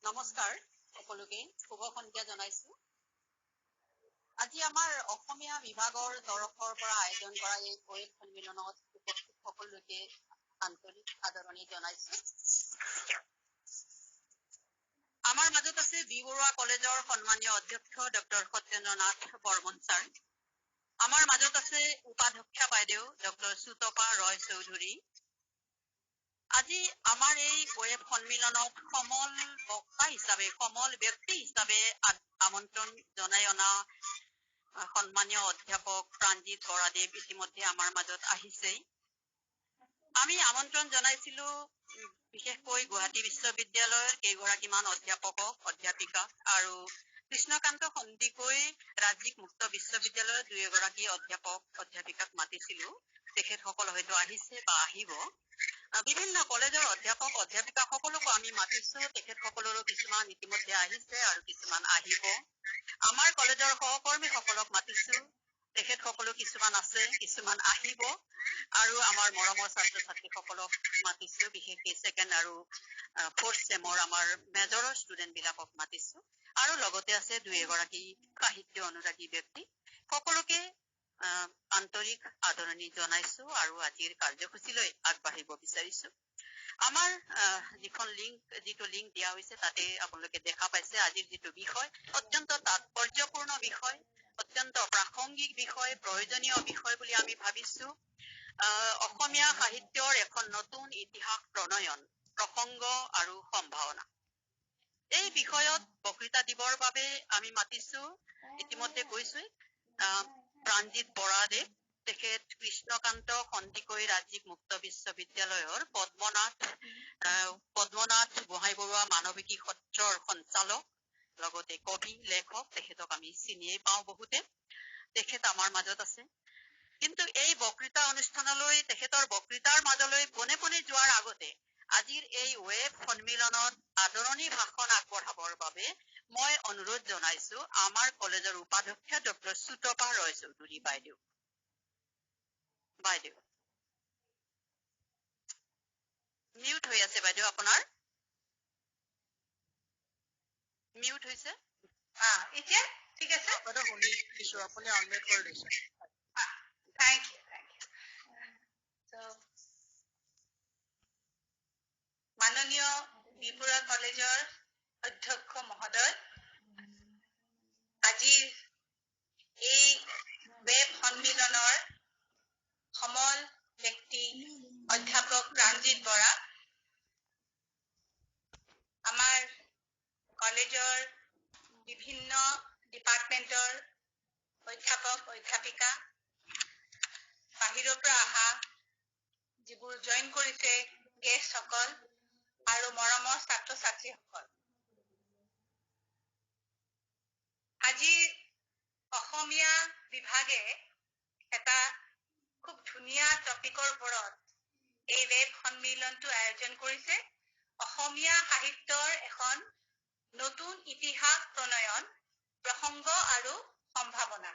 নমস্কাৰ সকলোকে শুভ সন্ধিয়া জনাইছো। আজি আমাৰ অসমীয়া বিভাগৰ তৰফৰ পৰা আয়োজন কৰা এই ওয়েব সন্মিলনত উপস্থিত সকলোকে আন্তৰিক আদৰণি জনাইছো। আমাৰ মাজত আছে বি বৰুৱা কলেজৰ সন্মানীয় অধ্যক্ষ ডক্টৰ সত্যেন্দ্ৰ নাথ বৰ্মন ছাৰ। আমাৰ মাজত আছে উপাধ্যক্ষা বাইদেউ ডক্টৰ সুতপা ৰয় চৌধুৰী। আজি আমাৰ এই ওয়েব সন্মিলনত সমল বক্তা হিচাপে সমল ব্যক্তি হিচাপে আমন্ত্ৰণ জনাই অনা সন্মানীয় অধ্যাপক প্ৰাণজিৎ বৰাদেৱ ইতিমধ্যে আমাৰ মাজত আহিছেই। আমি আমন্ত্ৰণ জনাইছিলো বিশেষকৈ গুৱাহাটী বিশ্ববিদ্যালয়ৰ কেইগৰাকীমান অধ্যাপকক অধ্যাপিকাক আৰু কৃষ্ণকান্ত সন্দিকৈ ৰাজ্যিক মুক্ত বিশ্ববিদ্যালয়ৰ 2 এগৰাকী অধ্যাপক অধ্যাপিকাক মাতিছিলো। তেখেতসকল হয়তো আহিছে বা আহিব। বিভিন্ন কলেজৰ অধ্যাপক অধ্যাপিকা সকলকো আমি মাতিছো। তেখেতসকলৰো কিছুমান ইতিমধ্যে আহিছে আৰু কিছুমান আহিব। আমাৰ কলেজৰ সহকৰ্মীসকলক মাতিছো। তেখেতসকলো কিছুমান আছে, কিছুমান আহিব আৰু আমাৰ মৰমৰ ছাত্ৰ ছাত্ৰীসকলক মাতিছো। বিশেষকৈ ছেকেণ্ড আৰু ফৰ্থ চেমৰ আমাৰ মেজৰৰ ষ্টুডেণ্ট বিলাকক মাতিছো আৰু লগতে আছে 2 এগৰাকী সাহিত্য অনুৰাগী ব্যক্তি। সকলোকে আন্তৰিক আদৰণি জনাইছো আৰু আজিৰ কাৰ্যসূচীলৈ আগবাঢ়িব বিচাৰিছো। আমাৰ যিটো লিংক দিয়া হৈছে তাতে আপোনালোকে দেখা পাইছে আজিৰ যিটো বিষয় অত্যন্ত তাৎপৰ্যপূৰ্ণ বিষয়, অত্যন্ত প্ৰাসংগিক বিষয়, প্ৰয়োজনীয় বিষয় বুলি আমি ভাবিছো। অসমীয়া সাহিত্যৰ এখন নতুন ইতিহাস প্ৰণয়ন, প্ৰসংগ আৰু সম্ভাৱনা। এই বিষয়ত বক্তৃতা দিবৰ বাবে আমি মাতিছো, ইতিমধ্যে কৈছো প্ৰাণজিৎ বৰাদেৱ। তেখেত কৃষ্ণকান্ত সন্দিকৈ ৰাজ্যিক মুক্ত বিশ্ববিদ্যালয়ৰ পদ্মনাথ গোহাঁই বৰুৱা মানৱিকী সত্ৰৰ সঞ্চালক, লগতে কবি লেখক। তেখেতক আমি চিনিয়েই পাওঁ বহুতে। তেখেত আমাৰ মাজত আছে। কিন্তু এই বক্তৃতা অনুষ্ঠানলৈ তেখেতৰ বক্তৃতাৰ মাজলৈ পোনে পোনে যোৱাৰ আগতে আজিৰ এই ওয়েব সন্মিলনত আদৰণি ভাষণ আগবঢ়াবৰ বাবে মই অনুৰোধ জনাইছো আমাৰ কলেজৰ উপাধ্যক্ষ ডক্টৰ সুতপা ৰয় চৌধুৰী বাইদেউ। মিউট হৈ আছে বাইদেউ, আপোনাৰ মিউট হৈছে। এতিয়া ঠিক আছে? আপুনি আনমিউট কৰি দিছে। Thank you. So, মাননীয় বি বৰুৱা কলেজৰ অধ্যক্ষ মহোদয়, আজিৰ এই ওয়েব সন্মিলনৰ সমল ব্যক্তি অধ্যাপক প্ৰাণজিৎ বৰা, আমাৰ কলেজৰ বিভিন্ন ডিপাৰ্টমেণ্টৰ অধ্যাপক অধ্যাপিকা, বাহিৰৰ পৰা অহা যিবোৰ জইন কৰিছে গেষ্টসকল আৰু মৰমৰ ছাত্ৰ ছাত্ৰীসকল, আজি অসমীয়া বিভাগে এটা খুব ধুনীয়া টপিকৰ ওপৰত এই ওয়েব সন্মিলনটো আয়োজন কৰিছে। অসমীয়া সাহিত্যৰ এখন নতুন ইতিহাস প্ৰণয়ন, প্ৰসংগ আৰু সম্ভাৱনা।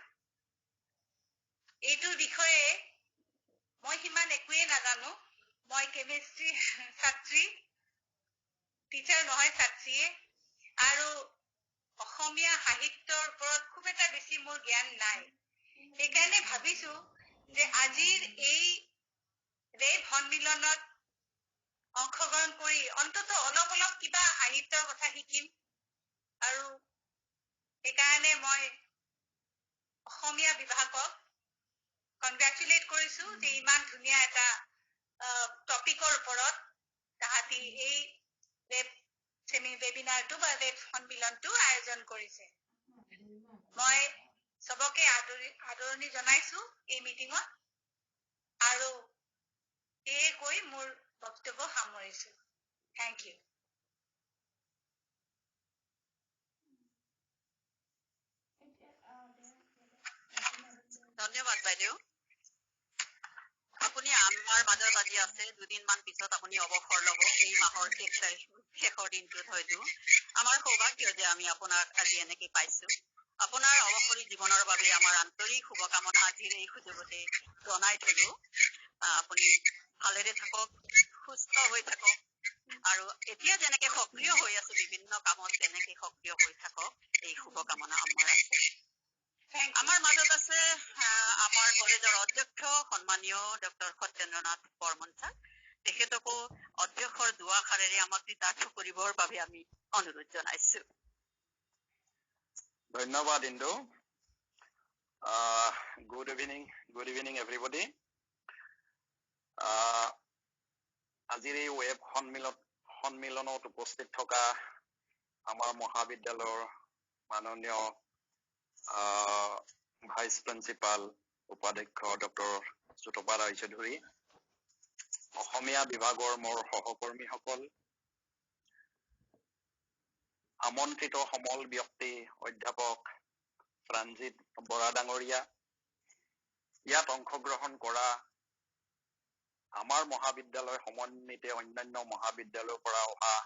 এইটোৰ বিষয়ে মই সিমান একোৱেই নাজানো। মই কেমিষ্ট্ৰি ছাত্ৰী, টিচাৰ নহয় ছাত্ৰীয়ে, আৰু অসমীয়া সাহিত্যৰ ওপৰত খুব এটা বেছি মোৰ জ্ঞান নাই। সেইকাৰণে ভাবিছো যে আজিৰ এই ওয়েব সন্মিলনত অংশগ্ৰহণ কৰি অন্তত অলপ কিবা সাহিত্যৰ কথা শিকিম। আৰু সেইকাৰণে মই অসমীয়া বিভাগক কংগ্ৰেচুলেট কৰিছো যে ইমান ধুনীয়া এটা টপিকৰ ওপৰত তাহাঁতি এই ৱেবিনাৰটো বা ওয়েব সন্মিলনটো আয়োজন কৰিছে। মই সবকে আদৰণি জনাইছো এই মিটিঙত আৰু এই কৈ মোৰ বক্তব্য সামৰিছো। Thank U. ধন্যবাদ বাইদেউ। আপুনি আমাৰ মাজত আজি আছে, 2 দিনমান পিছত আপুনি অৱসৰ ল'ব। এই মাহৰ শেষৰ দিনটোত হয়তো। আমাৰ সৌভাগ্য যে আমি আপোনাক আজি এনেকে পাইছো। আপোনাৰ অৱসৰী জীৱনৰ বাবে আমাৰ আন্তৰিক শুভকামনা আজিৰ এই সুযোগতে জনাই থলো। আপুনি ভালেৰে থাকক, সুস্থ হৈ থাকক আৰু এতিয়া যেনেকে সক্ৰিয় হৈ আছো বিভিন্ন কামত তেনেকে সক্ৰিয় হৈ থাকক এই শুভকামনা আমাৰ আছে। আমাৰ মাজত আছে আমাৰ কলেজৰ অধ্যক্ষ সন্মানীয় ডক্টৰ সত্যেন্দ্ৰ নাথ বৰ্মন ছাৰ। তেখেতকো অধ্যক্ষৰ দুআষাৰেৰে আমাক কৃতাৰ্থ কৰিবৰ বাবে আমি অনুৰোধ জনাইছো। ধন্যবাদ ইন্দু। Good evening everybody. আজিৰ এই ৱেব সন্মিলনত উপস্থিত থকা আমাৰ মহাবিদ্যালয়ৰ মাননীয় ভাইচ প্ৰিন্সিপাল উপাধ্যক্ষ ডক্টৰ সুতপা ৰায়চৌধুৰী, অসমীয়া বিভাগৰ মোৰ সহকৰ্মীসকল, আমন্ত্ৰিত সমল ব্যক্তি অধ্যাপক প্ৰাণজিৎ বৰা ডাঙৰীয়া, ইয়াত অংশগ্ৰহণ কৰা আমাৰ মহাবিদ্যালয় সমন্বিতে অন্যান্য মহাবিদ্যালয়ৰ পৰা অহা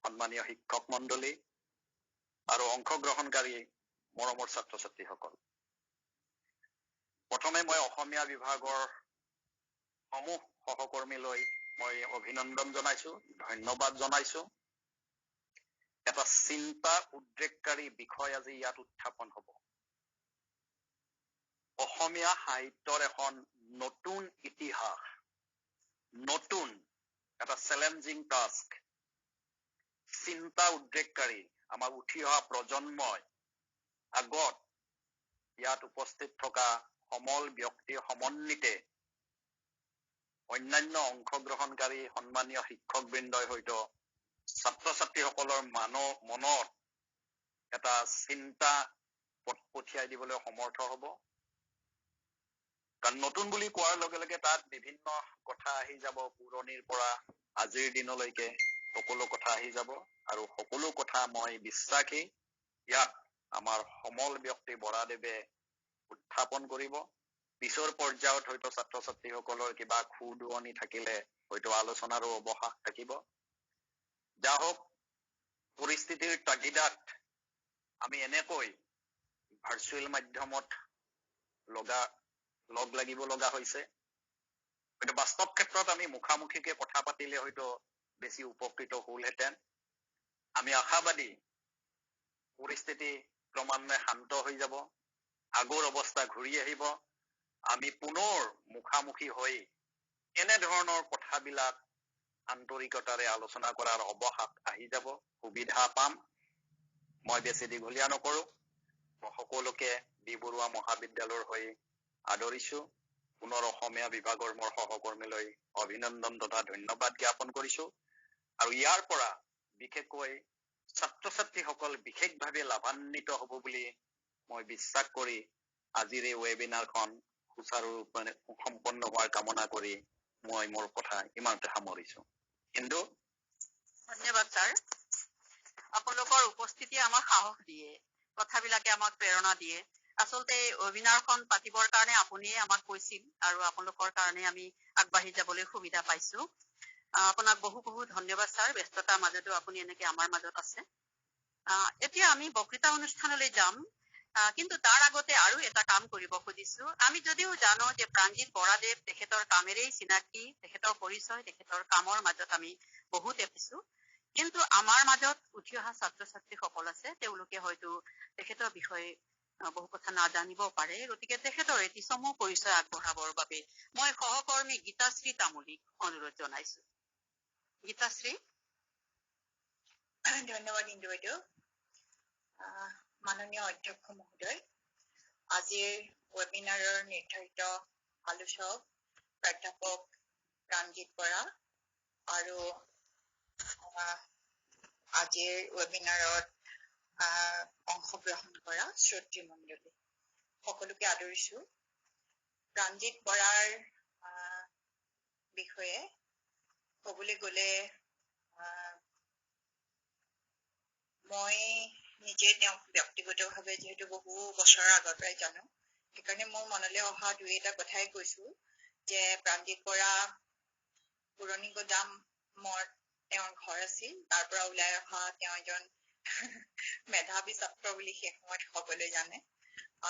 সন্মানীয় শিক্ষক মণ্ডলী আৰু অংশগ্ৰহণকাৰী মৰমৰ ছাত্ৰ ছাত্ৰীসকল। প্ৰথমে মই অসমীয়া বিভাগৰ সমূহ সহকৰ্মীলৈ মই অভিনন্দন জনাইছো, ধন্যবাদ জনাইছো। এটা চিন্তা উদ্ৰেককাৰী বিষয় আজি ইয়াত উত্থাপন হ'ব। অসমীয়া সাহিত্যৰ এখন নতুন ইতিহাস, নতুন এটা চেলেঞ্জিং টাস্ক, চিন্তা উদ্ৰেককাৰী আমাৰ উঠি অহা প্ৰজন্মই আগত ইয়াত উপস্থিত থকা সমল ব্যক্তিৰ সমন্বিতে অন্যান্য অংশগ্ৰহণকাৰী সন্মানীয় শিক্ষকবৃন্দই হয়তো ছাত্ৰ ছাত্ৰীসকলৰ মনত এটা চিন্তা পঠিয়াই দিবলৈ সমৰ্থ হ'ব। কাৰণ নতুন বুলি কোৱাৰ লগে লগে তাত বিভিন্ন কথা আহি যাব, পুৰণিৰ পৰা আজিৰ দিনলৈকে সকলো কথা আহি যাব, আৰু সকলো কথা মই বিশ্বাসী ইয়াত আমাৰ সমল ব্যক্তি বৰাদেৱে উত্থাপন কৰিব। পিছৰ পৰ্যায়ত হয়তো ছাত্ৰ ছাত্ৰীসকলৰ কিবা খুদুৱনি থাকিলে হয়তো আলোচনাৰো অৱকাশ থাকিব। যা হওক, পৰিস্থিতিৰ তাগিদাত আমি এনেকৈ ভাৰ্চুৱেল মাধ্যমত লগ লাগিব লগা হৈছে। হয়তো বাস্তৱ ক্ষেত্ৰত আমি মুখামুখিকে কথা পাতিলে হয়তো বেছি উপকৃত হ'লহেঁতেন। আমি আশাবাদী পৰিস্থিতি ক্ৰমান্বয়ে শান্ত হৈ যাব, আগৰ অৱস্থা ঘূৰি আহিব, আমি পুনৰ মুখামুখি হৈ এনেধৰণৰ কথাবিলাক আন্তৰিকতাৰে আলোচনা কৰাৰ অৱকাশ আহি যাব, সুবিধা পাম। মই বেছি দীঘলীয়া নকৰো, সকলোকে বি বৰুৱা মহাবিদ্যালয়ৰ হৈ আদৰিছো। পুনৰ অসমীয়া বিভাগৰ মোৰ সহকৰ্মীলৈ অভিনন্দন তথা ধন্যবাদ জ্ঞাপন কৰিছো। আৰু ইয়াৰ পৰা বিশেষকৈ ছাত্ৰ ছাত্ৰীসকল বিশেষভাৱে লাভান্বিত হ'ব বুলি মই বিশ্বাস কৰি আজিৰ এই ৱেবিনাৰখন সুচাৰুৰূপে সম্পন্ন হোৱাৰ কামনা কৰি মই মোৰ কথা ইমানতে সামৰিছো। কিন্তু ধন্যবাদ ছাৰ। আপোনালোকৰ উপস্থিতিয়ে আমাক সাহস দিয়ে, কথাবিলাকে আমাক প্ৰেৰণা দিয়ে। আচলতে ৱেবিনাৰখন পাতিবৰ কাৰণে আপুনিয়ে আমাক কৈছিল আৰু আপোনালোকৰ কাৰণে আমি আগবাঢ়ি যাবলৈ সুবিধা পাইছো। আপোনাক বহু বহু ধন্যবাদ ছাৰ। ব্যস্ততাৰ মাজতো আপুনি এনেকে আমাৰ মাজত আছে। এতিয়া আমি বক্তৃতা অনুষ্ঠানলৈ যাম, কিন্তু তাৰ আগতে আৰু এটা কাম কৰিব খুজিছো। আমি যদিও জানো যে প্ৰাণজিৎ বৰাদেৱ তেখেতৰ কামেৰেই চিনাকি, তেখেতৰ পৰিচয়, তেখেতৰ কামৰ মাজত আমি বহুত দেখিছো, কিন্তু আমাৰ মাজত উঠি অহা ছাত্ৰ ছাত্ৰীসকল আছে, তেওঁলোকে হয়তো তেখেতৰ বিষয়ে বহু কথা নাজানিব পাৰে। গতিকে তেখেতৰ এটি চমু পৰিচয় আগবঢ়াবৰ বাবে মই সহকৰ্মী গীতাশ্ৰী তামুলীক অনুৰোধ জনাইছো। গীতাশ্ৰী। ধন্যবাদ ইন্দু বাইদেউ। মাননীয় অধ্যক্ষ মহোদয়, আজিৰ ৱেবিনাৰৰ নিৰ্ধাৰিত আলোচক প্ৰাধ্যাপক প্ৰাণজিৎ বৰা আৰু আজিৰ ৱেবিনাৰত অংশগ্ৰহণ কৰা শ্ৰোতৃ মণ্ডলী সকলোকে আদৰিছো। প্ৰাণজিৎ বৰাৰ বিষয়ে ক'বলৈ গ'লে মই নিজে তেওঁক ব্যক্তিগতভাৱে যিহেতু বহু বছৰৰ আগৰ পৰাই জানো, সেইকাৰণে মোৰ মনলৈ অহা দুই এটা কথাই কৈছো যে প্ৰাণজিৎ বৰা পুৰণি গোদামৰ তেওঁৰ ঘৰ আছিল। তাৰ পৰা ওলাই অহা তেওঁ এজন মেধাৱী ছাত্ৰ বুলি সেই সময়ত সকলোৱে জানে।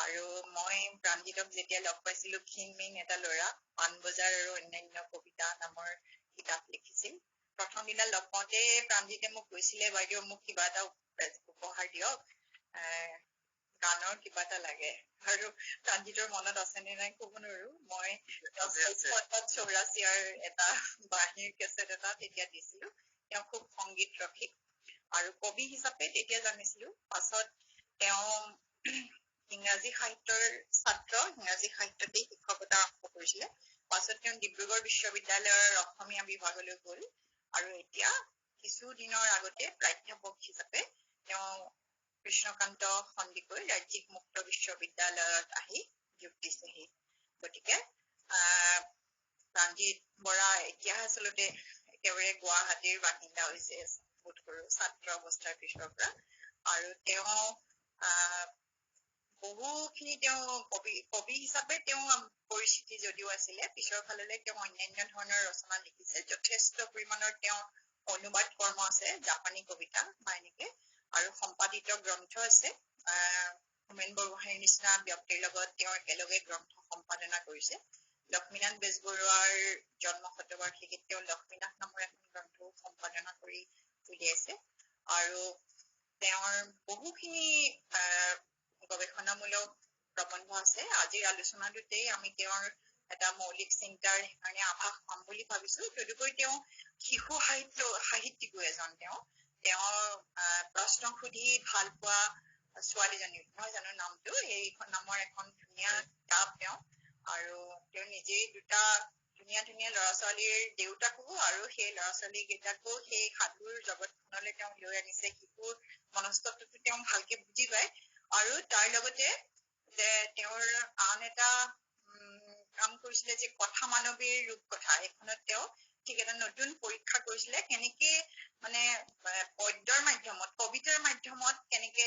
আৰু মই প্ৰাণজিৎক যেতিয়া লগ পাইছিলো, ক্ষীণ মিন এটা ল'ৰা, পাণবজাৰ আৰু অন্যান্য কবিতা নামৰ কিতাপ লিখিছিল। প্ৰথম দিনা তেতিয়া লগ পাওঁতে প্ৰাণজিতে মোক কৈছিলে, বাইদেউ মোক কিবা এটা উপহাৰ দিয়ক, গানৰ কিবা এটা লাগে। আৰু প্ৰাণজিতৰ মনত আছেনে নাই ক'ব নোৱাৰো, মই 84 এটা বাঁহীৰ কেছেট এটা তেতিয়া দিছিলো। তেওঁ খুব সংগীত ৰসিক আৰু কবি হিচাপে তেতিয়া জানিছিলো। পাছত তেওঁ ইংৰাজী সাহিত্যৰ ছাত্ৰ, ইংৰাজী সাহিত্যতেই শিক্ষকতা আৰম্ভ কৰিছিলে। পাছত তেওঁ ডিব্ৰুগড় বিশ্ববিদ্যালয়ৰ অসমীয়া বিভাগলৈ গ'ল আৰু এতিয়া কিছুদিনৰ আগতে প্ৰাধ্যাপক হিচাপে তেওঁ কৃষ্ণকান্ত সন্দিকৈ ৰাজ্যিক মুক্ত বিশ্ববিদ্যালয়ত আহি যোগ দিছেহি। গতিকে প্ৰাণজিত বৰা এতিয়া আচলতে একেবাৰে গুৱাহাটীৰ বাসিন্দা হৈছে বোধ কৰো ছাত্ৰ অৱস্থাৰ পিছৰ পৰা। আৰু তেওঁ বহুখিনি তেওঁ কবি হিচাপে তেওঁ পৰিচিতি যদিও আছিলে, পিছৰ ফাললৈ তেওঁ অন্যান্য ধৰণৰ ৰচনা লিখিছে। যথেষ্ট পৰিমাণৰ তেওঁ অনুবাদ কৰ্ম আছে, জাপানী কবিতা বা এনেকে, আৰু সম্পাদিত গ্ৰন্থ আছে। হোমেন বৰগোহাঁইৰ নিচিনা ব্যক্তিৰ লগত তেওঁ একেলগে গ্ৰন্থ সম্পাদনা কৰিছে। লক্ষ্মীনাথ বেজবৰুৱাৰ জন্ম শতবাৰ্ষিকীত তেওঁ লক্ষ্মীনাথ নামৰ এখন গ্ৰন্থ সম্পাদনা কৰি উলিয়াইছে। আৰু তেওঁৰ বহুখিনি গৱেষণামূলক প্ৰবন্ধ আছে। আজিৰ আলোচনাটোতেই আমি তেওঁৰ এটা মৌলিক চিন্তাৰ কাৰণে আভাস পাম বুলি ভাবিছো। তদুপৰি তেওঁ শিশু সাহিত্যিকো এজন। তেওঁৰ প্ৰশ্ন সুধি ভাল পোৱা ছোৱালীজনী, নহয় জানো নামটো, এই নামৰ এখন ধুনীয়া কিতাপ তেওঁ। আৰু তেওঁ নিজেই দুটা ধুনীয়া ধুনীয়া ল'ৰা ছোৱালীৰ দেউতাকো, আৰু সেই ল'ৰা ছোৱালী কেইটাকো সেই সাধুৰ জগতখনলৈ তেওঁ লৈ আনিছে। শিশুৰ মনস্তত্বটো তেওঁ ভালকে বুজি পায়। আৰু তাৰ লগতে যে তেওঁৰ আন এটা কাম কৰিছিলে যে কথা মানৱীৰ ৰূপকথা, এইখনত তেওঁ ঠিক এটা নতুন পৰীক্ষা কৰিছিলে, কেনেকে মানে পদ্যৰ মাধ্যমত, কবিতাৰ মাধ্যমত কেনেকে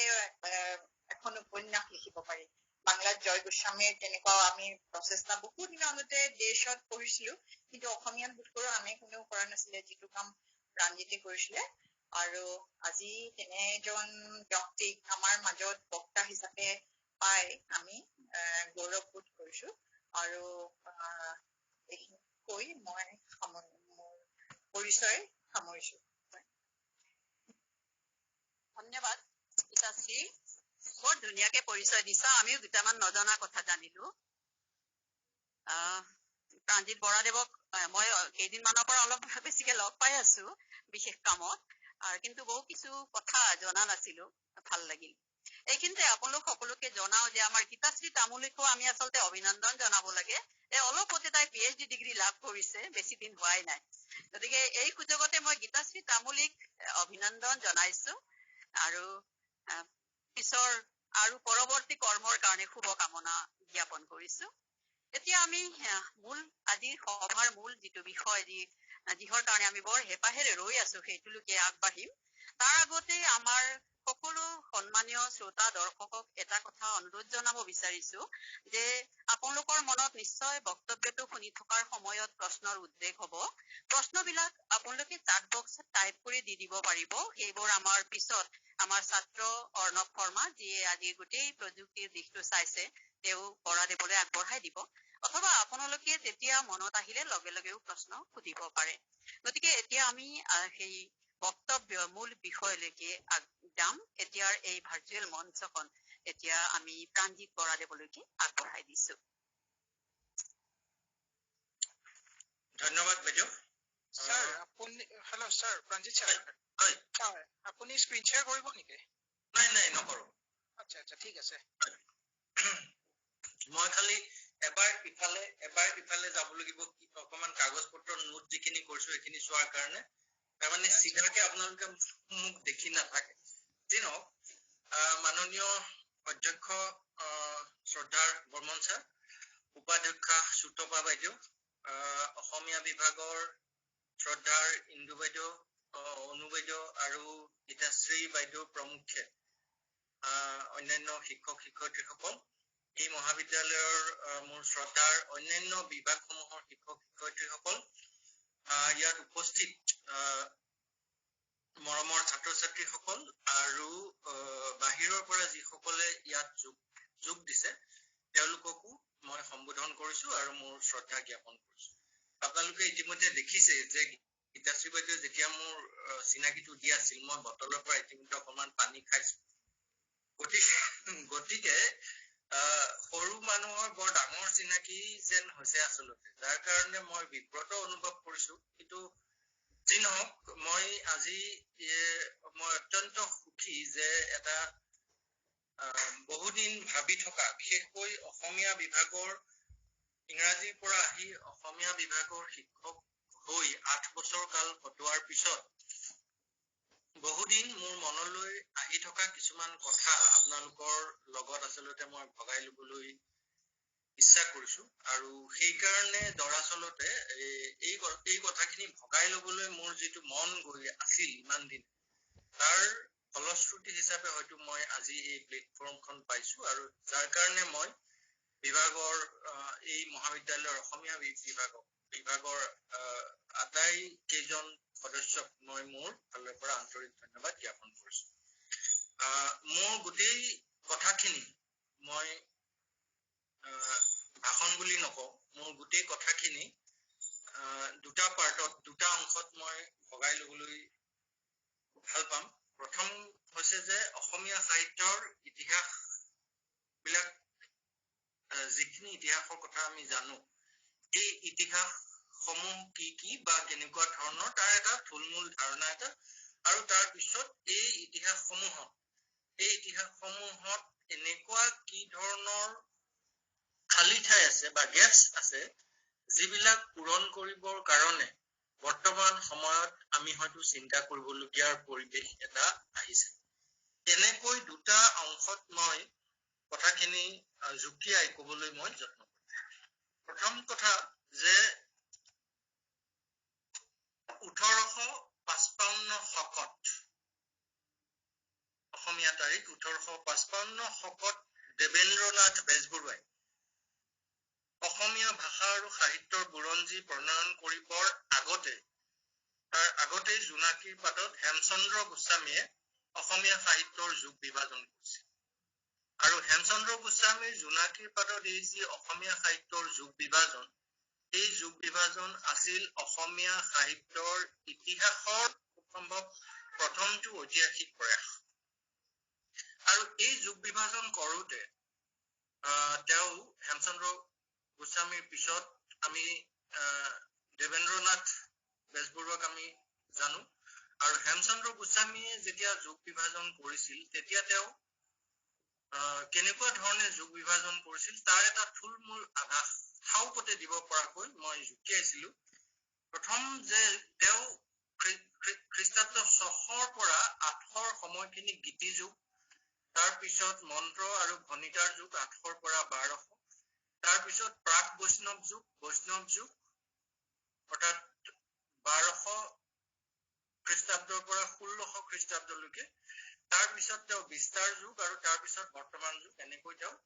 এখন উপন্যাস লিখিব পাৰি। বাংলাত জয় গোস্বামীৰ তেনেকুৱা আমি প্ৰচেষ্টা বহু দিনৰ আগতে দেশত পঢ়িছিলো, কিন্তু অসমীয়াত বোধ কৰো আমি কোনেও কৰা নাছিলে, যিটো কাম প্ৰাণজিতে কৰিছিলে। আৰু আজি তেনে এজন ব্যক্তিক আমাৰ মাজত বক্তা হিচাপে পাই আমি গৌৰৱবোধ কৰিছো। আৰু এইখিনি কৈ মই মোৰ পৰিচয় সামৰিছো। ধন্যবাদ গীতাশ্ৰী, বৰ ধুনীয়াকে পৰিচয় দিছা। আমিও দুটামান নজনা কথা জানিলো। প্ৰাণজিত বৰাদেৱক মই কেইদিনমানৰ পৰা অলপ বেছিকে লগ পাই আছো বিশেষ কামত, কিন্তু বহু কিছু কথা জনা নাছিলো, ভাল লাগিল। এইখিনিতে আপোনালোক সকলোকে জনাও যে আমাৰ গীতাশ্ৰী তামুলীকো আমি আচলতে অভিনন্দন জনাব লাগে। অলপতে তাই PhD ডিগ্ৰী লাভ কৰিছে, বেছি দিন হোৱাই নাই। গতিকে এই সুযোগতে মই গীতাশ্ৰী তামুলীক অভিনন্দন জনাইছো আৰু পিছৰ আৰু পৰৱৰ্তী কৰ্মৰ কাৰণে শুভকামনা জ্ঞাপন কৰিছো। এতিয়া আমি আজিৰ সভাৰ মূল যিটো বিষয়, যিহৰ কাৰণে আমি বৰ হেঁপাহেৰে ৰৈ আছো, সেইটোলৈকে আগবাঢ়িম। তাৰ আগতে আমাৰ সকলো সন্মানীয় শ্ৰোতা দৰ্শকক এটা কথা অনুৰোধ জনাব বিচাৰিছো যে আপোনালোকৰ মনত নিশ্চয় বক্তব্যটো শুনি থকাৰ সময়ত প্ৰশ্নৰ উদ্ৰেক হব। প্ৰশ্নবিলাক আপোনালোকে চাট বক্সত টাইপ কৰি দি দিব পাৰিব। সেইবোৰ আমাৰ পিছত আমাৰ ছাত্ৰ অৰ্ণৱ শৰ্মা, যিয়ে আজি গোটেই প্ৰযুক্তিৰ দিশটো চাইছে, তেওঁ বৰাদেৱলৈ আগবঢ়াই দিব। অথবা আপোনালোকে তেতিয়া মনত আহিলে লগে লগেও প্ৰশ্ন সুধিব পাৰে। গতিকে এতিয়া আমি সেই বক্তব্য মূল বিষয়লৈকে যাম। এতিয়াৰ এই ভাৰ্চুৱেল মঞ্চখন এতিয়া আমি প্ৰাণজিত বৰাদেৱলৈকে আগবঢ়াই দিছো। ধন্যবাদ বাইদেউ। স্যাৰ আপুনি, হেল্ল' স্যাৰ, প্ৰাণজিত স্যাৰ। হয় আপুনি স্ক্ৰীন শ্বেয়াৰ কৰিব নেকি? নাই নকৰো। আচ্ছা ঠিক আছে। মই খালি এবাৰ ইফালে যাব লাগিব, অকমান কাগজ পত্ৰৰ নোট যিখিনি কৰিছো সেইখিনি চোৱাৰ কাৰণে। তাৰমানে চিধাকে আপোনালোকে মোক দেখি নাথাকে। যি নহওক, মাননীয় অধ্যক্ষ শ্ৰদ্ধাৰ বৰ্মন ছাৰ, উপাধ্যক্ষা সুতপা বাইদেউ, অসমীয়া বিভাগৰ শ্ৰদ্ধাৰ ইন্দু বাইদেউ, অনু বাইদেউ আৰু গীতাশ্ৰী বাইদেউ প্ৰমুখ্যে, অন্যান্য শিক্ষক শিক্ষয়িত্ৰীসকল, এই মহাবিদ্যালয়ৰ মোৰ শ্ৰদ্ধাৰ অন্যান্য বিভাগসমূহৰ শিক্ষক শিক্ষয়িত্ৰীসকল, ইয়াত উপস্থিত মৰমৰ ছাত্ৰ ছাত্ৰীসকল আৰু বাহিৰৰ পৰা যিসকলে ইয়াত যোগ দিছে তেওঁলোককো মই সম্বোধন কৰিছো আৰু মোৰ শ্ৰদ্ধা জ্ঞাপন কৰিছো। আপোনালোকে ইতিমধ্যে দেখিছে যে গীতাশ্ৰী বাইদেৱে যেতিয়া মোৰ চিনাকিটো দিয়া আছিল মই বটলৰ পৰা ইতিমধ্যে অকণমান পানী খাইছো গতিকে সৰু মানুহৰ বৰ ডাঙৰ চিনাকি যেন হৈছে আচলতে যাৰ কাৰণে মই বিব্ৰত অনুভৱ কৰিছো কিন্তু যি নহওক মই আজি মই অত্যন্ত সুখী যে এটা বহুদিন ভাবি থকা বিশেষকৈ অসমীয়া বিভাগৰ ইংৰাজীৰ পৰা আহি অসমীয়া বিভাগৰ শিক্ষক হৈ 8 বছৰ কাল কটোৱাৰ পিছত বহুদিন মোৰ মনলৈ আহি থকা কিছুমান কথা আপোনালোকৰ লগত আচলতে মই ভগাই ল'বলৈ ইচ্ছা কৰিছো আৰু সেইকাৰণে দৰাচলতে এই কথাখিনি ভগাই ল'বলৈ মোৰ যিটো মন গৈ আছিল ইমান দিন তাৰ ফলশ্ৰুতি হিচাপে হয়তো মই আজি এই প্লেটফৰ্মখন পাইছো আৰু যাৰ কাৰণে মই বিভাগৰ এই মহাবিদ্যালয়ৰ অসমীয়া বিভাগৰ আটাই কেইজন সদস্যক মই মোৰ ফালৰ পৰা আন্তৰিক ধন্যবাদ জ্ঞাপন কৰিছো মোৰ গোটেই কথাখিনি মই ভাষণ বুলি নকওঁ মোৰ গোটেই কথাখিনি দুটা পাৰ্টত দুটা অংশত মই ভগাই ল'বলৈ ভাল পাম প্ৰথম হৈছে যে অসমীয়া সাহিত্যৰ ইতিহাস বিলাক যিখিনি ইতিহাসৰ কথা আমি জানো এই ইতিহাস সমূহ কি বা কেনেকুৱা ধৰণৰ তাৰ এটা থুলমূল ধাৰণা এটা আৰু তাৰ পিছত এই ইতিহাসসমূহত এনেকুৱা কি ধৰণৰ খালী ঠাই আছে বা গেপছ আছে যিবিলাক পূৰণ কৰিবৰ কাৰণে বৰ্তমান সময়ত আমি হয়তো চিন্তা কৰিবলগীয়া পৰিৱেশ এটা আহিছে এনেকৈ দুটা অংশত মই কথাখিনি যুক্তিয়াই ক'বলৈ মই যত্ন কৰিম প্ৰথম কথা যে 1855 শকত অসমীয়া তাৰিখ 1855 শকত দেৱেন্দ্ৰনাথ বেজবৰুৱাই অসমীয়া ভাষা আৰু সাহিত্যৰ বুৰঞ্জী প্ৰণয়ন কৰিবৰ আগতেই জোনাকীৰ পাতত হেমচন্দ্ৰ গোস্বামীয়ে অসমীয়া সাহিত্যৰ যুগ বিভাজন কৰিছিল আৰু হেমচন্দ্ৰ গোস্বামীৰ জোনাকীৰ পাতত এই যি অসমীয়া সাহিত্যৰ যুগ বিভাজন এই যুগ বিভাজন আছিল অসমীয়া সাহিত্যৰ ইতিহাসৰ সম্ভৱ প্ৰথমটো ঐতিহাসিক প্ৰয়াস আৰু এই যুগ বিভাজন কৰোতে তেওঁ হেমচন্দ্ৰ গোস্বামীৰ পিছত আমি দেৱেন্দ্ৰনাথ বেজবৰুৱাক আমি জানো আৰু হেমচন্দ্ৰ গোস্বামীয়ে যেতিয়া যুগ বিভাজন কৰিছিল তেতিয়া তেওঁ কেনেকুৱা ধৰণে যুগ বিভাজন কৰিছিল তাৰ এটা থুলমূল আভাস থাউপতে দিব পৰাকৈ মই যুক্তিয়াইছিলো প্ৰথম যে তেওঁ খ্ৰীষ্টাব্দ 600ৰ পৰা 800ৰ সময়খিনি গীতি যুগ তাৰ পিছত মন্ত্ৰ আৰু ভণিতাৰ যুগ 800ৰ পৰা 1200 তাৰ পিছত প্ৰাক বৈষ্ণৱ যুগ অৰ্থাৎ 1200 খ্ৰীষ্টাব্দৰ পৰা 1600 খ্ৰীষ্টাব্দলৈকে তাৰ পিছত তেওঁ বিস্তাৰ যুগ আৰু তাৰ পিছত বৰ্তমান যুগ এনেকৈ তেওঁ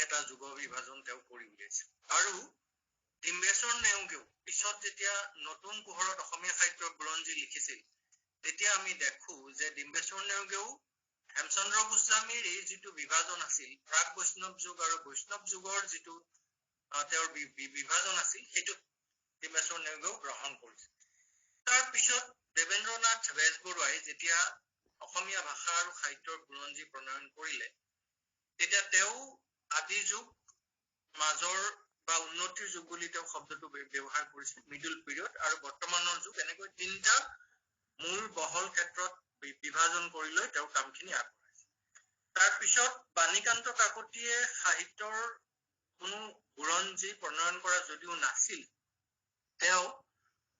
এটা যুগ বিভাজন তেওঁ কৰি উলিয়াইছে আৰু ডিম্বেশ্বৰ নেওগেও পিছত যেতিয়া নতুন পোহৰত অসমীয়া সাহিত্যৰ বুৰঞ্জী লিখিছিল তেতিয়া আমি দেখো যে ডিম্বেশ্বৰ নেওগেও হেমচন্দ্ৰ গোস্বামীৰ এই যিটো বিভাজন আছিল প্ৰাক বৈষ্ণৱ যুগ আৰু বৈষ্ণৱ যুগৰ যিটো তেওঁৰ বিভাজন আছিল সেইটো ডিম্বেশ্বৰ নেওগেও গ্ৰহণ কৰিছিল তাৰ পিছত দেৱেন্দ্ৰনাথ বেজবৰুৱাই যেতিয়া অসমীয়া ভাষা আৰু সাহিত্যৰ বুৰঞ্জী প্ৰণয়ন কৰিলে তেতিয়া তেওঁ আদি যুগ মাজৰ বা উন্নতিৰ যুগ বুলি তেওঁ শব্দটো ব্যৱহাৰ কৰিছিল মিডল পিৰিয়ড আৰু বৰ্তমানৰ যুগ এনেকৈ তিনিটা মূল বহল ক্ষেত্ৰত বিভাজন কৰি লৈ তেওঁ কামখিনি আগবঢ়াইছে তাৰ পিছত বাণীকান্ত কাকতিয়ে সাহিত্যৰ কোনো বুৰঞ্জী প্ৰণয়ন কৰা যদিও নাছিল তেওঁ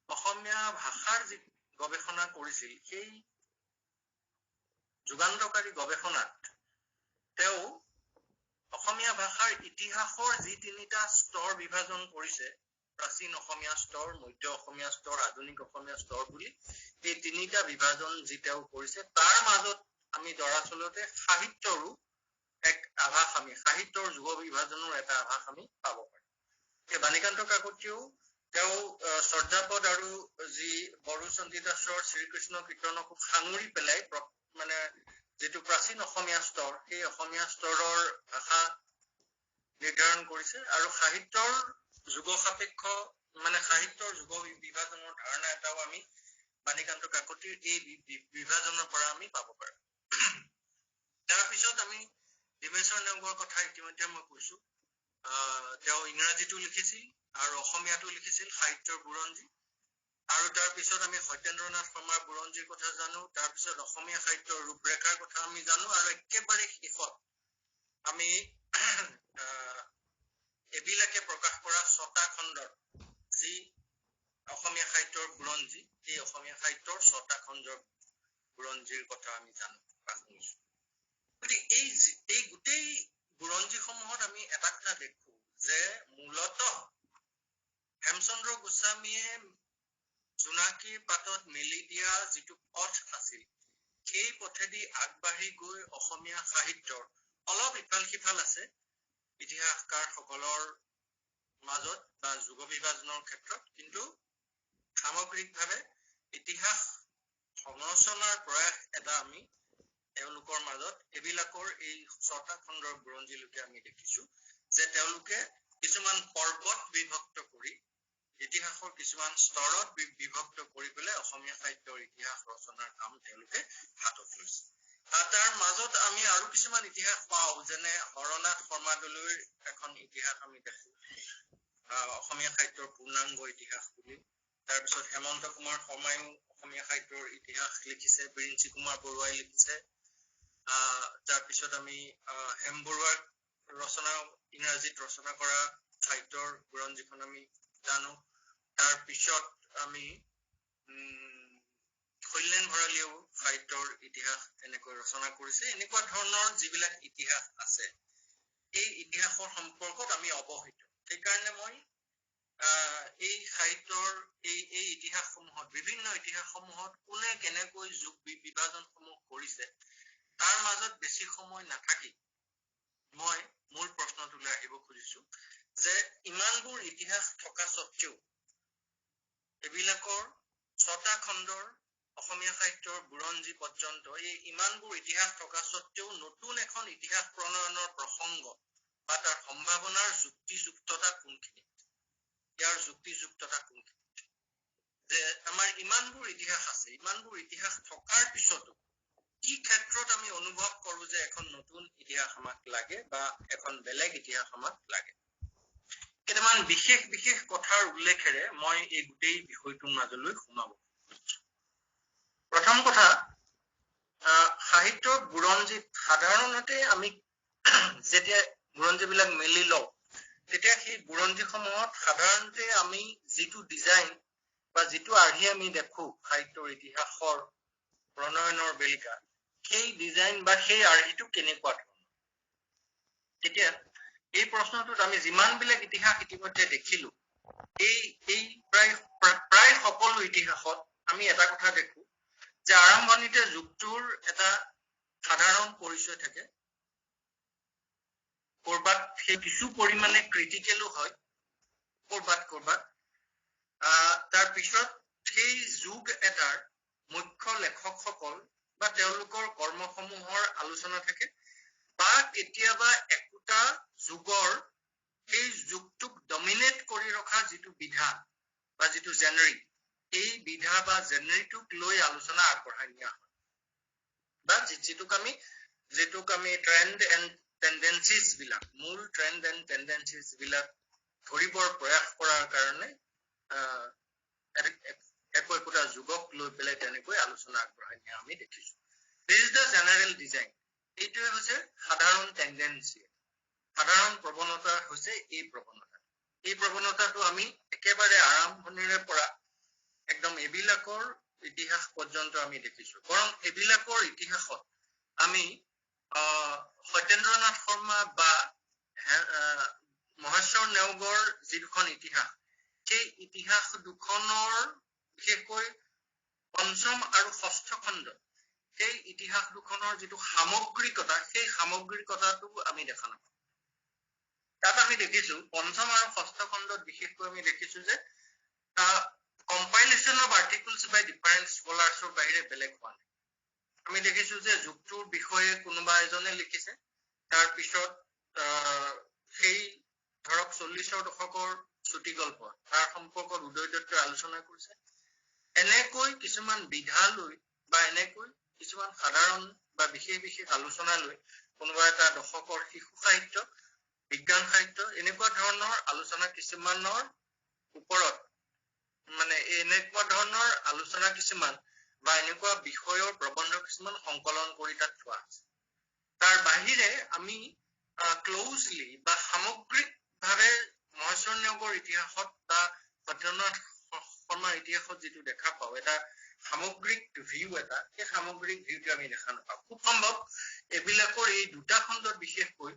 অসমীয়া ভাষাৰ যি গৱেষণা কৰিছিল সেই যুগান্তকাৰী গৱেষণাত তেওঁ অসমীয়া ভাষাৰ ইতিহাসৰ যি তিনিটা স্তৰ বিভাজন কৰিছে প্ৰাচীন অসমীয়া স্তৰ মধ্য অসমীয়া স্তৰ আধুনিক অসমীয়া স্তৰ বুলি এই তিনিটা বিভাজন যি তেওঁ কৰিছে তাৰ মাজত আমি দৰাচলতে সাহিত্যৰো এক আভাস আমি সাহিত্যৰ যুগ বিভাজনৰ এটা আভাস আমি পাব পাৰোঁ এই বাণীকান্ত কাকতিয়েও তেওঁ শ্ৰদ্ধাপদ আৰু যি বড়ো চণ্ডীদাসৰ শ্ৰীকৃষ্ণ কীৰ্তনকো সাঙুৰি পেলাই মানে যিটো প্ৰাচীন অসমীয়া স্তৰ সেই অসমীয়া স্তৰৰ ভাষা নিৰ্ধাৰণ কৰিছে আৰু সাহিত্যৰ যুগ সাপেক্ষ মানে সাহিত্যৰ যুগ বিভাজনৰ ধাৰণা এটা বাণীকান্ত কাকতিৰ এই বিভাজনৰ পৰা আমি পাব পাৰো। তাৰপিছত আমি ডিমেশ্বৰ নেওগৰ কথা ইতিমধ্যে মই কৈছো। তেওঁ ইংৰাজীটো লিখিছিল আৰু অসমীয়াটো লিখিছিল সাহিত্যৰ বুৰঞ্জী। আৰু তাৰপিছত আমি সত্যেন্দ্ৰনাথ শৰ্মাৰ বুৰঞ্জীৰ কথা জানো, তাৰপিছত অসমীয়া সাহিত্যৰ ৰূপৰেখাৰ কথা আমি জানো, আৰু একেবাৰে শেষত আমি এইবিলাকে প্ৰকাশ কৰা 6টা খণ্ডৰ যি অসমীয়া সাহিত্যৰ বুৰঞ্জী, এই অসমীয়া সাহিত্যৰ 6টা খণ্ডৰ বুৰঞ্জীৰ কথা আমি জানো বা শুনিছো। গতিকে এই গোটেই বুৰঞ্জীসমূহত আমি এটা কথা দেখো যে মূলতঃ হেমচন্দ্ৰ গোস্বামীয়ে জোনাকীৰ পাতত মেলি দিয়া যিটো পথ আছিল, সেই পথেদি আগবাঢ়ি গৈ অসমীয়া সাহিত্যৰ অলপ ইফাল সিফাল আছে ইতিহাসকাৰসকলৰ মাজত বা যুগ বিভাজনৰ ক্ষেত্ৰত, কিন্তু সামগ্ৰিকভাৱে ইতিহাস সংৰচনাৰ প্ৰয়াস এটা আমি তেওঁলোকৰ মাজত এইবিলাকৰ এই 6টা খণ্ডৰ বুৰঞ্জীলৈকে আমি দেখিছো যে তেওঁলোকে কিছুমান পৰ্বত বিভক্ত কৰি ইতিহাসৰ কিছুমান স্তৰত বিভক্ত কৰি পেলাই অসমীয়া সাহিত্যৰ ইতিহাস ৰচনাৰ কাম তেওঁলোকে হাতত লৈছে। তাৰ মাজত আমি আৰু কিছুমান ইতিহাস পাওঁ, যেনে হৰনাথ শৰ্মাদলৈৰ এখন ইতিহাস আমি দেখো, অসমীয়া সাহিত্যৰ পূৰ্ণাংগ ইতিহাস বুলি। তাৰপিছত হেমন্ত কুমাৰ শৰ্মায়ো অসমীয়া সাহিত্যৰ ইতিহাস লিখিছে, বিৰিঞ্চি কুমাৰ বৰুৱাই লিখিছে। তাৰপিছত আমি হেম বৰুৱাৰ ৰচনা, ইংৰাজীত ৰচনা কৰা সাহিত্যৰ বুৰঞ্জীখন আমি জানো। তাৰপিছত আমি কল্যাণ ভঁৰালীয়েও সাহিত্যৰ ইতিহাস এনেকৈ ৰচনা কৰিছে। এনেকুৱা ধৰণৰ যিবিলাক ইতিহাস আছে, এই ইতিহাসৰ সম্পৰ্কত আমি অৱহিত। সেইকাৰণে মই এই সাহিত্যৰ এই ইতিহাসসমূহত, বিভিন্ন ইতিহাসসমূহত কোনে কেনেকৈ যুগ বিভাজনসমূহ কৰিছে তাৰ মাজত বেছি সময় নাথাকি মই মূল প্ৰশ্নটোলৈ আহিব খুজিছো যে ইমানবোৰ ইতিহাস থকা স্বত্বেও এইবিলাকৰ 6টা খণ্ডৰ অসমীয়া সাহিত্যৰ বুৰঞ্জী পৰ্যন্ত এই ইমানবোৰ ইতিহাস থকা স্বত্বেও নতুন এখন ইতিহাস প্ৰণয়নৰ প্ৰসংগ বা তাৰ সম্ভাৱনাৰ যুক্তিযুক্ততা কোনখিনি, ইয়াৰ যুক্তিযুক্ততা কোনখিনি, যে আমাৰ ইমানবোৰ ইতিহাস আছে, ইমানবোৰ ইতিহাস থকাৰ পিছতো কি ক্ষেত্ৰত আমি অনুভৱ কৰো যে এখন নতুন ইতিহাস আমাক লাগে বা এখন বেলেগ ইতিহাস আমাক লাগে। কেইটামান বিশেষ বিশেষ কথাৰ উল্লেখেৰে মই এই গোটেই বিষয়টোৰ মাজলৈ সোমাব। প্ৰথম কথা, সাহিত্যৰ বুৰঞ্জীত সাধাৰণতে আমি যেতিয়া বুৰঞ্জীবিলাক মেলি লওঁ, তেতিয়া সেই বুৰঞ্জীসমূহত সাধাৰণতে আমি যিটো ডিজাইন বা যিটো আৰ্হি আমি দেখো সাহিত্যৰ ইতিহাসৰ প্ৰণয়নৰ বেলিকা, সেই ডিজাইন বা সেই আৰ্হিটো কেনেকুৱা ধৰণৰ। তেতিয়া এই প্ৰশ্নটোত আমি যিমানবিলাক ইতিহাস ইতিমধ্যে দেখিলো, এই প্ৰায় সকলো ইতিহাসত আমি এটা কথা দেখো যে আৰম্ভণিতে যুগটোৰ এটা সাধাৰণ পৰিচয় থাকে, কৰবাত সেই কিছু পৰিমাণে ক্ৰিটিকেলো হয়, কৰবাত তাৰ পিছত সেই যুগ এটাৰ মুখ্য লেখকসকল বা তেওঁলোকৰ কৰ্মসমূহৰ আলোচনা থাকে, বা কেতিয়াবা একোটা যুগৰ এই যুগটোক ডমিনেট কৰি ৰখা যিটো বিধা বা যিটো জেনেৰি, এই বিধা বা জেনেৰিটোক লৈ আলোচনা আগবঢ়াই নিয়া হয়, বা যিটোক আমি ট্ৰেণ্ড এণ্ড টেণ্ডেঞ্চিজ বিলাক, মূল ট্ৰেণ্ড এণ্ড টেণ্ডেঞ্চিজ বিলাক ধৰিবৰ প্ৰয়াস কৰাৰ কাৰণে একোটা যুগক লৈ পেলাই তেনেকৈ আলোচনা আগবঢ়াই নিয়া আমি দেখিছো। This is the general design. এইটোৱে হৈছে সাধাৰণ টেণ্ডেঞ্চি, সাধাৰণ প্ৰৱণতা হৈছে এই প্ৰৱণতা। এই প্ৰৱণতাটো আমি একেবাৰে আৰম্ভণিৰে পৰা একদম এইবিলাকৰ ইতিহাস পৰ্যন্ত আমি দেখিছো। বৰং এইবিলাকৰ ইতিহাসত আমি সত্যেন্দ্ৰনাথ শৰ্মা বা মহেশ্বৰ নেওগৰ যি দুখন ইতিহাস, সেই ইতিহাস দুখনৰ বিশেষকৈ পঞ্চম আৰু ষষ্ঠ খণ্ড, সেই ইতিহাস দুখনৰ যিটো সামগ্ৰিকতা, সেই সামগ্ৰিকতাটো আমি দেখা নাপাওঁ। তাত আমি দেখিছো পঞ্চম আৰু ষষ্ঠ খণ্ডত বিশেষকৈ আমি দেখিছো যে compilation of articles by different স্কলাৰ্ছৰ বাহিৰে বেলেগ হোৱা নাই। আমি দেখিছো যে যুগটোৰ বিষয়ে কোনোবা এজনে লিখিছে, তাৰপিছত সেই ধৰক 40ৰ দশকৰ চুটি গল্প, তাৰ সম্পৰ্কত উদয় দত্তই আলোচনা কৰিছে। এনেকৈ কিছুমান বিধা লৈ বা এনেকৈ কিছুমান সাধাৰণ বা বিশেষ আলোচনা লৈ কোনোবা এটা দশকৰ শিশু সাহিত্য, বিজ্ঞান সাহিত্য এনেকুৱা ধৰণৰ আলোচনা কিছুমানৰ ওপৰত মানে এনেকুৱা ধৰণৰ আলোচনা কিছুমান বা এনেকুৱা বিষয়ৰ প্ৰবন্ধ কিছুমান সংকলন কৰি তাত থোৱা আছে। তাৰ বাহিৰে আমি ক্ল'জলি বা সামগ্ৰিকভাৱে মহেশ্বৰ নেওগৰ ইতিহাসত বা সত্যেন্দ্ৰনাথ শৰ্মাৰ ইতিহাসত যিটো দেখা পাওঁ, এটা সামগ্ৰিক ভিউ এটা, সেই সামগ্ৰিক ভিউটো আমি দেখা নাপাওঁ। খুব সম্ভৱ এইবিলাকৰ এই দুটা খণ্ডত বিশেষকৈ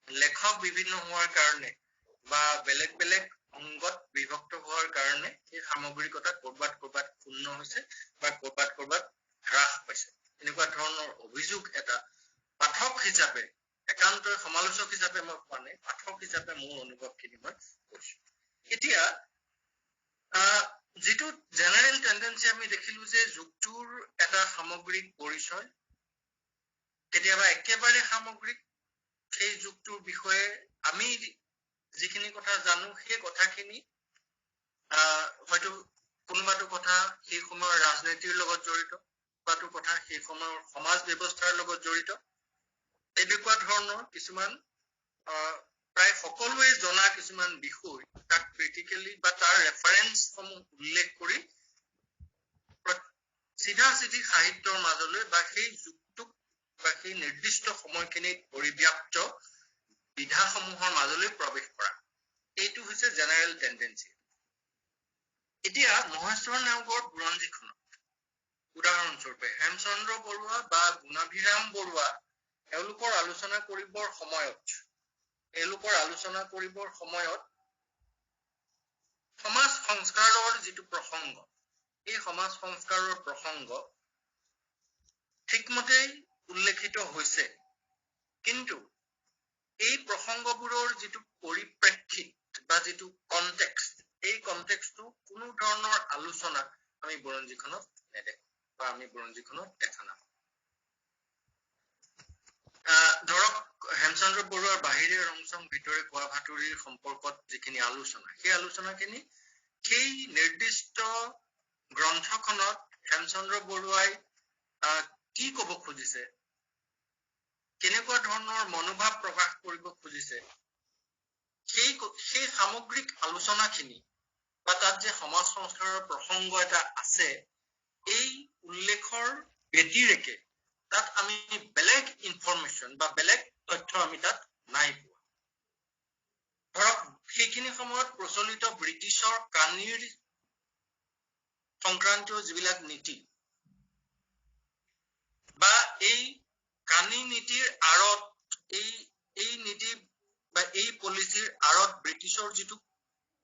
লেখক বিভিন্ন হোৱাৰ কাৰণে বা বেলেগ বেলেগ অংগত বিভক্ত হোৱাৰ কাৰণে এই সামগ্ৰিকতা ক'ৰবাত ক্ষুণ্ণ হৈছে বা ক'ৰবাত হ্ৰাস পাইছে। এনেকুৱা ধৰণৰ অভিযোগ এটা পাঠক হিচাপে, একান্তই সমালোচক হিচাপে মই কোৱা নাই, পাঠক হিচাপে মোৰ অনুভৱখিনি মই কৈছো। এতিয়া যিটো জেনেৰেল টেণ্ডেঞ্চি আমি দেখিলো যে যুগটোৰ এটা সামগ্ৰিক পৰিচয়, কেতিয়াবা একেবাৰে সামগ্ৰিক, সেই যুগটোৰ বিষয়ে আমি যিখিনি কথা জানো সেই কথাখিনি হয়তো কোনোবাটো কথা সেই সময়ৰ ৰাজনীতিৰ লগত জড়িত, কোনোবাটো কথা সেই সময়ৰ সমাজ ব্যৱস্থাৰ লগত জড়িত, এনেকুৱা ধৰণৰ কিছুমান প্ৰায় সকলোৱে জনা কিছুমান বিষয় তাক ক্ৰিটিকেলি বা তাৰ ৰেফাৰেঞ্চসমূহ উল্লেখ কৰি চিধা চিধি সাহিত্যৰ মাজলৈ বা সেই যুগটোক বা সেই নিৰ্দিষ্ট সময়খিনিত পৰিব্যাপ্ত বিধাসমূহৰ মাজলৈ প্ৰৱেশ কৰা, এইটো হৈছে জেনেৰেল টেণ্ডেঞ্চি। এতিয়া মহেশ্বৰ নেওগৰ বুৰঞ্জীখনত উদাহৰণস্বৰূপে হেমচন্দ্ৰ বৰুৱা বা গুণাভিৰাম বৰুৱা এওঁলোকৰ আলোচনা কৰিবৰ সময়ত সমাজ সংস্কাৰৰ যিটো প্ৰসংগ, এই সমাজ সংস্কাৰৰ প্ৰসংগ ঠিকমতেই উল্লেখিত হৈছে, কিন্তু এই প্ৰসংগবোৰৰ যিটো পৰিপ্ৰেক্ষিত বা যিটো কনটেক্সট, এই কনটেক্সটটো কোনো ধৰণৰ আলোচনা আমি বুৰঞ্জীখনত নেদেখো বা আমি বুৰঞ্জীখনত দেখা নাপাওঁ। ধৰক হেমচন্দ্ৰ বৰুৱাৰ বাহিৰে ৰংচং ভিতৰে কোৱা ভাতুৰিৰ সম্পৰ্কত যিখিনি আলোচনা, সেই আলোচনাখিনি সেই নিৰ্দিষ্ট গ্ৰন্থখনত হেমচন্দ্ৰ বৰুৱাই কি ক'ব খুজিছে, কেনেকুৱা ধৰণৰ মনোভাৱ প্ৰকাশ কৰিব খুজিছে, সেই সামগ্ৰিক আলোচনাখিনি বা তাত যে সমাজ সংস্কাৰৰ প্ৰসংগ এটা আছে, এই উল্লেখৰ ব্যতিৰেকে তাত আমি বেলেগ ইনফৰমেশ্যন বা বেলেগ তথ্য আমি তাত নাই পোৱা। ধৰক সেইখিনি সময়ত প্ৰচলিত ব্ৰিটিছৰ কানিৰ সংক্ৰান্তীয় যিবিলাক নীতি বা এই কানি নীতিৰ আঁৰত এই নীতি বা এই পলিচিৰ আঁৰত ব্ৰিটিছৰ যিটো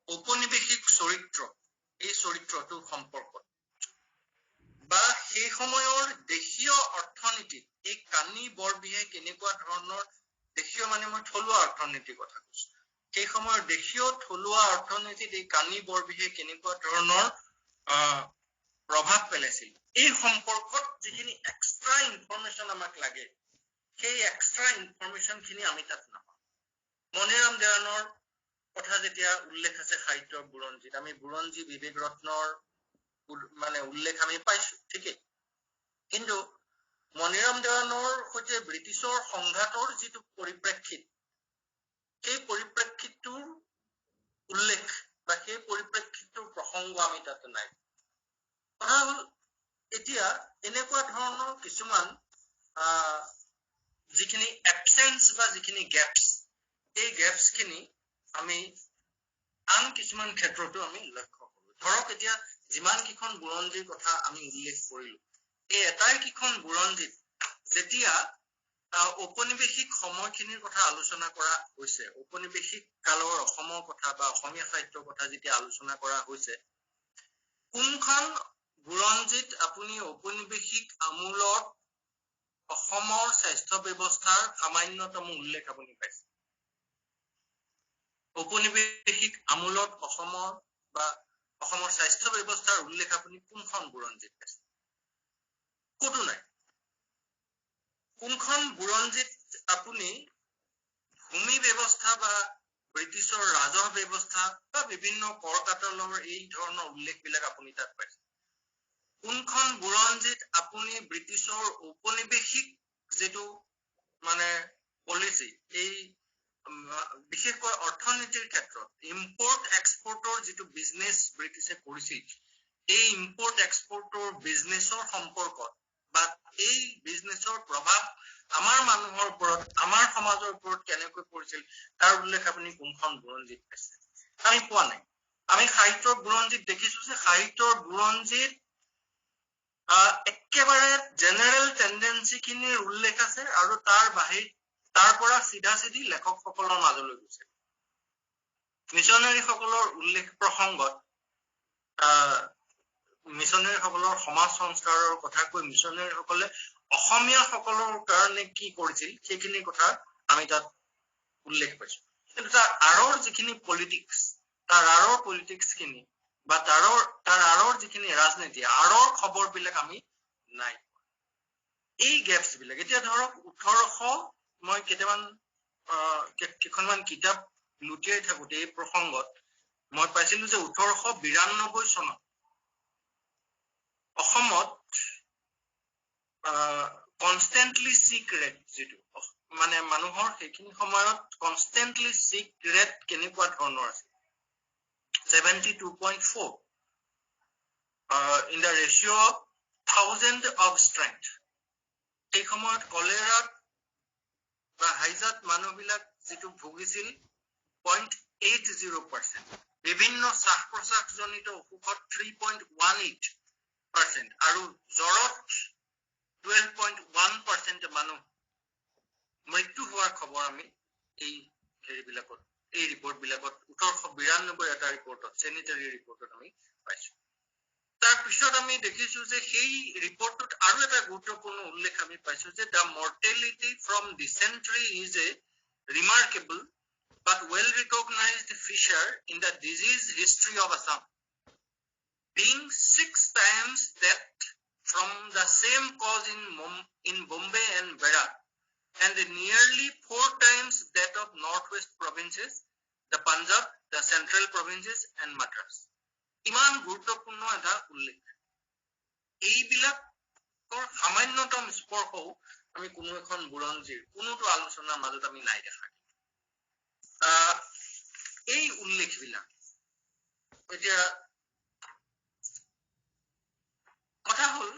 ঔপনিৱেশিক চৰিত্ৰ, এই চৰিত্ৰটোৰ সম্পৰ্কত বা সেই সময়ৰ দেশীয় অৰ্থনীতিত এই কানি বৰবিহে কেনেকুৱা ধৰণৰ, দেশীয় মানে মই থলুৱা অৰ্থনীতিৰ কথা কৈছো, সেই সময়ৰ দেশীয় থলুৱা অৰ্থনীতিত এই কানি বৰবিহে কেনেকুৱা ধৰণৰ প্ৰভাৱ পেলাইছিল, এই সম্পৰ্কত যিখিনি এক্সট্ৰা ইনফৰমেশ্যন আমাক লাগে, সেই এক্সট্ৰা ইনফৰমেশ্যন খিনি আমি তাত নাপাওঁ। মণিৰাম দেৱানৰ কথা যেতিয়া উল্লেখ আছে সাহিত্যৰ বুৰঞ্জীত, আমি বুৰঞ্জী বিবেক ৰত্নৰ মানে উল্লেখ আমি পাইছো, ঠিকেই, কিন্তু মণিৰাম দেৱানৰ সৈতে ব্ৰিটিছৰ সংঘাতৰ যিটো পৰিপ্ৰেক্ষিত, সেই পৰিপ্ৰেক্ষিতটোৰ উল্লেখ বা সেই পৰিপ্ৰেক্ষিতটোৰ প্ৰসংগ আমি তাত নাই। কথা হ'ল এতিয়া এনেকুৱা ধৰণৰ কিছুমান যিখিনি এবচেন্স বা যিখিনি গেপছ, এই গেপছখিনি আমি আন কিছুমান ক্ষেত্ৰতো আমি লক্ষ্য কৰো। ধৰক এতিয়া যিমান কেইখন বুৰঞ্জীৰ কথা আমি উল্লেখ কৰিলো, এই এটাই কেইখন বুৰঞ্জীত যেতিয়া ঔপনিৱেশিক সময়খিনিৰ কথা আলোচনা কৰা হৈছে, ঔপনিৱেশিক কালৰ অসমৰ কথা বা অসমীয়া সাহিত্যৰ কথা যেতিয়া আলোচনা কৰা হৈছে, কোনখন বুৰঞ্জীত আপুনি ঔপনিৱেশিক আমূলত অসমৰ স্বাস্থ্য ব্যৱস্থাৰ সামান্যতম উল্লেখ আপুনি পাইছে? ঔপনিৱেশিক আমূলত অসমৰ বা অসমৰ স্বাস্থ্য ব্যৱস্থাৰ উল্লেখ আপুনি কোনখন বুৰঞ্জীত পাইছে? ক'তো নাই। কোনখন বুৰঞ্জীত আপুনি ভূমি ব্যৱস্থা বা ব্ৰিটিছৰ ৰাজহ ব্যৱস্থা বা বিভিন্ন কৰ কাটলৰ এই ধৰণৰ উল্লেখবিলাক আপুনি তাত পাইছে? কোনখন বুৰঞ্জীত আপুনি ব্ৰিটিছৰ ঔপনিৱেশিক যিটো মানে পলিচি এই বিশেষকৈ অৰ্থনীতিৰ ক্ষেত্ৰত ইম্পৰ্ট এক্সপৰ্টৰ যিটো বিজনেছ ব্ৰিটিছে কৰিছিল এই ইম্পৰ্ট এক্সপৰ্টৰ বিজনেছৰ সম্পৰ্কত বা এই বিজনেছৰ প্ৰভাৱ আমাৰ মানুহৰ ওপৰত আমাৰ সমাজৰ ওপৰত কেনেকৈ পৰিছিল তাৰ উল্লেখ আপুনি কোনখন বুৰঞ্জীত পাইছে আমি পোৱা নাই আমি সাহিত্যৰ বুৰঞ্জীত দেখিছো যে সাহিত্যৰ বুৰঞ্জীত একেবাৰে জেনেৰেল টেণ্ডেঞ্চিখিনিৰ উল্লেখ আছে আৰু তাৰ পৰা চিধা চিধি লেখকসকলৰ মাজলৈ গৈছে মিছনেৰীসকলৰ উল্লেখ প্ৰসংগত মিছনেৰীসকলৰ সমাজ সংস্কাৰৰ কথা কৈ মিছনেৰীসকলে অসমীয়াসকলৰ কাৰণে কি কৰিছিল সেইখিনি কথা আমি তাত উল্লেখ পাইছো কিন্তু তাৰ আঁৰৰ যিখিনি পলিটিক্স তাৰ আঁৰৰ পলিটিক্সখিনি বা তাৰ আঁৰৰ যিখিনি ৰাজনীতি আঁৰৰ খবৰবিলাক আমি নাই এই গেপছ বিলাক এতিয়া ধৰক 1800 মই কেইখনমান কিতাপ লুটিয়াই থাকোতে এই প্ৰসংগত মই পাইছিলো যে 1892 চনত অসমত কনষ্টেণ্টলি চিক ৰেট যিটো মানে মানুহৰ সেইখিনি সময়ত কনষ্টেণ্টলি চিক ৰেট কেনেকুৱা ধৰণৰ আছিল 72.4 in the ratio of 1000 of strength এই সময়ত কলেৰাত বা হাইজাত মানুহবিলাক যিটো ভুগিছিল 0.80% বিভিন্ন শ্বাস প্ৰশ্বাসজনিত অসুখত 3.18% আৰু জ্বৰত 12.1% মানুহ মৃত্যু হোৱাৰ খবৰ আমি এই ৰিপৰ্ট বিলাকত 1892 এটা ৰিপৰ্টত চেনিটাৰী ৰিপৰ্টত আমি পাইছো তাৰপিছত আমি দেখিছো যে সেই ৰিপৰ্টটোত আৰু এটা গুৰুত্বপূৰ্ণ উল্লেখ আমি পাইছো যে the mortality from dysentery is a remarkable but well recognized feature in the disease history of Assam, being 6 times death from the same cause in Bombay and Berar, and nearly 4 times that of northwest provinces, the Punjab, the central provinces and Madras. ইমান গুৰুত্বপূৰ্ণ এটা উল্লেখ এইবিলাকৰ সামান্যতম স্পৰ্শও আমি কোনো এখন বুৰঞ্জীৰ কোনোটো আলোচনাৰ মাজত আমি নাই দেখা এই উল্লেখবিলাক এতিয়া কথা হল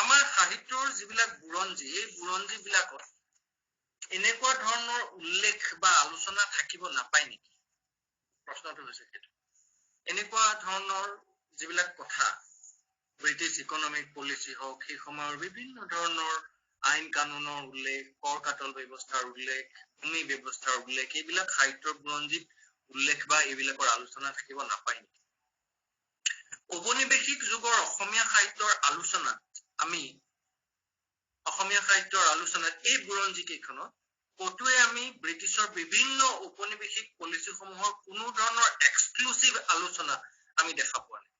আমাৰ সাহিত্যৰ যিবিলাক বুৰঞ্জী এই বুৰঞ্জী বিলাকত এনেকুৱা ধৰণৰ উল্লেখ বা আলোচনা থাকিব নাপায় নেকি প্ৰশ্নটো হৈছে সেইটো এনেকুৱা ধৰণৰ যিবিলাক কথা ব্ৰিটিছ ইকনমিক পলিচি হওক সেই সময়ৰ বিভিন্ন ধৰণৰ আইন কানুনৰ উল্লেখ কৰ কাটল ব্যৱস্থাৰ উল্লেখ ভূমি ব্যৱস্থাৰ উল্লেখ এইবিলাক সাহিত্যৰ বুৰঞ্জীত উল্লেখ বা এইবিলাকৰ আলোচনা থাকিব নাপায় নেকি ঔপনিৱেশিক যুগৰ অসমীয়া সাহিত্যৰ আলোচনাত এই বুৰঞ্জী কেইখনত কতোৱে আমি ব্ৰিটিছৰ বিভিন্ন ঔপনিৱেশিক পলিচিসমূহৰ কোনো ধৰণৰ এক্সক্লুচিভ আলোচনা আমি দেখা পোৱা নাই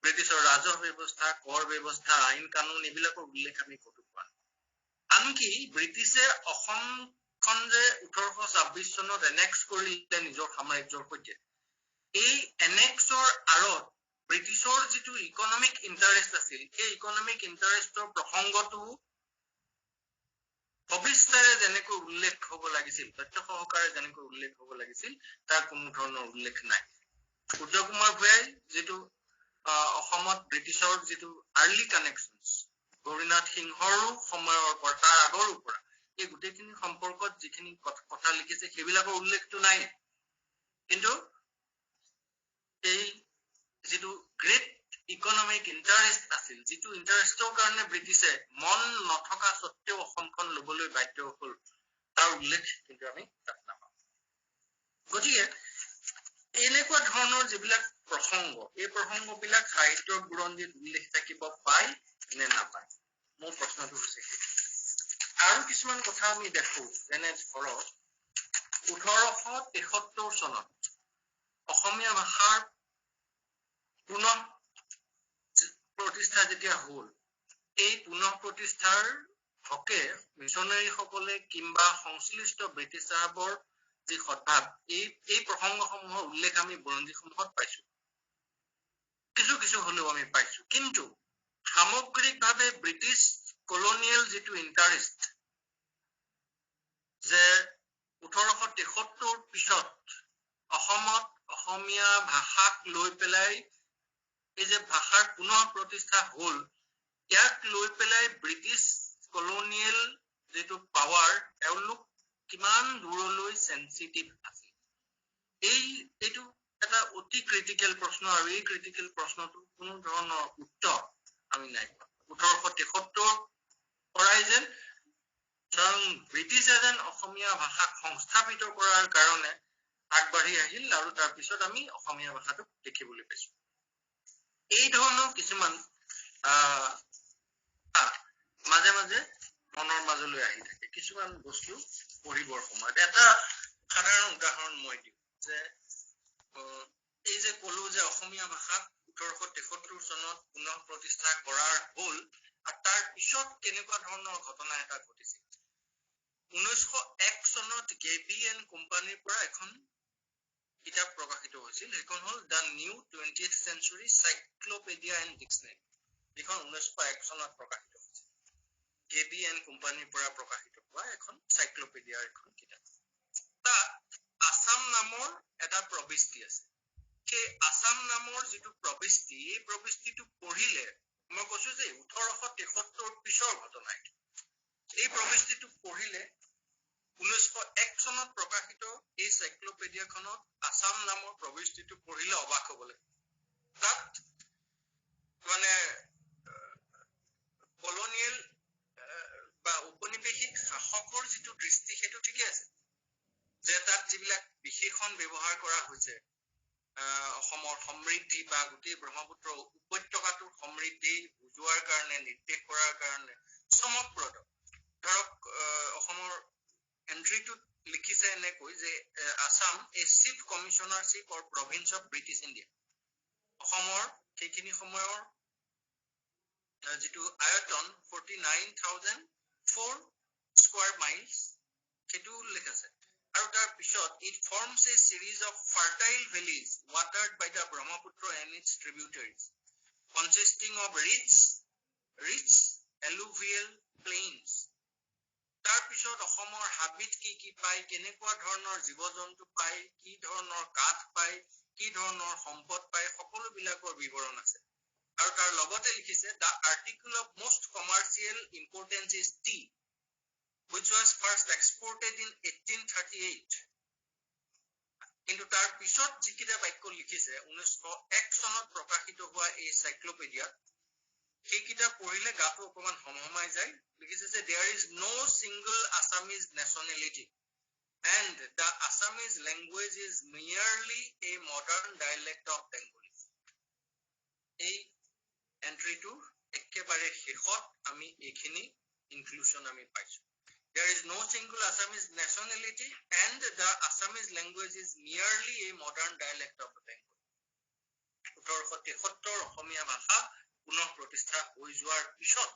ব্ৰিটিছৰ ৰাজহ ব্যৱস্থা কৰ ব্যৱস্থা আইন কানুন এইবিলাকৰ উল্লেখ আমি কতো পোৱা নাই আনকি ব্ৰিটিছে অসমখন যে 1826 চনত এনেক্স কৰিলে নিজৰ সাম্ৰাজ্যৰ সৈতে এই এনেক্সৰ আঁৰত ব্ৰিটিছৰ যিটো ইকনমিক ইণ্টাৰেষ্ট আছিল সেই ইকনমিক ইণ্টাৰেষ্টৰ প্ৰসংগটো সবিস্তাৰে যেনেকৈ উল্লেখ হ'ব লাগিছিল তথ্য সহকাৰে যেনেকৈ উল্লেখ হ'ব লাগিছিল তাৰ কোনো ধৰণৰ উল্লেখ নাই সূৰ্য কুমাৰ ভূঞাই যিটো অসমত ব্ৰিটিছৰ যিটো আৰ্লি কানেকশ্যনছ গৌৰীনাথ সিংহৰো সময়ৰ পৰা তাৰ আগৰ পৰা এই গোটেইখিনি সম্পৰ্কত যিখিনি কথা লিখিছে সেইবিলাকৰ উল্লেখটো নাই কিন্তু এই যিটো গ্ৰেট ইকনমিক ইণ্টাৰেষ্ট আছিল যিটো ইণ্টাৰেষ্টৰ কাৰণে ব্ৰিটিছে মন নথকা সত্ত্বেও অসমখন ল'বলৈ বাধ্য হ'ল তাৰ উল্লেখ কিন্তু আমি তাত নাপাওঁ গতিকে এনেকুৱা ধৰণৰ যিবিলাক প্ৰসংগ এই প্ৰসংগবিলাক সাহিত্যৰ বুৰঞ্জীত উল্লেখ থাকিব পায় নে নাপায় মোৰ প্ৰশ্নটো হৈছে আৰু কিছুমান কথা আমি দেখো যেনে ধৰক 1873 চনত অসমীয়া ভাষাৰ পুনঃ প্ৰতিষ্ঠা যেতিয়া হ'ল এই পুনঃ প্ৰতিষ্ঠাৰ হকে মিছনেৰীসকলে কিংবা সংশ্লিষ্ট ব্ৰিটিছ সাহাবৰ যি সদ্ভাৱ এই প্ৰসংগসমূহৰ উল্লেখ আমি বুৰঞ্জীসমূহত পাইছো কিছু হলেও আমি পাইছো কিন্তু সামগ্ৰিকভাৱে ব্ৰিটিছ কলনিয়েল যিটো ইণ্টাৰেষ্ট যে 1873 পিছত অসমত অসমীয়া ভাষাক লৈ পেলাই এই যে ভাষাৰ পুনৰ প্ৰতিষ্ঠা হ'ল ইয়াক লৈ পেলাই ব্ৰিটিছ কলনিয়েল যিটো পাৱাৰ তেওঁলোক কিমান দূৰলৈ সেনচিটিভ আছিল এইটো এটা অতি ক্ৰিটিকেল প্ৰশ্ন আৰু এই ক্ৰিটিকেল প্ৰশ্নটো কোনো ধৰণৰ উত্তৰ আমি নাই পোৱা 1873 পৰাই যেন স্বয়ং ব্ৰিটিছে যেন অসমীয়া ভাষাক সংস্থাপিত কৰাৰ কাৰণে আগবাঢ়ি আহিল আৰু তাৰ পিছত আমি অসমীয়া ভাষাটোক দেখিবলৈ পাইছো এই ধৰণৰ কিছুমান মাজে মাজে মনৰ মাজলৈ আহি থাকে কিছুমান বস্তু পঢ়িবৰ সময়ত এটা সাধাৰণ উদাহৰণ মই দিওঁ যে এই যে ক'লো যে অসমীয়া ভাষাক 1873 চনত পুনৰ প্ৰতিষ্ঠা কৰাৰ হ'ল আৰু তাৰ পিছত কেনেকুৱা ধৰণৰ ঘটনা এটা ঘটিছিল 1901 চনত কেবি এণ্ড কোম্পানীৰ পৰা এখন কিতাপ প্ৰকাশিত হৈছিল সেইখন হ'ল the new 20th century cyclopaedia and dictionary যিখন 1901 চনত প্ৰকাশিত হৈছিল কেবি এণ্ড কোম্পানীৰ পৰা প্ৰকাশিত হোৱা এখন চাইক্লোপেডিয়াৰ এখন কিতাপ তাত আছাম নামৰ এটা প্ৰবিষ্টি আছে সেই আছাম নামৰ যিটো প্ৰবিষ্টি এই প্ৰবিষ্টিটো পঢ়িলে মই কৈছো যে 1873 পিছৰ ঘটনা এই প্ৰবিষ্টিটো পঢ়িলে 1901 চনত প্ৰকাশিত এই চাইক্লোপেডিয়াখনত আছাম নামৰ প্ৰবিষ্টিটো পঢ়িলে অবাক হ'ব লাগে তাত মানে কলনিয়েল বা ঔপনিৱেশিক শাসকৰ যিটো দৃষ্টি সেইটো ঠিকে আছে যে তাত যিবিলাক বিশেষণ ব্যৱহাৰ কৰা হৈছে অসমৰ সমৃদ্ধি বা গোটেই ব্ৰহ্মপুত্ৰ উপত্যকাটোৰ সমৃদ্ধি বুজোৱাৰ কাৰণে নিৰ্দেশ কৰাৰ কাৰণে চমকপ্ৰদ ধৰক অসমৰ এন্ট্ৰিটোত লিখিছে এনেকৈ যে Assam a chief commissionership or province of British India অসমৰ সেইখিনি সময়ৰ যিটো আয়তন 49,004 স্কোৱাৰ মাইলছ সেইটো উল্লেখ আছে আৰু তাৰ পিছত it forms a series of fertile valleys watered by the Brahmaputra and its tributaries consisting of rich alluvial plains তাৰ পিছত অসমৰ হাবিত কি পায় কেনেকুৱা ধৰণৰ জীৱ জন্তু পায় কি ধৰণৰ কাঠ পায় কি ধৰণৰ সম্পদ পায় সকলোবিলাকৰ বিৱৰণ আছে আৰু তাৰ লগতে লিখিছে the article of most commercial importance is T which was first exported in 1838 কিন্তু তাৰ পিছত যিকেইটা বাক্য লিখিছে 1901 চনত প্ৰকাশিত হোৱা এই চাইক্লোপেডিয়াত সেইকেইটা পঢ়িলে গাটো অকমান হমহমাই যায় লিখিছে যে there is no single Assamese nationality and the Assamese language is merely a modern dialect of Bengali এই এন্ট্ৰিটো একেবাৰে শেষত আমি এইখিনি ইনক্লুশন আমি পাইছো There is no single Assamese nationality and the Assamese language is merely a modern dialect of the Bengali 1873 অসমীয়া ভাষা পুনৰ প্ৰতিষ্ঠা হৈ যোৱাৰ পিছত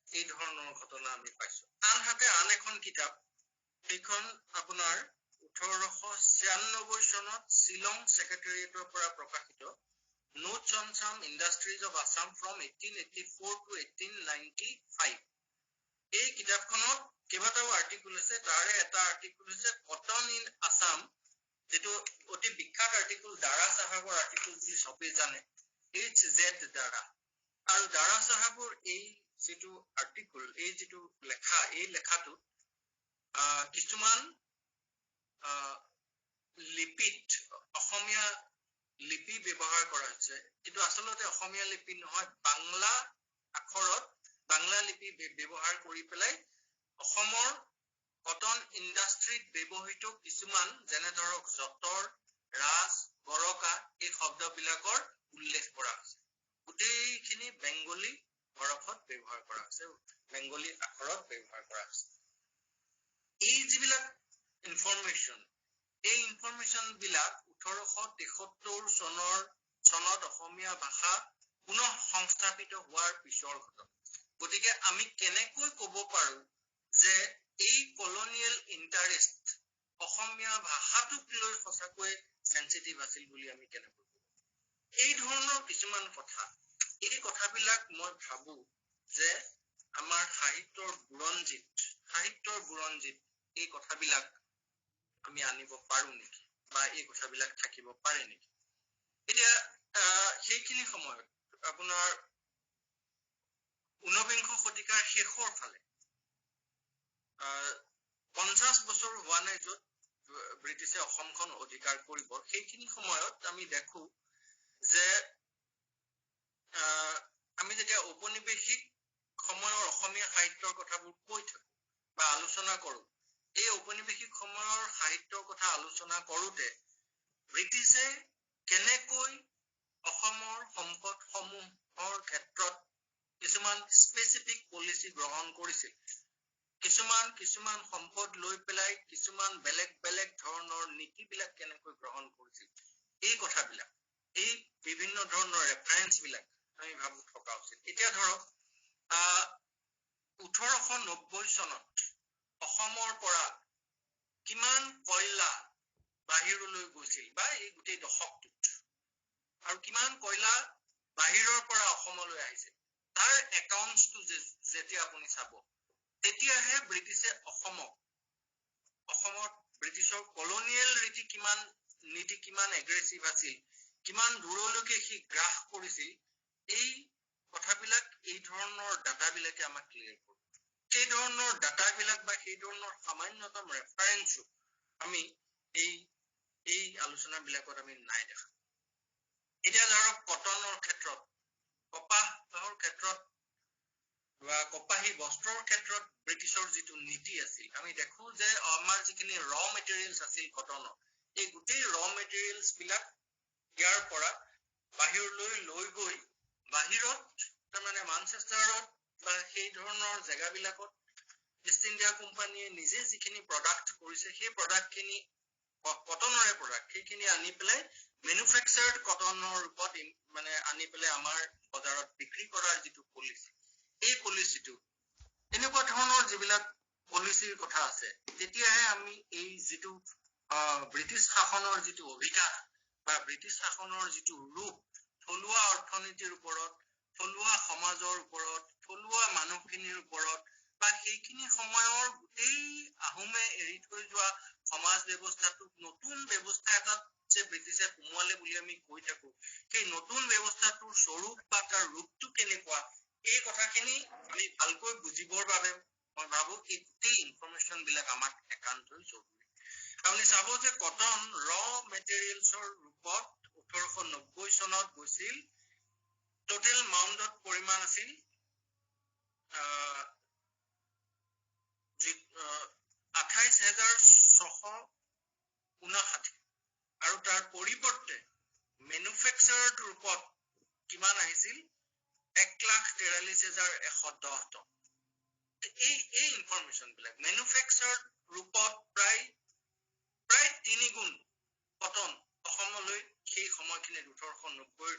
এই ধৰণৰ ঘটনা আমি পাইছো আনহাতে আন এখন কিতাপ সেইখন আপোনাৰ 1896 চনত শ্বিলং সেক্ৰেটাৰিয়েটৰ পৰা প্ৰকাশিত Notes on some Industries of Assam from 1884 to 1895 এই কিতাপখনত কেইবাটাও আৰ্টিকল আছে তাৰে এটা আৰ্টিকল আছে কটন ইন আছাম যেটো অতি বিখ্যাত আৰ্টিকল দাৰা সাহেবৰ আৰ্টিকল বুলি সবে জানে এইচ.জেড দাৰা আৰু দাৰা সাহেবৰ এই যেটো আৰ্টিকল এই যেটো লেখা এই লেখাটো কিছুমান লিপিত অসমীয়া লিপি ব্যৱহাৰ কৰা হৈছে কিন্তু আসলতে অসমীয়া লিপি নহয় বাংলা আখৰত বাংলা লিপি ব্যৱহাৰ কৰি পেলাই অসমৰ কটন ইন্ডাষ্ট্ৰিত ব্যৱহৃত কিছুমান যেনে ধৰক জতৰ ৰাজ গৰকা এই শব্দবিলাকৰ উল্লেখ কৰা আছে গোটেইখিনি বেংগলী হৰফত ব্যৱহাৰ কৰা আছে বেংগলী আখৰত ব্যৱহাৰ কৰা আছে এই যিবিলাক ইনফৰমেশন এই ইনফৰমেশন বিলাক 1873 চনত অসমীয়া ভাষা পুনঃ সংস্থাপিত হোৱাৰ পিছৰ ঘটনা গতিকে আমি কেনেকৈ ক'ব পাৰো যে এই কলনিয়েল ইন্টাৰেষ্ট অসমীয়া ভাষাটোক লৈ সঁচাকৈ সেনচিটিভ আছিল বুলি আমি কেনেকৈ ক'ব এই ধৰণৰ কিছুমান কথা এই কথাবিলাক মই ভাবো যে আমাৰ সাহিত্যৰ বুৰঞ্জীত এই কথাবিলাক আমি আনিব পাৰো নেকি বা এই কথাবিলাক থাকিব পাৰে নেকি এতিয়া সেইখিনি সময়ত আপোনাৰ ঊনবিংশ শতিকাৰ শেষৰ ফালে 50 বছৰ হোৱা নাই য'ত ব্ৰিটিছে অসমখন অধিকাৰ কৰিব সেইখিনি সময়ত আমি দেখো যে আমি যেতিয়া ঔপনিৱেশিক সময়ৰ অসমীয়া সাহিত্যৰ কথাবোৰ কৈ থাকো বা আলোচনা কৰো এই ঔপনিৱেশিক সময়ৰ সাহিত্যৰ কথা আলোচনা কৰোতে ব্ৰিটিছে কেনেকৈ অসমৰ সম্পদসমূহৰ ক্ষেত্ৰত কিছুমান স্পেচিফিক পলিচি গ্ৰহণ কৰিছিল কিছুমান সম্পদ লৈ পেলাই কিছুমান বেলেগ ধৰণৰ নীতিবিলাক কেনেকৈ গ্ৰহণ কৰিছিল এই কথাবিলাক এই বিভিন্ন ধৰণৰ ৰেফাৰেন্স বিলাক আমি ভাবো থকা উচিত এতিয়া ধৰক 1890 চনত অসমৰ পৰা কিমান কয়লা বাহিৰলৈ গৈছিল বা এই গোটেই দশকটোত আৰু কিমান কয়লা বাহিৰৰ পৰা অসমলৈ আহিছিল তাৰ একাউণ্টছটো যেতিয়া আপুনি চাব তেতিয়াহে ব্ৰিটিছে অসমত ব্ৰিটিছৰ কলনিয়েল নীতি কিমান এগ্ৰেছিভ আছিল কিমান দূৰলৈকে সি গ্ৰাস কৰিছিল এই কথাবিলাক এই ধৰণৰ ডাটাবিলাকে আমাক ক্লিয়াৰ কৰে সেই ধৰণৰ ডাটাবিলাক বা সেই ধৰণৰ সামান্যতম ৰেফাৰেন্সো আমি এই আলোচনাবিলাকত আমি নাই দেখা এতিয়া ধৰক কটনৰ ক্ষেত্ৰত কপাহৰ ক্ষেত্ৰত বা কপাহী বস্ত্ৰৰ ক্ষেত্ৰত ব্ৰিটিছৰ যিটো নীতি আছিল আমি দেখো যে আমাৰ যিখিনি ৰ মেটেৰিয়েলছ আছিল কটনৰ এই গোটেই ৰ মেটেৰিয়েলছ বিলাক ইয়াৰ পৰা বাহিৰলৈ লৈ গৈ বাহিৰত তাৰমানে মানচেষ্টাৰত বা সেই ধৰণৰ জেগাবিলাকত ইষ্ট ইণ্ডিয়া কোম্পানীয়ে নিজে যিখিনি প্ৰডাক্ট কৰিছে সেই প্ৰডাক্টখিনি কটনৰে প্ৰডাক্ট সেইখিনি আনি পেলাই মেনুফেকচাৰ্ড কটনৰ ৰূপত মানে আনি পেলাই আমাৰ বজাৰত বিক্ৰী কৰাৰ যিটো পলিচি এই পলিচিটো এনেকুৱা ধৰণৰ যিবিলাক পলিচিৰ কথা আছে তেতিয়াহে আমি এই যিটো ব্ৰিটিছ শাসনৰ যিটো অভিধান বা ব্ৰিটিছ শাসনৰ যিটো ৰূপ থলুৱা অৰ্থনীতিৰ ওপৰত থলুৱা সমাজৰ ওপৰত থলুৱা মানুহখিনিৰ ওপৰত বা সেইখিনি সময়ৰ গোটেই আহোমে এৰি থৈ যোৱা সমাজ ব্যৱস্থাটোক নতুন ব্যৱস্থা এটাত যে ব্ৰিটিছে সোমোৱালে বুলি আমি কৈ থাকো সেই নতুন ব্যৱস্থাটোৰ স্বৰূপ বা তাৰ ৰূপটো কেনেকুৱা এই কথাখিনি আমি ভালকৈ বুজিবৰ বাবে মই ভাবো এই গোটেই ইনফৰমেশ্যন বিলাক আমাক একান্তই জৰুৰী আপুনি চাব যে কটন ৰ মেটেৰিয়েলছৰ ৰূপত 1890 চনত গৈছিল টোটেল মাউণ্টত পৰিমাণ আছিল 28,659 আৰু তাৰ পৰিৱৰ্তে মেনুফেকচাৰ্ড ৰূপত কিমান আহিছিল 1,43,110 টন এই ইনফৰমেশ্যন বিলাক মেনুফেকচাৰ্ড ৰূপত প্ৰায় 3 গুণ কটন অসমলৈ সেই সময়খিনিত 1890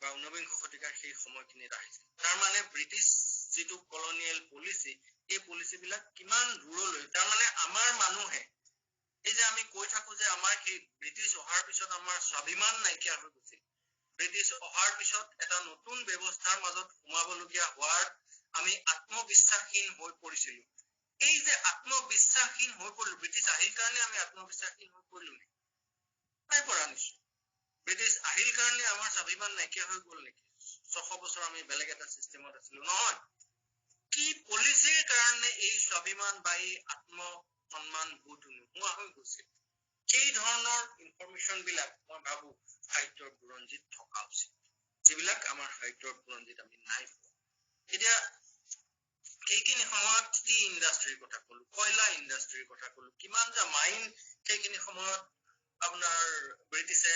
বা 19বিংশ শতিকাৰ সেই সময়খিনিত আহিছিল তাৰ মানে ব্ৰিটিছ যিটো কলনিয়েল পলিচি এই পলিচি বিলাক কিমান দূৰলৈ তাৰ মানে আমাৰ মানুহে এই যে আমি কৈ থাকো যে আমাৰ সেই ব্ৰিটিছ অহাৰ পিছত আমাৰ স্বাভিমান নাইকিয়া হৈ গৈছিল ব্ৰিটিছ অহাৰ পিছত এটা নতুন ব্যৱস্থাৰ মাজত সোমাবলগীয়া হোৱাৰ আমি আত্মবিশ্বাসহীন হৈ পৰিছিলো এই যে আত্মবিশ্বাসহীন হৈ পৰিলো ব্ৰিটিছ আহিল কাৰণে আমি আত্মবিশ্বাসহীন হৈ পৰিলো নেকি নাই পৰা নিশ্চয় ব্ৰিটিছ আহিল কাৰণে আমাৰ স্বাভিমান নাইকিয়া হৈ গ'ল নেকি 600 বছৰ আমি বেলেগ এটা চিষ্টেমত আছিলো নহয় কি পলিচিৰ কাৰণে এই স্বাভিমান বা এই আত্মসন্মান বোধ নোহোৱা হৈ গৈছিল সেই ধৰণৰ ইনফৰমেশ্যন বিলাক মই ভাবো সাহিত্যৰ বুৰঞ্জীত থকা উচিত যিবিলাক আমাৰ সাহিত্যৰ বুৰঞ্জীত আমি নাই পোৱা এতিয়া সেইখিনি সময়ত টি ইণ্ডাষ্ট্ৰীৰ কথা কলো কয়লা ইণ্ডাষ্ট্ৰীৰ কথা কলো কিমান যে মাইন সেইখিনি সময়ত আপোনাৰ ব্ৰিটিছে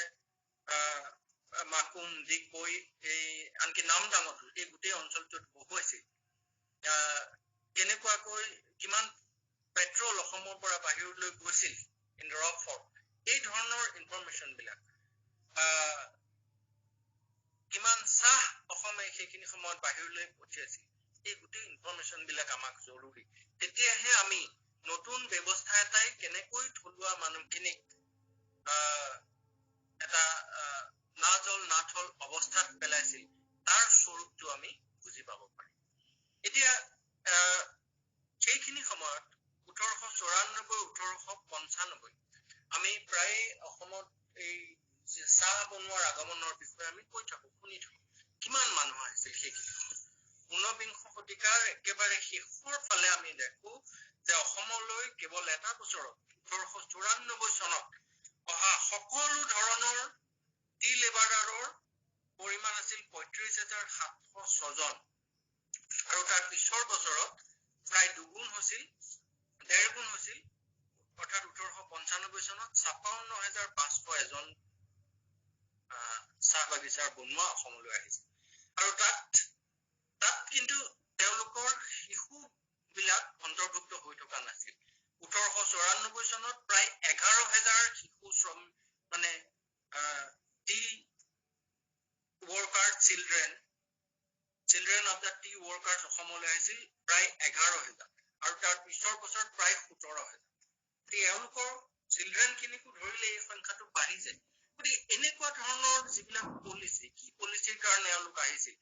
মাকুম দিগবৈ এই আনকি নামদাঙতো এই গোটেই অঞ্চলটোত বহুৱাইছিল কেনেকুৱাকৈ কিমান পেট্ৰল অসমৰ পৰা বাহিৰলৈ গৈছিল ইন ৰকফৰ্ড এই ধৰণৰ ইনফৰমেশ্যন বিলাক কিমান চাহ অসমে সেইখিনি সময়ত বাহিৰলৈ পঠিয়াইছিল এই গোটেই ইনফৰমেশ্যন বিলাক আমাক জৰুৰী তেতিয়াহে আমি নতুন ব্যৱস্থা এটাই কেনেকৈ থলুৱা মানুহখিনিক এটা নাজল নাথল অৱস্থাত পেলাইছিল তাৰ শেষৰ ফালে আমি দেখো যে অসমলৈ কেৱল এটা বছৰত 1894 চনত অহা সকলো ধৰণৰ টি লেবাৰাৰৰ পৰিমাণ আছিল 35,706 জন আৰু তাৰ পিছৰ বছৰত প্ৰায় দুগুণ হৈছিল, ডেৰ গুণ হৈছিল, অৰ্থাৎ 1895 চনত 56,501 জন চাহ বাগিচাৰ বনোৱা অসমলৈ আহিছিল। আৰু তাত কিন্তু তেওঁলোকৰ শিশুবিলাক অন্তৰ্ভুক্ত হৈ থকা নাছিল। 1894 চনত প্ৰায় 11,000 শিশু মানে T worker children of the T workers অসমলৈ আহিছিল প্ৰায় 11,000 আৰু তাৰ পিছৰ বছৰত প্ৰায় 17,000। এওঁলোকৰ চিলড্ৰেনখিনিকো ধৰিলে এই সংখ্যাটো বাঢ়ি যায়। গতিকে এনেকুৱা ধৰণৰ যিবিলাক পলিচি, কি পলিচিৰ কাৰণে এওঁলোক আহিছিল,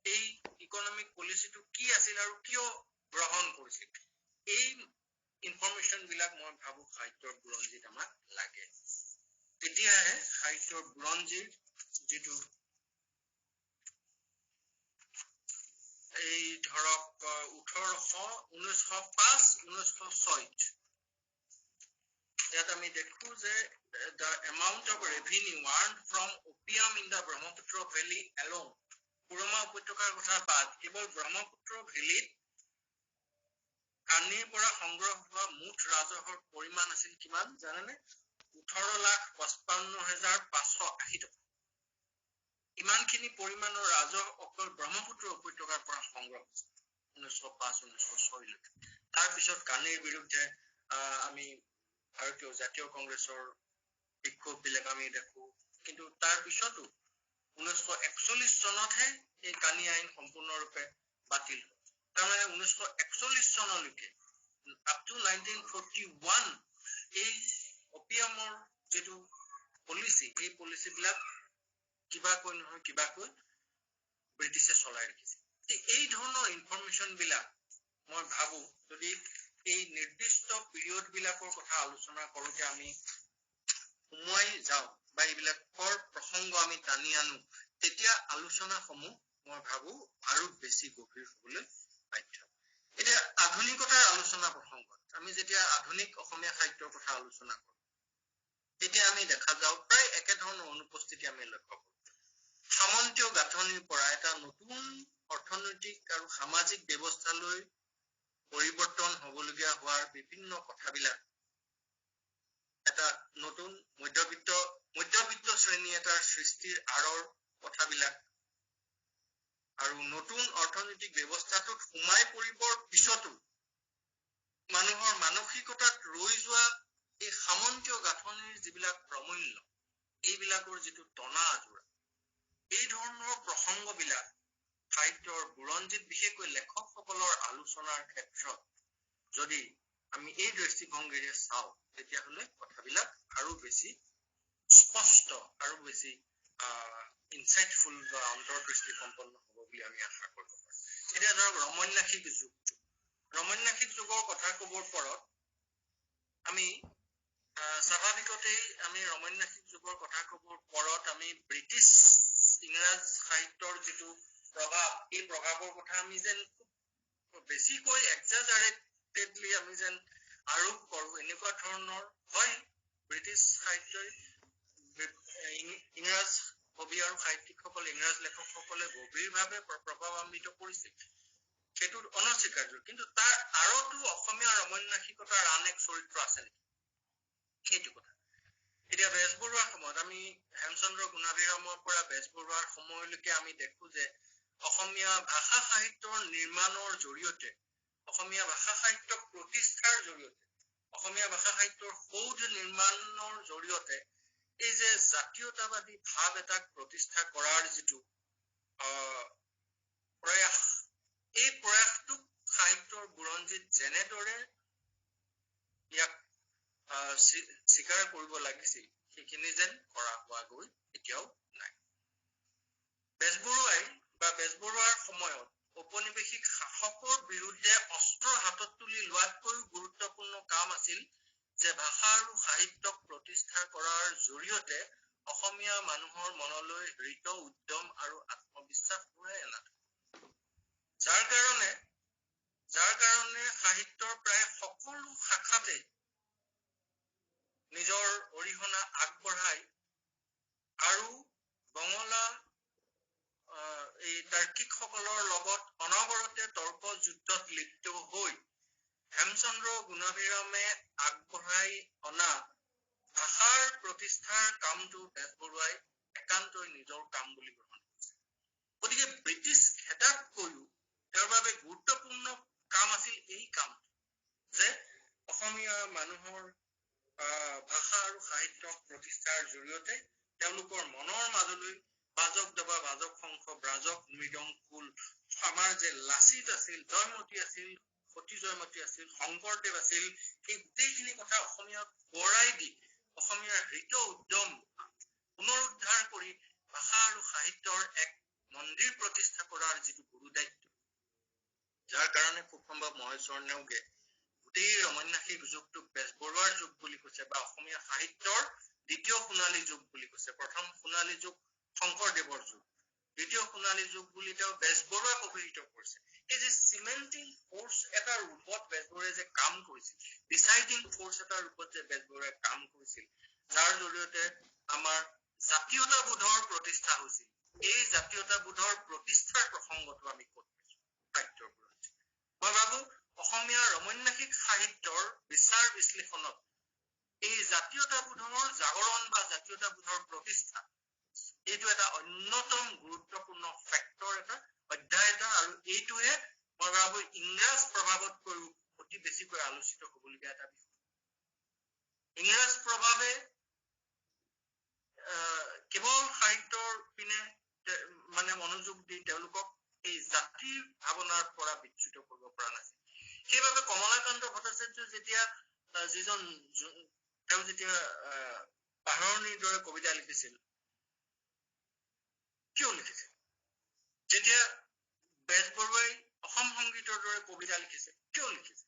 এই ইকনমিক পলিচিটো কি আছিল আৰু কিয় গ্ৰহণ কৰিছিল, এই ইনফৰমেশ্যন বিলাক মই ভাবো সাহিত্যৰ বুৰঞ্জীত আমাক লাগে। তেতিয়াহে সাহিত্যৰ বুৰঞ্জীৰ যিটো এই ধৰক 1905-1906 ইয়াত আমি দেখো যে the amount of revenue earned from opium in the Brahmaputra Valley alone, পুৰমা উপত্যকাৰ কথা বাদ কেৱল ব্ৰহ্মপুত্ৰ ভেলীত কানিৰ পৰা সংগ্ৰহ হোৱা মুঠ ৰাজহৰ পৰিমাণ আছিল কিমান জানেনে? 18,55,580 টকা। ইমানখিনি পৰিমাণৰ ৰাজহ অকল ব্ৰহ্মপুত্ৰ উপত্যকাৰ পৰা সংগ্ৰহ হৈছিল 1905-1906 তাৰপিছত কানিৰ বিৰুদ্ধে আমি ভাৰতীয় জাতীয় কংগ্ৰেছৰ বিক্ষোভ বিলাক আমি দেখো, কিন্তু তাৰ পিছতো 1941 চনতহে এই কানি আইন সম্পূৰ্ণৰূপে বাতিল হয়। তাৰমানে 1941 চনলৈকে up to 1941 এই অপিয়ামৰ যিটো পলিচি, এই পলিচি বিলাক কিবাকৈ নহয় কিবাকৈ ব্ৰিটিছে চলাই ৰাখিছে। এই ধৰণৰ ইনফৰমেশ্যন বিলাক মই ভাবো যদি এই নিৰ্দিষ্ট পিৰিয়ড বিলাকৰ কথা আলোচনা কৰোঁতে আমি সোমোৱাই যাওঁ বা এইবিলাকৰ প্ৰসংগ আমি টানি আনো, তেতিয়া আলোচনাসমূহ মই ভাবো আৰু বেছি গভীৰ হবলৈ বাধ্য। এতিয়া আধুনিকতাৰ আলোচনা প্ৰসংগত আমি যেতিয়া আধুনিক অসমীয়া সাহিত্যৰ কথা আলোচনা কৰো, তেতিয়া আমি দেখা যাওঁ প্ৰায় একেধৰণৰ অনুপস্থিতি আমি লক্ষ্য কৰো। সামন্তীয় গাঁথনিৰ পৰা এটা নতুন অৰ্থনৈতিক আৰু সামাজিক ব্যৱস্থালৈ পৰিৱৰ্তন হবলগীয়া হোৱাৰ বিভিন্ন কথাবিলাক, এটা নতুন মধ্যবিত্ত শ্ৰেণী এটাৰ সৃষ্টিৰ আঁৰৰ কথাবিলাক আৰু নতুন অৰ্থনৈতিক ব্যৱস্থাটোত সোমাই পৰিবৰ পিছতো মানুহৰ মানসিকতাত ৰৈ যোৱা এই সামন্তীয় গাঁথনিৰ যিবিলাক প্ৰমূল্য, এইবিলাকৰ যিটো টনা আজোৰা, এই ধৰণৰ প্ৰসংগবিলাক সাহিত্যৰ বুৰঞ্জীত বিশেষকৈ লেখকসকলৰ আলোচনাৰ ক্ষেত্ৰত যদি আমি এই দৃষ্টিভংগীৰে চাওঁ, তেতিয়াহ'লে কথাবিলাক আৰু বেছি স্পষ্ট আৰু বেছি ইনচাইটফুল বা অন্তৰ্দৃষ্টি সম্পন্ন হ'ব বুলি আমি আশা কৰিব পাৰোঁ। এতিয়া ধৰক ৰমন্যাসিক যুগৰ কথা ক'বৰ পৰত আমি স্বাভাৱিকতেই আমি ৰমন্যাসিক যুগৰ কথা ক'বৰ পৰত আমি ব্ৰিটিছ ইংৰাজ সাহিত্যৰ যিটো প্ৰভাৱ, এই প্ৰভাৱৰ কথা আমি যেন বেছিকৈ এক্সাজাৰেটেডলি আমি যেন আৰোপ কৰোঁ, এনেকুৱা ধৰণৰ হয়। ব্ৰিটিছ সাহিত্যই ইংৰাজ কবি আৰু সাহিত্যিকসকল, ইংৰাজ লেখকসকলে গভীৰভাৱে প্ৰভাৱান্বিত কৰিছিল, সেইটো অনস্বীকাৰ্য। কিন্তু তাৰ আঁৰতো অসমীয়া ৰমন্যাসিকতাৰ আন এক চৰিত্ৰ আছে নেকি, সেইটো কথা। এতিয়া বেজবৰুৱাৰ সময়ত আমি হেমচন্দ্ৰ গুণাভিৰামৰ পৰা বেজবৰুৱাৰ সময়লৈকে আমি দেখো যে অসমীয়া ভাষা সাহিত্যৰ নিৰ্মাণৰ জৰিয়তে, অসমীয়া ভাষা সাহিত্য প্ৰতিষ্ঠাৰ জৰিয়তে, অসমীয়া ভাষা সাহিত্যৰ সৌধ নিৰ্মাণৰ জৰিয়তে এই যে জাতীয়তাবাদী ভাৱ এটাক প্ৰতিষ্ঠা কৰাৰ যিটো প্ৰয়াস, এই প্ৰয়াসটোক সাহিত্যৰ বুৰঞ্জীত যেনেদৰে ইয়াক স্বীকাৰ কৰিব লাগিছিল, সেইখিনি যেন কৰা হোৱাগৈ এতিয়াও নাই। বেজবৰুৱাৰ সময়ত ঔপনিৱেশিক শাসকৰ বিৰুদ্ধে অস্ত্ৰ হাতত তুলি লোৱাতকৈও গুৰুত্বপূৰ্ণ কাম আছিল যে ভাষা আৰু সাহিত্যক প্ৰতিষ্ঠা কৰাৰ জৰিয়তে অসমীয়া মানুহৰ মনলৈ হৃত উদ্যম আৰু আত্মবিশ্বাস ঘূৰাই অনা। যাৰ তাৰ্কিকসকলৰ লগত অনবৰতে তৰ্ক যুদ্ধত লিপ্ত হৈ হেমচন্দ্ৰ গুণাভিৰামে আগবঢ়াই অনা ভাষাৰ প্ৰতিষ্ঠাৰ কামটো বেজবৰুৱাই একান্তই নিজৰ কাম বুলি গ্ৰহণ কৰিছে। গতিকে ব্ৰিটিছ খেদাতকৈও তেওঁৰ বাবে গুৰুত্বপূৰ্ণ কাম আছিল এই কাম যে অসমীয়া মানুহৰ ভাষা আৰু সাহিত্যক প্ৰতিষ্ঠাৰ জৰিয়তে তেওঁলোকৰ মনৰ মাজলৈ বাজক দবা বাজক শংখ ব্ৰাজক মৃদং কুল আমাৰ যে লাচিত আছিল জয়মতী আছিল সতী জয়মতী আছিল শংকৰদেৱ আছিল সেই গোটেইখিনি কথা অসমীয়াক সোঁৱৰাই দি অসমীয়াৰ হৃত উদ্যম পুনৰুদ্ধাৰ কৰি ভাষা আৰু সাহিত্যৰ এক মন্দিৰ প্ৰতিষ্ঠা কৰাৰ যিটো গুৰু দায়িত্ব যাৰ কাৰণে খুব সম্ভৱ মহেশ্বৰ নেওগে গোটেই ৰমন্যাসিক যুগটোক বেজবৰুৱাৰ যুগ বুলি কৈছে বা অসমীয়া সাহিত্যৰ দ্বিতীয় সোণালী যুগ বুলি কৈছে। প্ৰথম সোণালী যুগ শংকৰদেৱৰ যুগ, দ্বিতীয় সোণালী যুগ বুলি তেওঁ বেজবৰুৱাক অভিহিত কৰিছে। এই যে চিমেণ্টিং ফ'ৰ্চ এটা ৰূপত বেজবৰুৱাই যে কাম কৰিছিল, ডিচাইডিং ফ'ৰ্চ এটা ৰূপত যে বেজবৰুৱাই কাম কৰিছিল, যাৰ জৰিয়তে আমাৰ জাতীয়তাবোধৰ প্ৰতিষ্ঠা হৈছিল, এই জাতীয়তাবোধৰ প্ৰতিষ্ঠাৰ প্ৰসংগটো আমি ক'ত পাইছো সাহিত্যৰ পৰা। মই ভাবো অসমীয়া ৰমন্যাসিক সাহিত্যৰ বিচাৰ বিশ্লেষণত এই জাতীয়তাবোধৰ জাগৰণ বা জাতীয়তাবোধৰ প্ৰতিষ্ঠা এইটো এটা অন্যতম গুৰুত্বপূৰ্ণ ফেক্টৰ এটা অধ্যায় এটা আৰু এইটোৱে মই ভাবো ইংৰাজ প্ৰভাৱতকৈও অতি বেছিকৈ আলোচিত হ'বলগীয়া এটা বিষয়। ইংৰাজ প্ৰভাৱে কেৱল সাহিত্যৰ পিনে মানে মনোযোগ দি তেওঁলোকক এই জাতিৰ ভাৱনাৰ পৰা বিচ্যুত কৰিব পৰা নাছিল। সেইবাবে কমলাকান্ত ভট্টাচাৰ্য যেতিয়া যিজন তেওঁ যেতিয়া পাহৰণিৰ দৰে কবিতা লিখিছিল, কিয় লিখিছিল? যেতিয়া বেজবৰুৱাই অসম সংগীতৰ দৰে কবিতা লিখিছে, কিয় লিখিছে?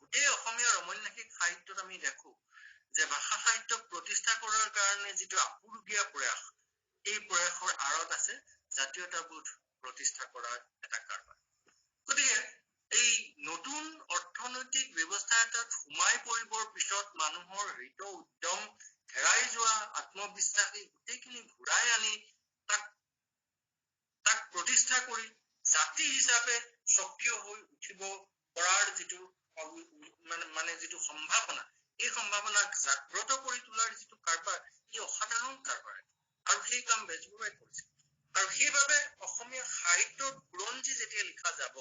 গোটেই অসমীয়া ৰমন্যাসিক সাহিত্যত আমি দেখো যে ভাষা সাহিত্যক প্ৰতিষ্ঠা কৰাৰ কাৰণে যিটো আপুৰুগীয়া প্ৰয়াস, এই প্ৰয়াসৰ আঁৰত আছে জাতীয়তাবোধ প্ৰতিষ্ঠা কৰাৰ এটা কাৰবাৰ। গতিকে এই নতুন অৰ্থনৈতিক ব্যৱস্থা এটাত সোমাই পৰিবৰ পিছত মানুহৰ হৃত উদ্যম হেৰাই যোৱা আত্মবিশ্বাসী গোটেইখিনি ঘূৰাই আনি তাক প্ৰতিষ্ঠা কৰি জাতি হিচাপে সক্ৰিয় হৈ উঠিব পৰাৰ যিটো মানে যিটো সম্ভাৱনা, এই সম্ভাৱনাক জাগ্ৰত কৰি তোলাৰ যিটো কাৰবাৰ, ই অসাধাৰণ কাৰবাৰ আৰু সেই কাম বেজবৰুৱাই কৰিছিল। আৰু সেইবাবে অসমীয়া সাহিত্যৰ বুৰঞ্জী যেতিয়া লিখা যাব,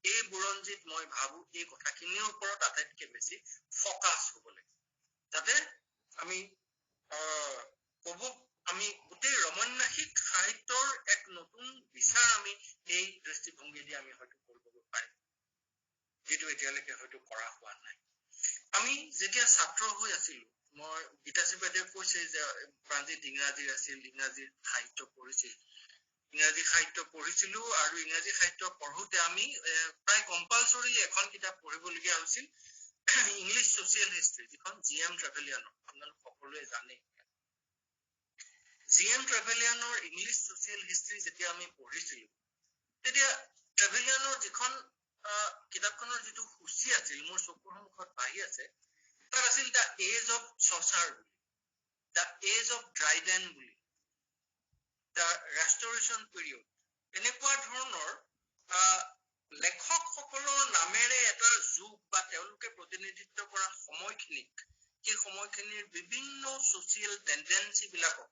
এই বুৰঞ্জীত মই ভাবো এই কথাখিনিৰ ওপৰত আটাইতকৈ বেছি ফকাচ হ'ব লাগে, যাতে আমি গোটেই ৰমন্যাসিক সাহিত্যৰ এক নতুন বিচাৰ আমি এই দৃষ্টিভংগী দি আমি হয়তো কৰিব পাৰিম, যিটো এতিয়ালৈকে হয়তো কৰা হোৱা নাই। আমি যেতিয়া ছাত্ৰ হৈ আছিলো, মই গীতাশ্ৰী বাইদেৱে কৈছে যে প্ৰাণজিৎ ইংৰাজীৰ আছিল, ইংৰাজীৰ সাহিত্য পঢ়িছিল, ইংৰাজী সাহিত্য পঢ়িছিলো আৰু ইংৰাজী সাহিত্য পঢ়োতে আমি প্ৰায় কম্পালচৰি এখন কিতাপ পঢ়িবলগীয়া হৈছিল, ইংলিছ ছচিয়েল হিষ্ট্ৰী, যিখন GM ট্ৰেভেলিয়ানৰ, আপোনালোক সকলোৱে জানে। GM ট্ৰেভেলিয়ানৰ ইংলিছ ছচিয়েল হিষ্ট্ৰী যেতিয়া আমি পঢ়িছিলো, তেতিয়া ট্ৰেভেলিয়ানৰ যিখন কিতাপখনৰ যিটো সূচী আছিল মোৰ চকুৰ সন্মুখত বাঢ়ি আছে, তাত আছিল দ্য এজ অফ চচাৰ বুলি, দ্য এজ অফ ড্ৰাইডেন বুলি, দ্য ৰেষ্টৰেশ্যন পিৰিয়ড, এনেকুৱা ধৰণৰ লেখকসকলৰ নামেৰে এটা যুগ বা তেওঁলোকে প্ৰতিনিধিত্ব কৰা সময়খিনিক, সেই সময়খিনিৰ বিভিন্ন ছচিয়েল টেণ্ডেঞ্চি বিলাকক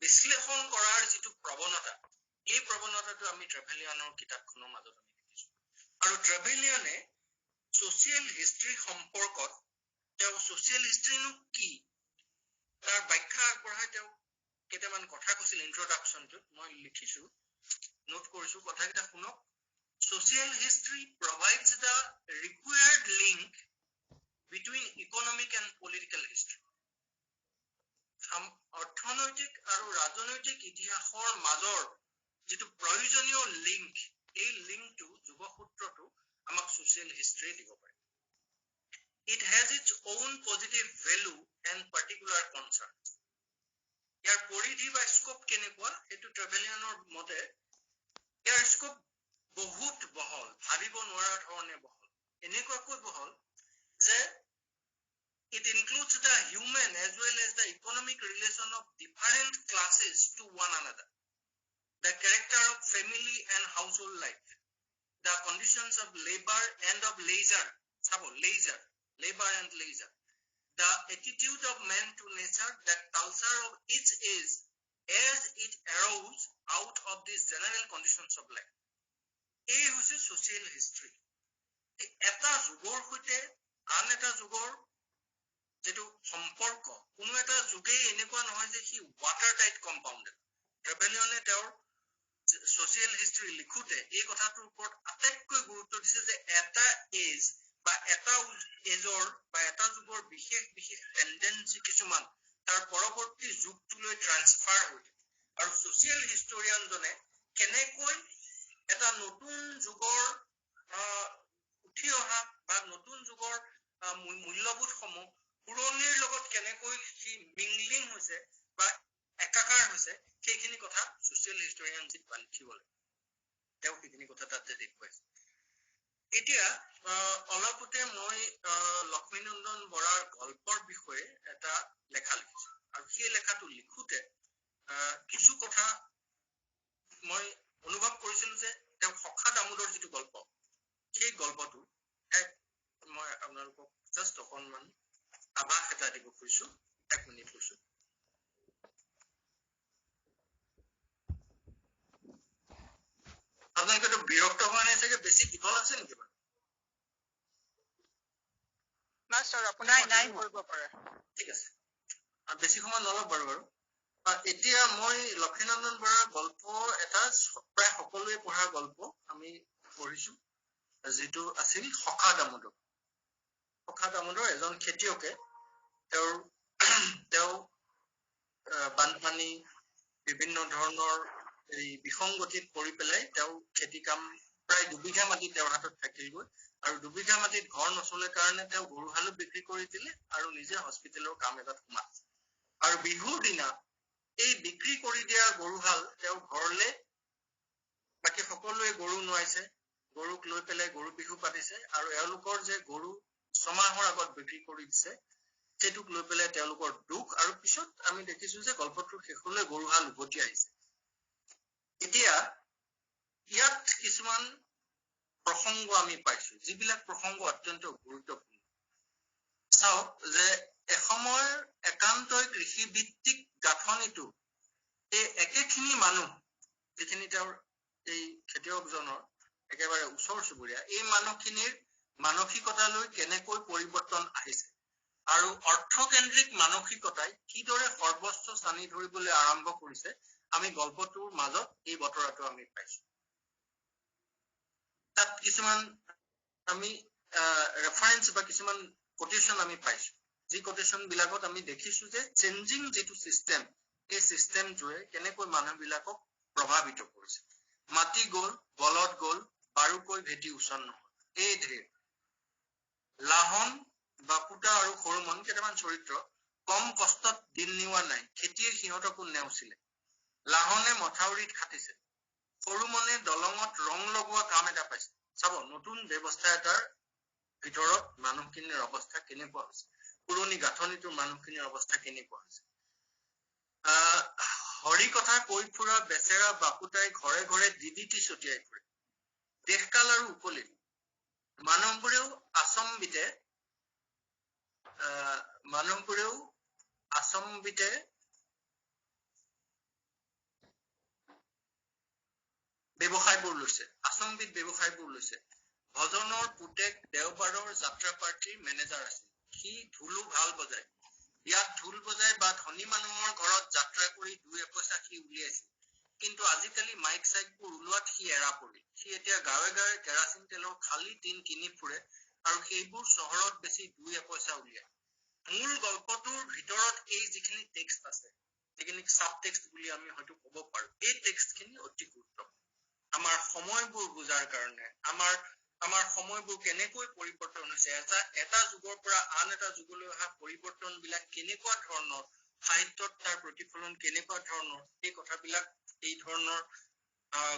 বিশ্লেষণ কৰাৰ যিটো প্ৰৱণতা, এই প্ৰৱণতাটো আমি ট্ৰেভেলিয়ানৰ কিতাপখনৰ মাজত আমি দেখিছো। আৰু ট্ৰেভেলিয়ানে ছচিয়েল হিষ্ট্ৰী সম্পৰ্কত তেওঁ ছচিয়েল হিষ্ট্ৰীনো কি তাৰ ব্যাখ্যা আগবঢ়াই তেওঁ কেইটামান কথা কৈছিল ইন্ট্ৰডাকশ্যনটোত, মই লিখিছো, নোট কৰিছো, কথাকেইটা শুনক। Social history provides the required link between economic and political history. অৰ্থনৈতিক আৰু ৰাজনৈতিক ইতিহাসৰ মাজৰ যিটো প্ৰয়োজনীয় লিংক, এই লিংকটো, যোগসূত্ৰটো আমাক ছচিয়েল হিষ্ট্ৰীয়ে দিব পাৰে। It has its own positive value and particular concerns. ইয়াৰ পৰিধি বা স্কোপ কেনেকুৱা, সেইটো ট্ৰেভেলিয়ানৰ মতে ইয়াৰ স্কোপ বহুত বহল, ভাবিব নোৱাৰা ধৰণে বহল, এনেকুৱাকৈ বহল যে it includes the human as well as the economic relation of different classes to one another. The character of family and household life, the conditions of labor and of leisure, labor and leisure, the attitude of man to nature, the culture of each age as it arose out of these general conditions of life. এই হৈছে social history. এটা যুগৰ সৈতে আন এটা যুগৰ যেটো সম্পৰ্ক কোনো এটা যুগেই এনেকুৱা নহয় যে সি water tight compounded. ৰেবেলিয়নে তেওঁৰ social history লিখোতে এই কথাটোৰ ওপৰত আটাইতকৈ গুৰুত্ব দিছে যে এটা এজ বা এটা এজৰ বা এটা যুগৰ বিশেষ বিশেষ টেন্ডেন্সি কিছুমান তাৰ পৰৱৰ্তী যুগটোলৈ ট্ৰান্সফাৰ হৈ আৰু social historian জনে কেনেকৈ এটা নতুন যুগৰ উঠি অহা বা নতুন যুগৰ মূল্যবোধসমূহ পুৰণিৰ লগত কেনেকৈ সি মিংলিং হৈছে বা একাকাৰ হৈছে সেইখিনি কথা social historianship লিখিবলৈ তেওঁ সেইখিনি কথা তাতে দেখুৱাইছে এতিয়া অলপতে মই লক্ষ্মীনন্দন বৰাৰ গল্পৰ বিষয়ে এটা লেখা লিখিছো আৰু সেই লেখাটো লিখোতে কিছু কথা মই অনুভৱ কৰিছিলো যে তেওঁ সখা দামোদৰ যিটো গল্প সেই গল্পটো মই আপোনালোকক জাষ্ট অকণমান আভাস এটা দিব খুজিছো 1 মিনিট কৈছো আপোনালোকেতো বিৰক্ত হোৱা নাই চাগে বেছি দীঘল আছে নেকি বাৰু নাই স্যাৰ আপুনি নাই কৰিব পাৰে ঠিক আছে আৰু বেছি সময় নলব বাৰু এতিয়া মই লক্ষ্মীনন্দন বৰাৰ গল্প এটা প্ৰায় সকলোৱে পঢ়া গল্প আমি পঢ়িছো যেটো আছিল সখা দামোদৰ এজন খেতিয়কে তেওঁ বানপানী বিভিন্ন ধৰণৰ এই বিসংগতিত পৰি পেলাই তেওঁ খেতি কাম প্ৰায় 2 বিঘা মাটি তেওঁৰ হাতত থাকিলগৈ আৰু 2 বিঘা মাটিত ঘৰ নচলে কাৰণে তেওঁ গৰুহালো বিক্ৰী কৰি দিলে আৰু নিজে হস্পিটেলৰ কাম এটাত সোমাল আৰু বিহুৰ দিনা এই বিক্ৰী কৰি দিয়া গৰুহাল তেওঁ ঘৰলে বাকি সকলোৱে গৰু নোৱাইছে গৰুক লৈ পেলাই গৰু বিহু পাতিছে আৰু এওঁলোকৰ যে গৰু ছমাহৰ আগত বিক্ৰী কৰি দিছে সেটুক লৈ পেলাই তেওঁলোকৰ দুখ আৰু পিছত আমি দেখিছো যে গল্পটোৰ শেষলৈ গৰুহাল উভতি আহিছে এতিয়া ইয়াত কিছুমান প্ৰসংগ আমি পাইছো যিবিলাক প্ৰসংগ অত্যন্ত গুৰুত্বপূৰ্ণ চাওক যে এসময়ৰ একান্তই কৃষি ভিত্তিক গাঁথনিটো এই একেখিনি মানুহ যিখিনি তেওঁৰ এই খেতিয়কজনৰ একেবাৰে ওচৰ চুবুৰীয়া এই মানুহখিনিৰ মানসিকতালৈ কেনেকৈ পৰিৱৰ্তন আহিছে আৰু অৰ্থকেন্দ্ৰিক মানসিকতাই কিদৰে সৰ্বস্ব স্থানী ধৰিবলৈ আৰম্ভ কৰিছে আমি গল্পটোৰ মাজত এই বতৰাটো আমি পাইছো তাত কিছুমান আমি ৰেফাৰেন্স বা কিছুমান কোটেশন আমি পাইছো যি কোটেশন বিলাকত আমি দেখিছো যে চেঞ্জিং যেটো সিস্টেম এই সিস্টেমটোৱে কেনেকৈ মানুহবিলাকক প্ৰভাৱিত কৰিছে মাটি গল বলদ গল বাৰুকৈ ভেটি উচন নহয় এই ধেৰ লাহন বাপুতা আৰু সৰুমন কেইটামান চৰিত্ৰ কম কষ্টত দিন নিওৱা নাই খেতিৰ সিহঁতকো নেওছিলে লাহনে মথাউৰিত খাটিছে সৰুমনে দলঙত ৰং লগোৱা কাম এটা পাইছে চাব নতুন ব্যৱস্থা এটাৰ ভিতৰত মানুহখিনিৰ অৱস্থা কেনেকুৱা হৈছে পুৰণি গাঁথনিটোৰ মানুহখিনিৰ অৱস্থা কেনেকুৱা হৈছে হৰি কথা কৈ ফুৰা বেচেৰা বাপুতাই ঘৰে ঘৰে ডিডিটি ছটিয়াই ফুৰে দেশকাল আৰু উপলি মানুহবোৰেও আচম্বিতে ব্যৱসায়বোৰ লৈছে ভজনৰ পুতেক দেওবাৰৰ যাত্ৰা পাৰ্টিৰ মেনেজাৰ আছিল সি ঢোলো ভাল বজায় ইয়াত ঢোল বজায় বা ধনী মানুহৰ ঘৰত যাত্ৰা কৰি 2 পইচা সি উলিয়াইছিল কিন্তু আজিকালি মাইক সাইকবোৰ উলোৱাত সি এৰা পৰিল সি এতিয়া গাঁৱে গাঁৱে কেৰাচিন তেলৰ খালি টিন কিনি ফুৰে আৰু সেইবোৰ চহৰত বেছি 2 পইচা উলিয়ায় মূল গল্পটোৰ ভিতৰত এই যিখিনি টেক্সট আছে যিখিনি সাব টেক্সট বুলি আমি হয়তো ক'ব পাৰো এই টেক্সটখিনি অতি গুৰুত্বপূৰ্ণ আমাৰ সময়বোৰ বুজাৰ কাৰণে আমাৰ সময়বোৰ কেনেকৈ পৰিৱৰ্তন হৈছে এটা যুগৰ পৰা আন এটা যুগলৈ অহা পৰিৱৰ্তন বিলাক কেনেকুৱা ধৰণৰ সাহিত্যত তাৰ প্ৰতিফলন কেনেকুৱা ধৰণৰ এই কথাবিলাক এই ধৰণৰ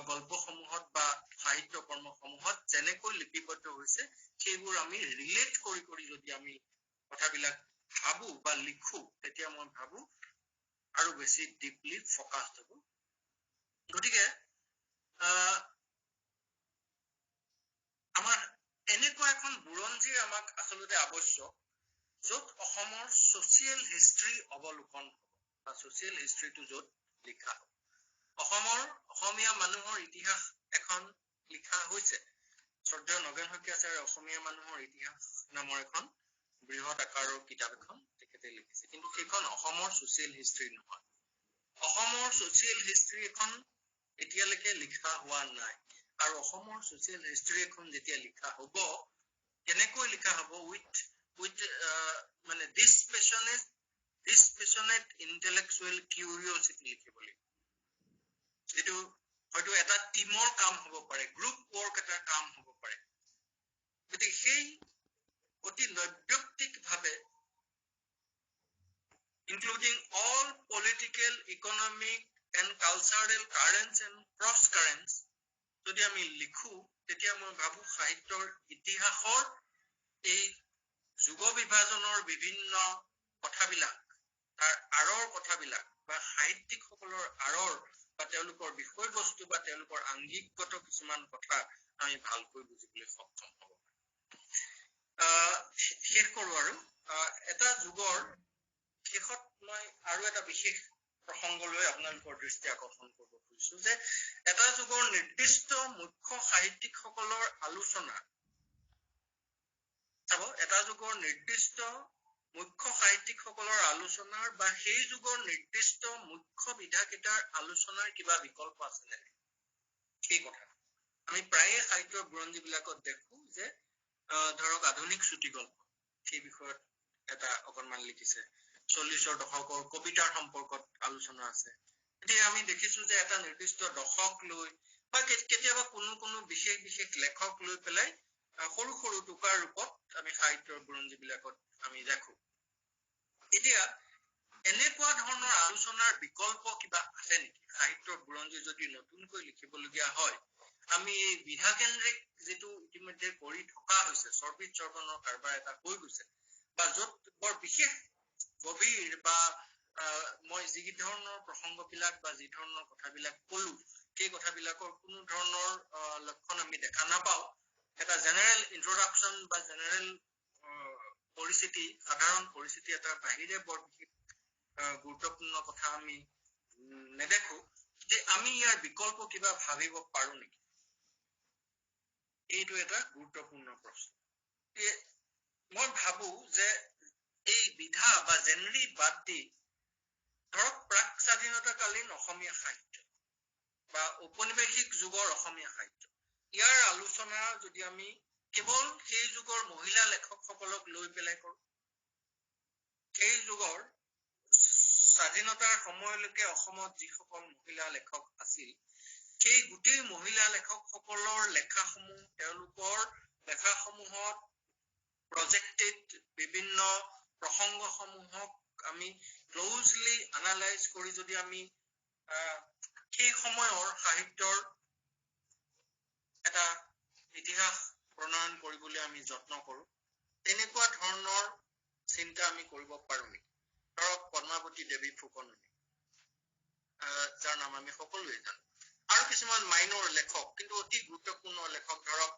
গল্পসমূহত বা সাহিত্য কৰ্মসমূহত যেনেকৈ লিপিবদ্ধ হৈছে সেইবোৰ আমি ৰিলেট কৰি যদি আমি কথাবিলাক ভাবো বা লিখো তেতিয়া মই ভাবো আৰু বেছি ডিপলি ফকাসড হ'ব গতিকে এন্থ্ৰপলজিৰ আমাক আচলতে আৱশ্যক, য'ত অসমৰ ছচিয়েল হিষ্ট্ৰী অৱলোকন হ'ব বা ছচিয়েল হিষ্ট্ৰীটো য'ত লিখা হ'ব। অসমীয়া মানুহৰ ইতিহাস এখন লিখা হৈছে। শ্ৰদ্ধেয় নগেন শইকীয়া ছাৰে অসমীয়া মানুহৰ ইতিহাস নামৰ এখন বৃহৎ আকাৰৰ কিতাপ এখন তেখেতে লিখিছে, কিন্তু সেইখন অসমৰ ছচিয়েল হিষ্ট্ৰী নহয়। অসমৰ ছচিয়েল হিষ্ট্ৰী এখন এতিয়ালৈকে লিখা হোৱা নাই, আৰু অসমৰ ছচিয়েল হিষ্ট্ৰী এখন যেতিয়া লিখা হ'ব, কেনেকৈ লিখা হ'ব উইথ মানে dispassionate intellectual curiosity লিখিব লাগিব, যিটো হয়তো এটা টিমৰ কাম হ'ব পাৰে, গ্ৰুপ ৱৰ্ক এটা কাম হ'ব পাৰে। গতিকে সেই অতি নৈব্যক্তিকভাৱে including all political, economic and cultural currents and cross currents, যদি আমি লিখো, তেতিয়া মই ভাবো সাহিত্যৰ ইতিহাসৰ এই যুগ বিভাজনৰ বিভিন্ন কথাবিলাক, তাৰ আঁৰৰ কথাবিলাক বা সাহিত্যিকসকলৰ আঁৰৰ বা তেওঁলোকৰ বিষয়বস্তু বা তেওঁলোকৰ আংগিকগত কিছুমান কথা আমি ভালকৈ বুজিবলৈ সক্ষম হ'ব। শেষ কৰো আৰু এটা যুগৰ শেষত মই আৰু এটা বিশেষ প্ৰসংগলৈ আপোনালোকৰ দৃষ্টি আকৰ্ষণ কৰিব খুজিছো যে এটা যুগৰ নিৰ্দিষ্ট মুখ্য সাহিত্যিকসকলৰ আলোচনা এটা যুগৰ নিৰ্দিষ্ট মুখ্য সাহিত্যিকসকলৰ আলোচনাৰ বা সেই যুগৰ নিৰ্দিষ্ট মুখ্য বিধাকেইটাৰ আলোচনাৰ কিবা বিকল্প আছে নে? সেই কথা আমি প্ৰায়ে সাহিত্যৰ বুৰঞ্জীবিলাকত দেখো যে ধৰক আধুনিক চুটিগল্প সেই বিষয়ত এটা অকণমান লিখিছে, 40ৰ দশকৰ কবিতাৰ সম্পৰ্কত আলোচনা আছে। এতিয়া আমি দেখিছো যে এটা নিৰ্দিষ্ট দশক লৈ বা কেতিয়াবা কোনো বিশেষ লেখক লৈ পেলাই সৰু সৰু টুকাৰ ৰূপত আমি সাহিত্যৰ বুৰঞ্জীবিলাকত আমি দেখো। এতিয়া এনেকুৱা ধৰণৰ আলোচনাৰ বিকল্প কিবা আছে নেকি? সাহিত্যৰ বুৰঞ্জী যদি নতুনকৈ লিখিবলগীয়া হয়, আমি এই বিধাকেন্দ্ৰিক যিটো ইতিমধ্যে কৰি থকা হৈছে, চৰ্বিত চৰ্বনৰ কাৰবাৰ এটা হৈ গৈছে, বা য'ত বৰ বিশেষ গভীৰ বা মই যি ধৰণৰ প্ৰসংগবিলাক বা যি ধৰণৰ কথাবিলাক কলো, সেই কথাবিলাকৰ কোনো ধৰণৰ লক্ষণ আমি দেখা নাপাওঁ। এটা জেনেৰেল ইন্ট্ৰডাকশ্যন বা জেনেৰেল পৰিস্থিতি, সাধাৰণ পৰিস্থিতি এটাৰ বাহিৰে বৰ বিশেষ গুৰুত্বপূৰ্ণ কথা আমি নেদেখো। যে আমি ইয়াৰ বিকল্প কিবা ভাবিব পাৰো নেকি? এইটো এটা গুৰুত্বপূৰ্ণ প্ৰশ্ন। মই ভাবো যে এই বিধা বা জেনেৰি বাদ দি ধৰক প্ৰাক স্বাধীনতাকালীন অসমীয়া সাহিত্য বা ঔপনিৱেশিক যুগৰ অসমীয়া সাহিত্য, ইয়াৰ আলোচনা যদি আমি কেৱল সেই যুগৰ মহিলা লেখকসকলক লৈ পেলাই কৰো, সেই যুগৰ স্বাধীনতাৰ সময়লৈকে অসমত যিসকল মহিলা লেখক আছিল, সেই গোটেই মহিলা লেখকসকলৰ লেখাসমূহ, তেওঁলোকৰ লেখাসমূহত প্ৰজেক্টেড বিভিন্ন প্ৰসংগসমূহক আমি ক্লজলি এনালাইজ কৰি যদি আমি সেই সময়ৰ সাহিত্যৰ এটা ইতিহাস প্ৰণয়ন কৰিবলৈ আমি যত্ন কৰো, তেনেকুৱা ধৰণৰ চিন্তা আমি কৰিব পাৰো নেকি? ধৰক পদ্মাৱতী দেৱী ফুকন, যাৰ নাম আমি সকলোৱে জানো, আৰু কিছুমান মাইনৰ লেখক কিন্তু অতি গুৰুত্বপূৰ্ণ লেখক, ধৰক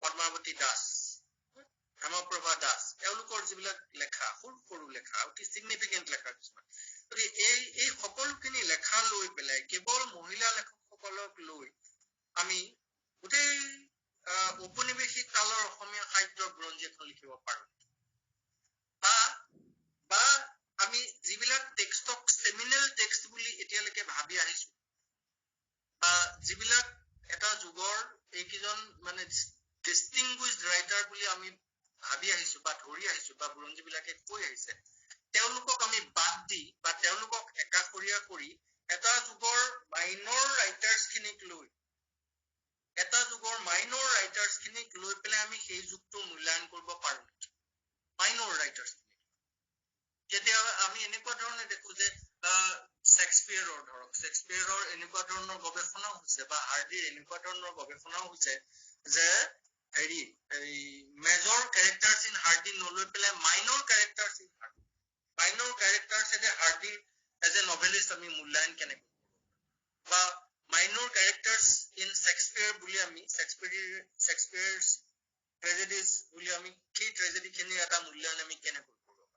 পদ্মাৱতী দাস, হেমপ্ৰভা দাস, এওঁলোকৰ যিবিলাক লেখা, সৰু সৰু লেখা, অতি চিগনিফিকেণ্ট লেখা কিছুমান, গতিকে এই সকলোখিনি লেখা লৈ পেলাই কেৱল মহিলা লেখকসকলক লৈ আমি গোটেই ঔপনিৱেশিক কালৰ অসমীয়া সাহিত্যৰ বুৰঞ্জী এখন লিখিব পাৰো, বা আমি যিবিলাক টেক্সটক চেমিনেল টেক্সট বুলি এতিয়ালৈকে ভাবি আহিছো, বা যিবিলাক এটা যুগৰ এইকেইজন মানে ডিষ্টিংগুইছড ৰাইটাৰ বুলি আমি ভাবি আহিছো বা ধৰি আহিছো বা বুৰঞ্জীবিলাকে কৈ আহিছে, তেওঁলোকক আমি বাদ দি বা তেওঁলোকক একাষৰীয়া কৰি এটা যুগৰ মাইনৰ ৰাইটাৰ্ছখিনিক লৈ পেলাই আমি সেই যুগটো মূল্যায়ন কৰিব পাৰো নেকি? মাইনৰ ৰাইটাৰ্ছখিনিক কেতিয়াবা আমি এনেকুৱা ধৰণে দেখো যে শেক্সপিয়াৰৰ এনেকুৱা ধৰণৰ গৱেষণাও হৈছে বা হাৰ্ডিৰ এনেকুৱা ধৰণৰ গৱেষণাও হৈছে যে এই মেজৰ কেৰেক্টাৰ্ছ ইন হাৰ্ডি নলৈ পেলাই minor characters in Hardy, minor characters as a Hardy as a novelist আমি মূল্যায়ন কেনেকৈ, বা মাইনৰ কেৰেক্টাৰ্ছ ইন শেক্সপিয়াৰ বুলি আমি শেক্সপিয়াৰ্ছ ট্ৰেজেডিজ বুলি আমি সেই ট্ৰেজেডিখিনিৰ এটা মূল্যায়ন আমি কেনেকৈ কৰিব পাৰোঁ?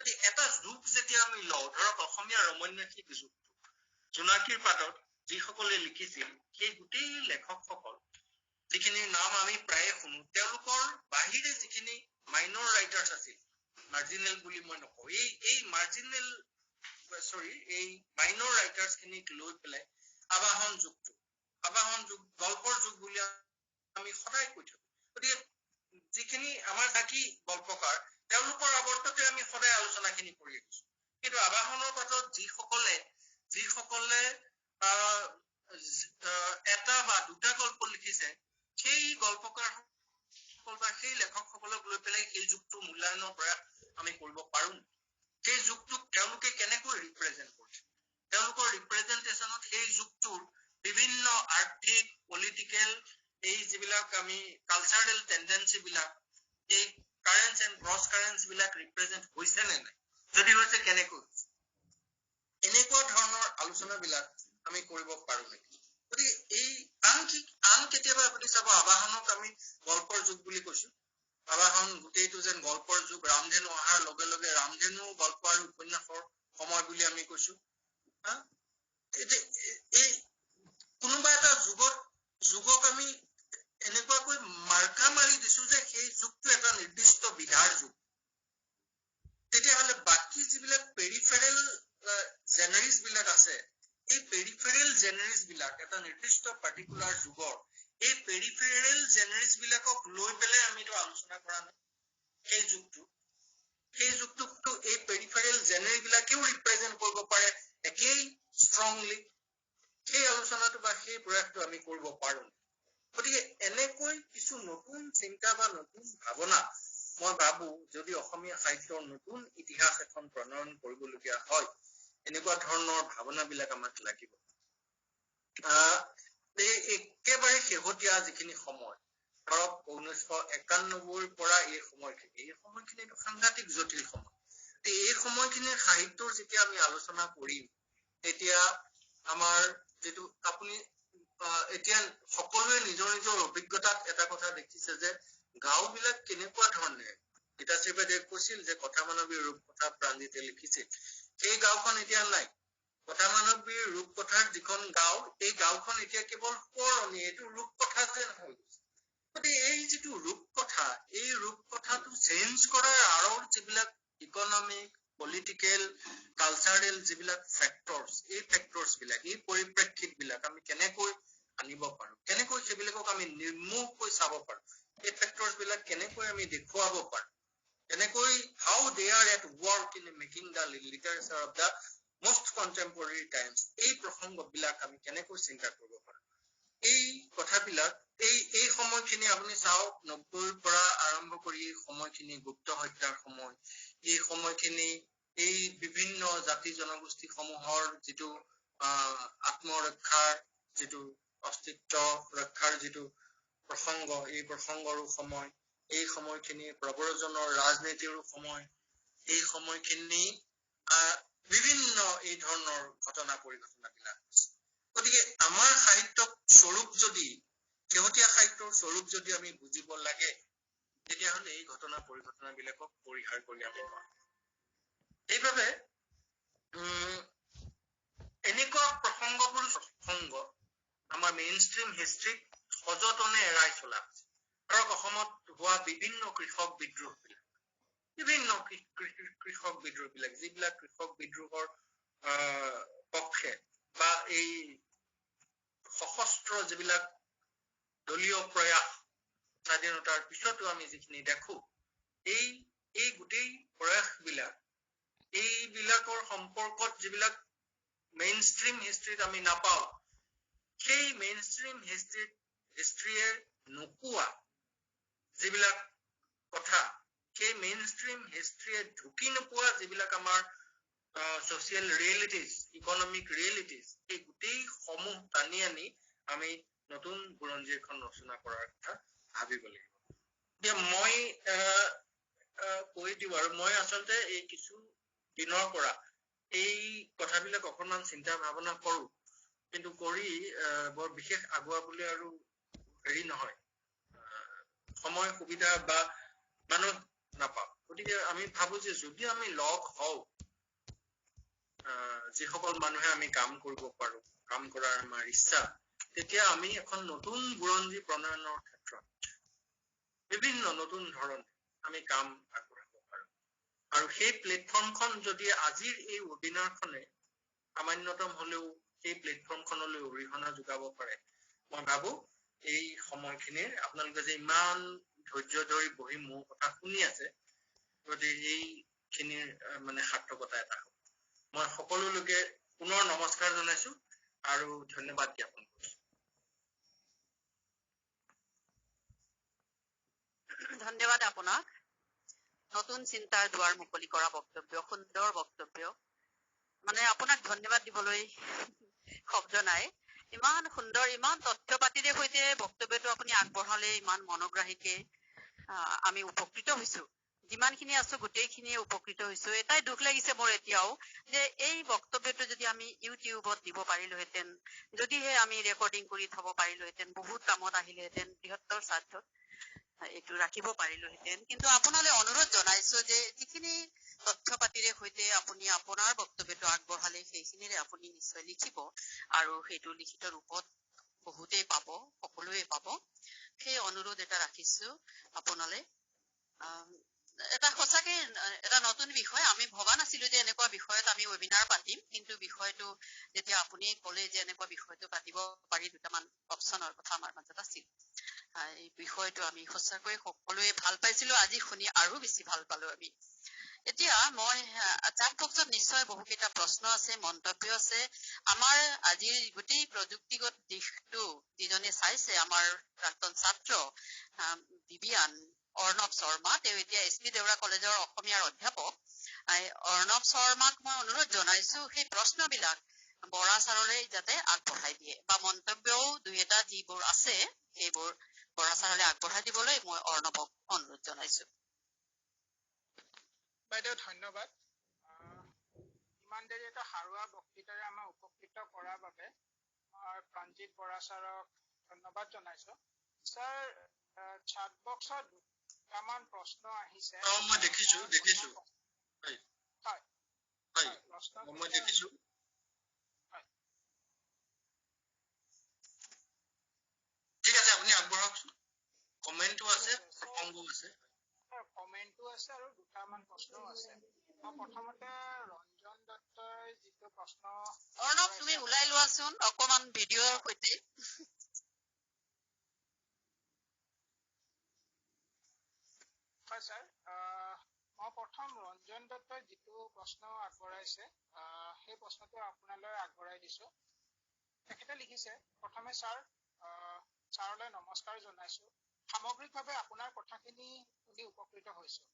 গতিকে এটা যুগ যেতিয়া আমি লওঁ, ধৰক অসমীয়া ৰমন্যাসিক যুগটো জোনাকীৰ পাতত যিসকলে লিখিছিল সেই গোটেই লেখকসকল যিখিনিৰ নাম আমি প্ৰায়ে শুনো, তেওঁলোকৰ বাহিৰে যিখিনি মাইনৰ ৰাইটাৰ্ছ আছিল, মাৰ্জিনেল বুলি মই নকওঁ, এই মাৰ্জিনেল এই মাইনৰ ৰাইটাৰ্ছ খিনিক লৈ পেলাই আবাহন যুগ, গল্পৰ যুগ বুলি আমি সদায় কৈ থাকো। গতিকে যিখিনি আমাৰ বাকী গল্পকাৰ, তেওঁলোকৰ আৱৰ্ততে আমি সদায় আলোচনাখিনি কৰি আহিছো। কিন্তু আবাহনৰ পাতত যিসকলে এটা বা দুটা গল্প লিখিছে, সেই গল্পকাৰসকল বা সেই লেখকসকলক লৈ পেলাই সেই যুগটো মূল্যায়নৰ প্ৰয়াস আমি কৰিব পাৰো। সেই যুগটোক তেওঁলোকে কেনেকৈ ৰিপ্ৰেজেণ্ট কৰিছে, তেওঁলোকৰ ৰিপ্ৰেজেণ্টেশ্যনত সেই যুগটোৰ বিভিন্ন আৰ্থিক, পলিটিকেল, এই যিবিলাক আমি কালচাৰেল টেণ্ডেঞ্চি বিলাক, এই কাৰেন্টছ এণ্ড ক্ৰছ কাৰেন্টছ বিলাক ৰিপ্ৰেজেণ্ট হৈছে নে নাই, যদি হৈছে কেনেকৈ হৈছে, এনেকুৱা ধৰণৰ আলোচনাবিলাক আমি কৰিব পাৰো নেকি? গতিকে এই আন কেতিয়াবা আপুনি চাব, আবাহনক আমি গল্পৰ যুগ বুলি কৈছো, আবাহন গোটেইটো যেন গল্পৰ যুগ, ৰামধেনু অহাৰ লগে লগে ৰামধেনু গল্প আৰু উপন্যাসৰ সময় বুলি আমি কৈছো। এই কোনোবা এটা যুগক আমি এনেকুৱাকৈ মাৰ্কা মাৰি দিছো যে সেই যুগটো এটা নিৰ্দিষ্ট বিধাৰ যুগ। তেতিয়াহ'লে বাকী যিবিলাক পেৰিফেৰেল জেনাৰিজ বিলাক আছে, এই পেৰিফেৰেল জেনাৰিজ বিলাক এটা নিৰ্দিষ্ট পাৰ্টিকুলাৰ যুগৰ, এই পেৰিফেৰেল জেনাৰিজ বিলাকক লৈ পেলাই আমিতো আলোচনা কৰা নাই। সেই যুগটোকতো এই পেৰিফেৰেল জেনাৰি বিলাকেও ৰিপ্ৰেজেণ্ট কৰিব পাৰে একেই ষ্ট্ৰংলি। সেই আলোচনাটো বা সেই প্ৰয়াসটো আমি কৰিব পাৰো। গতিকে এনেকৈ কিছু নতুন চিন্তা বা নতুন ভাৱনা, মই ভাবো যদি অসমীয়া সাহিত্যৰ নতুন ইতিহাস এখন প্ৰণয়ন কৰিবলগীয়া হয়, এনেকুৱা ধৰণৰ ভাৱনাবিলাক আমাক লাগিব। এই একেবাৰে শেহতীয়া যিখিনি সময়, ধৰক 1991 পৰা এই সময়খিনিটো সাংঘাতিক জটিল সময়। এই সময়খিনিৰ সাহিত্যৰ যেতিয়া আমি আলোচনা কৰিম, তেতিয়া আমাৰ যিটো আপুনি এতিয়া সকলোৱে নিজৰ নিজৰ অভিজ্ঞতাত এটা কথা দেখিছে যে গাঁও বিলাক কেনেকুৱা ধৰণে, গীতাশ্ৰী বাইদেৱে কৈছিল যে কথামানৱীৰ ৰূপকথা প্ৰাণজিতে লিখিছিল, সেই গাঁওখন এতিয়া নাই। কথামানৱীৰ ৰূপকথাৰ যিখন গাঁও, এই গাঁওখন এতিয়া কেৱল সোঁৱৰণি, এইটো ৰূপকথা যেন হৈ গৈছে। গতিকে এই যিটো ৰূপকথা, এই ৰূপকথাটো চেঞ্জ কৰাৰ আঁৰৰ যিবিলাক ইকনমিক, পলিটিকেল, কালচাৰেল যিবিলাক ফেক্টৰ্ছ, এই ফেক্টৰ্ছ বিলাক, এই পৰিপ্ৰেক্ষিত বিলাক আমি কেনেকৈ আনিব পাৰো, কেনেকৈ সেইবিলাকক আমি নিৰ্মূলকৈ চাব পাৰো, এই ফেক্টৰ্ছ বিলাক কেনেকৈ আমি দেখুৱাব পাৰো, কেনেকৈ how they are at work in making the literature of the most contemporary times, এই প্ৰসংগবিলাক আমি কেনেকৈ চিন্তা কৰিব পাৰো। এই কথাবিলাক এই সময়খিনি আপুনি চাওক, 90ৰ পৰা আৰম্ভ কৰি এই সময়খিনি গুপ্ত হত্যাৰ সময়, এই সময়খিনি এই বিভিন্ন জাতি জনগোষ্ঠী সমূহৰ যিটো আত্মৰক্ষাৰ যিটো অস্তিত্ব ৰক্ষাৰ যিটো প্ৰসংগ, এই প্ৰসংগৰো সময়, এই সময়খিনি প্ৰব্ৰজনৰ ৰাজনীতিৰো সময়, এই সময়খিনি বিভিন্ন এই ধৰণৰ ঘটনা পৰিঘটনাবিলাক হৈছে। গতিকে আমাৰ সাহিত্যক স্বৰূপ যদি, শেহতীয়া সাহিত্যৰ স্বৰূপ যদি আমি বুজিব লাগে, তেতিয়াহ'লে এই ঘটনা পৰিঘটনাবিলাকক পৰিহাৰ কৰি আমি নোৱাৰো। সেইবাবে এনেকুৱা প্ৰসংগবোৰ আমাৰ মেইন ষ্ট্ৰীম হিষ্ট্ৰীত সযতনে এৰাই চলা হৈছে। ধৰক অসমত হোৱা বিভিন্ন কৃষক বিদ্ৰোহ বিলাক, যিবিলাক কৃষক বিদ্ৰোহৰ পক্ষে বা এই সশস্ত্ৰ যিবিলাক দলীয় প্ৰয়াস স্বাধীনতাৰ পিছতো আমি যিখিনি দেখো, এই গোটেই প্ৰয়াসবিলাক, এইবিলাকৰ সম্পৰ্কত যিবিলাক মেইন ষ্ট্ৰীম হিষ্ট্ৰীত আমি নাপাওঁ, সেই মেইন ষ্ট্ৰীম হিষ্ট্ৰীয়ে নোকোৱা যিবিলাক কথা, সেই মেইন ষ্ট্ৰীম হিষ্ট্ৰীয়ে ঢুকি নোপোৱা যিবিলাক আমাৰ ছচিয়েল ৰিয়েলিটিজ, ইকনমিক ৰিয়েলিটিজ, এই গোটেই সমূহ টানি আনি আমি নতুন বুৰঞ্জী এখন ৰচনা কৰাৰ কথা ভাবিব লাগিব। এতিয়া মই কৈ দিওঁ, আৰু মই আচলতে এই কিছু দিনৰ পৰা এই কথাবিলাক অকণমান চিন্তা ভাৱনা কৰো, কিন্তু কৰি বৰ বিশেষ আগুৱা বুলি আৰু হেৰি নহয়, সময় সুবিধা বা মানুহ নাপাওঁ গতিকে আমি ভাবো যে যদি আমি লগ হওঁ যিসকল মানুহে আমি কাম কৰিব পাৰো কাম কৰাৰ আমাৰ ইচ্ছা তেতিয়া আমি এখন নতুন বুৰঞ্জী প্ৰণয়নৰ ক্ষেত্ৰত বিভিন্ন নতুন ধৰণে আমি কাম আগবঢ়াব পাৰো আৰু সেই প্লেটফৰ্মখন যদি আজিৰ এই ৱেবিনাৰখনে সামান্যতম হলেও সেই প্লেটফৰ্মখনলৈ অৰিহণা যোগাব পাৰে মই ভাবো এই সময়খিনিৰ আপোনালোকে যে ইমান ধৈৰ্য ধৰি বহি মোৰ কথা শুনি আছে গতিকে এইখিনিৰ মানে সাৰ্থকতা এটা হ'ব মই সকলোলৈকে পুনৰ নমস্কাৰ জনাইছো আৰু ধন্যবাদ জ্ঞাপন কৰিছো ধন্যবাদ আপোনাক নতুন চিন্তাৰ দুৱাৰ মুকলি কৰা বক্তব্য সুন্দৰ বক্তব্য মানে আপোনাক ধন্যবাদ দিবলৈ শব্দ নাই ইমান সুন্দৰ ইমান তথ্য পাতিৰে সৈতে বক্তব্যটো আপুনি আগবঢ়ালে ইমান মনোগ্ৰাহীকে আমি উপকৃত হৈছো যিমানখিনি আছো গোটেইখিনিয়ে উপকৃত হৈছো এটাই দুখ লাগিছে মোৰ এতিয়াও যে এই বক্তব্যটো যদি আমি ইউটিউবত দিব পাৰিলোহেঁতেন যদিহে আমি ৰেকৰ্ডিং কৰি থব পাৰিলোহেঁতেন বহুত কামত আহিলেহেঁতেন বৃহত্তৰ স্বাৰ্থত এইটো ৰাখিব পাৰিলোহেঁতেন কিন্তু আপোনালৈ অনুৰোধ জনাইছো যে যিখিনি তথ্য পাতিৰে সৈতে আপুনি আপোনাৰ বক্তব্যটো আগবঢ়ালে সেইখিনিৰে আপুনি নিশ্চয় লিখিব আৰু সেইটো লিখিত ৰূপত বহুতেই পাব সকলোৱে পাব সেই অনুৰোধ এটা ৰাখিছো আপোনালৈ এটা সঁচাকে এটা নতুন বিষয় আমি ভবা নাছিলো যে এনেকুৱা বিষয়ত আমি ৱেবিনাৰ পাতিম কিন্তু বিষয়টো যেতিয়া আপুনি ক'লে যে এনেকুৱা বিষয়টো পাতিব পাৰি দুটামান অপশ্যনৰ কথা আমাৰ মাজত আছিল এই বিষয়টো আমি সঁচাকৈ সকলোৱে ভাল পাইছিলো আজি শুনি আৰু বেছি ভাল পালো আমি এতিয়া মই চাট বক্সত নিশ্চয় বহুকেইটা প্ৰশ্ন আছে মন্তব্য আছে আমাৰ আজিৰ গোটেই প্ৰযুক্তিগত দিশটো যিজনে চাইছে আমাৰ প্ৰাক্তন ছাত্ৰ বিবিয়ান অৰ্ণৱ শৰ্মা তেওঁ এতিয়া SP দেউৰা কলেজৰ অসমীয়াৰ অধ্যাপক অৰ্ণৱ শৰ্মাক মই অনুৰোধ জনাইছো সেই প্ৰশ্নবিলাক বৰা ছাৰলৈ যাতে আগবঢ়াই দিয়ে বা মন্তব্যও দুই এটা যিবোৰ আছে সেইবোৰ বৰা ছাৰলৈ আগবঢ়াই দিবলৈ মই অৰ্ণৱক অনুৰোধ জনাইছো বাইদেউ ধন্যবাদ ইমান দেৰি এটা সাৰুৱা বক্তৃতাৰে আমাক উপকৃত কৰাৰ বাবে প্ৰাঞ্জিত বৰা ছাৰক ধন্যবাদ জনাইছো ছাৰ চাট বক্সত দুটামান প্ৰশ্ন আহিছে মই দেখিছো হয় প্ৰশ্ন মই দেখিছো ঠিক আছে আপুনি আগবঢ়াওকচোন কমেণ্টটো আছে প্ৰসংগও আছে কমেণ্টটো আছে আৰু দুটামান প্ৰশ্নও আছে মই প্ৰথমতে ৰঞ্জন দত্তই যিটো প্ৰশ্ন অৰ্ণৱ তুমি ওলাই লোৱাচোন অকমান ভিডিঅ'ৰ সৈতে হয় ছাৰ মই প্ৰথম ৰঞ্জন দত্তই যিটো প্ৰশ্ন আগবঢ়াইছে সেই প্ৰশ্নটো আপোনালৈ আগবঢ়াই দিছো তেখেতে লিখিছে প্ৰথমে ছাৰলৈ নমস্কাৰ জনাইছো সামগ্ৰিকভাৱে আপোনাৰ কথাখিনি শুনি উপকৃত হৈছো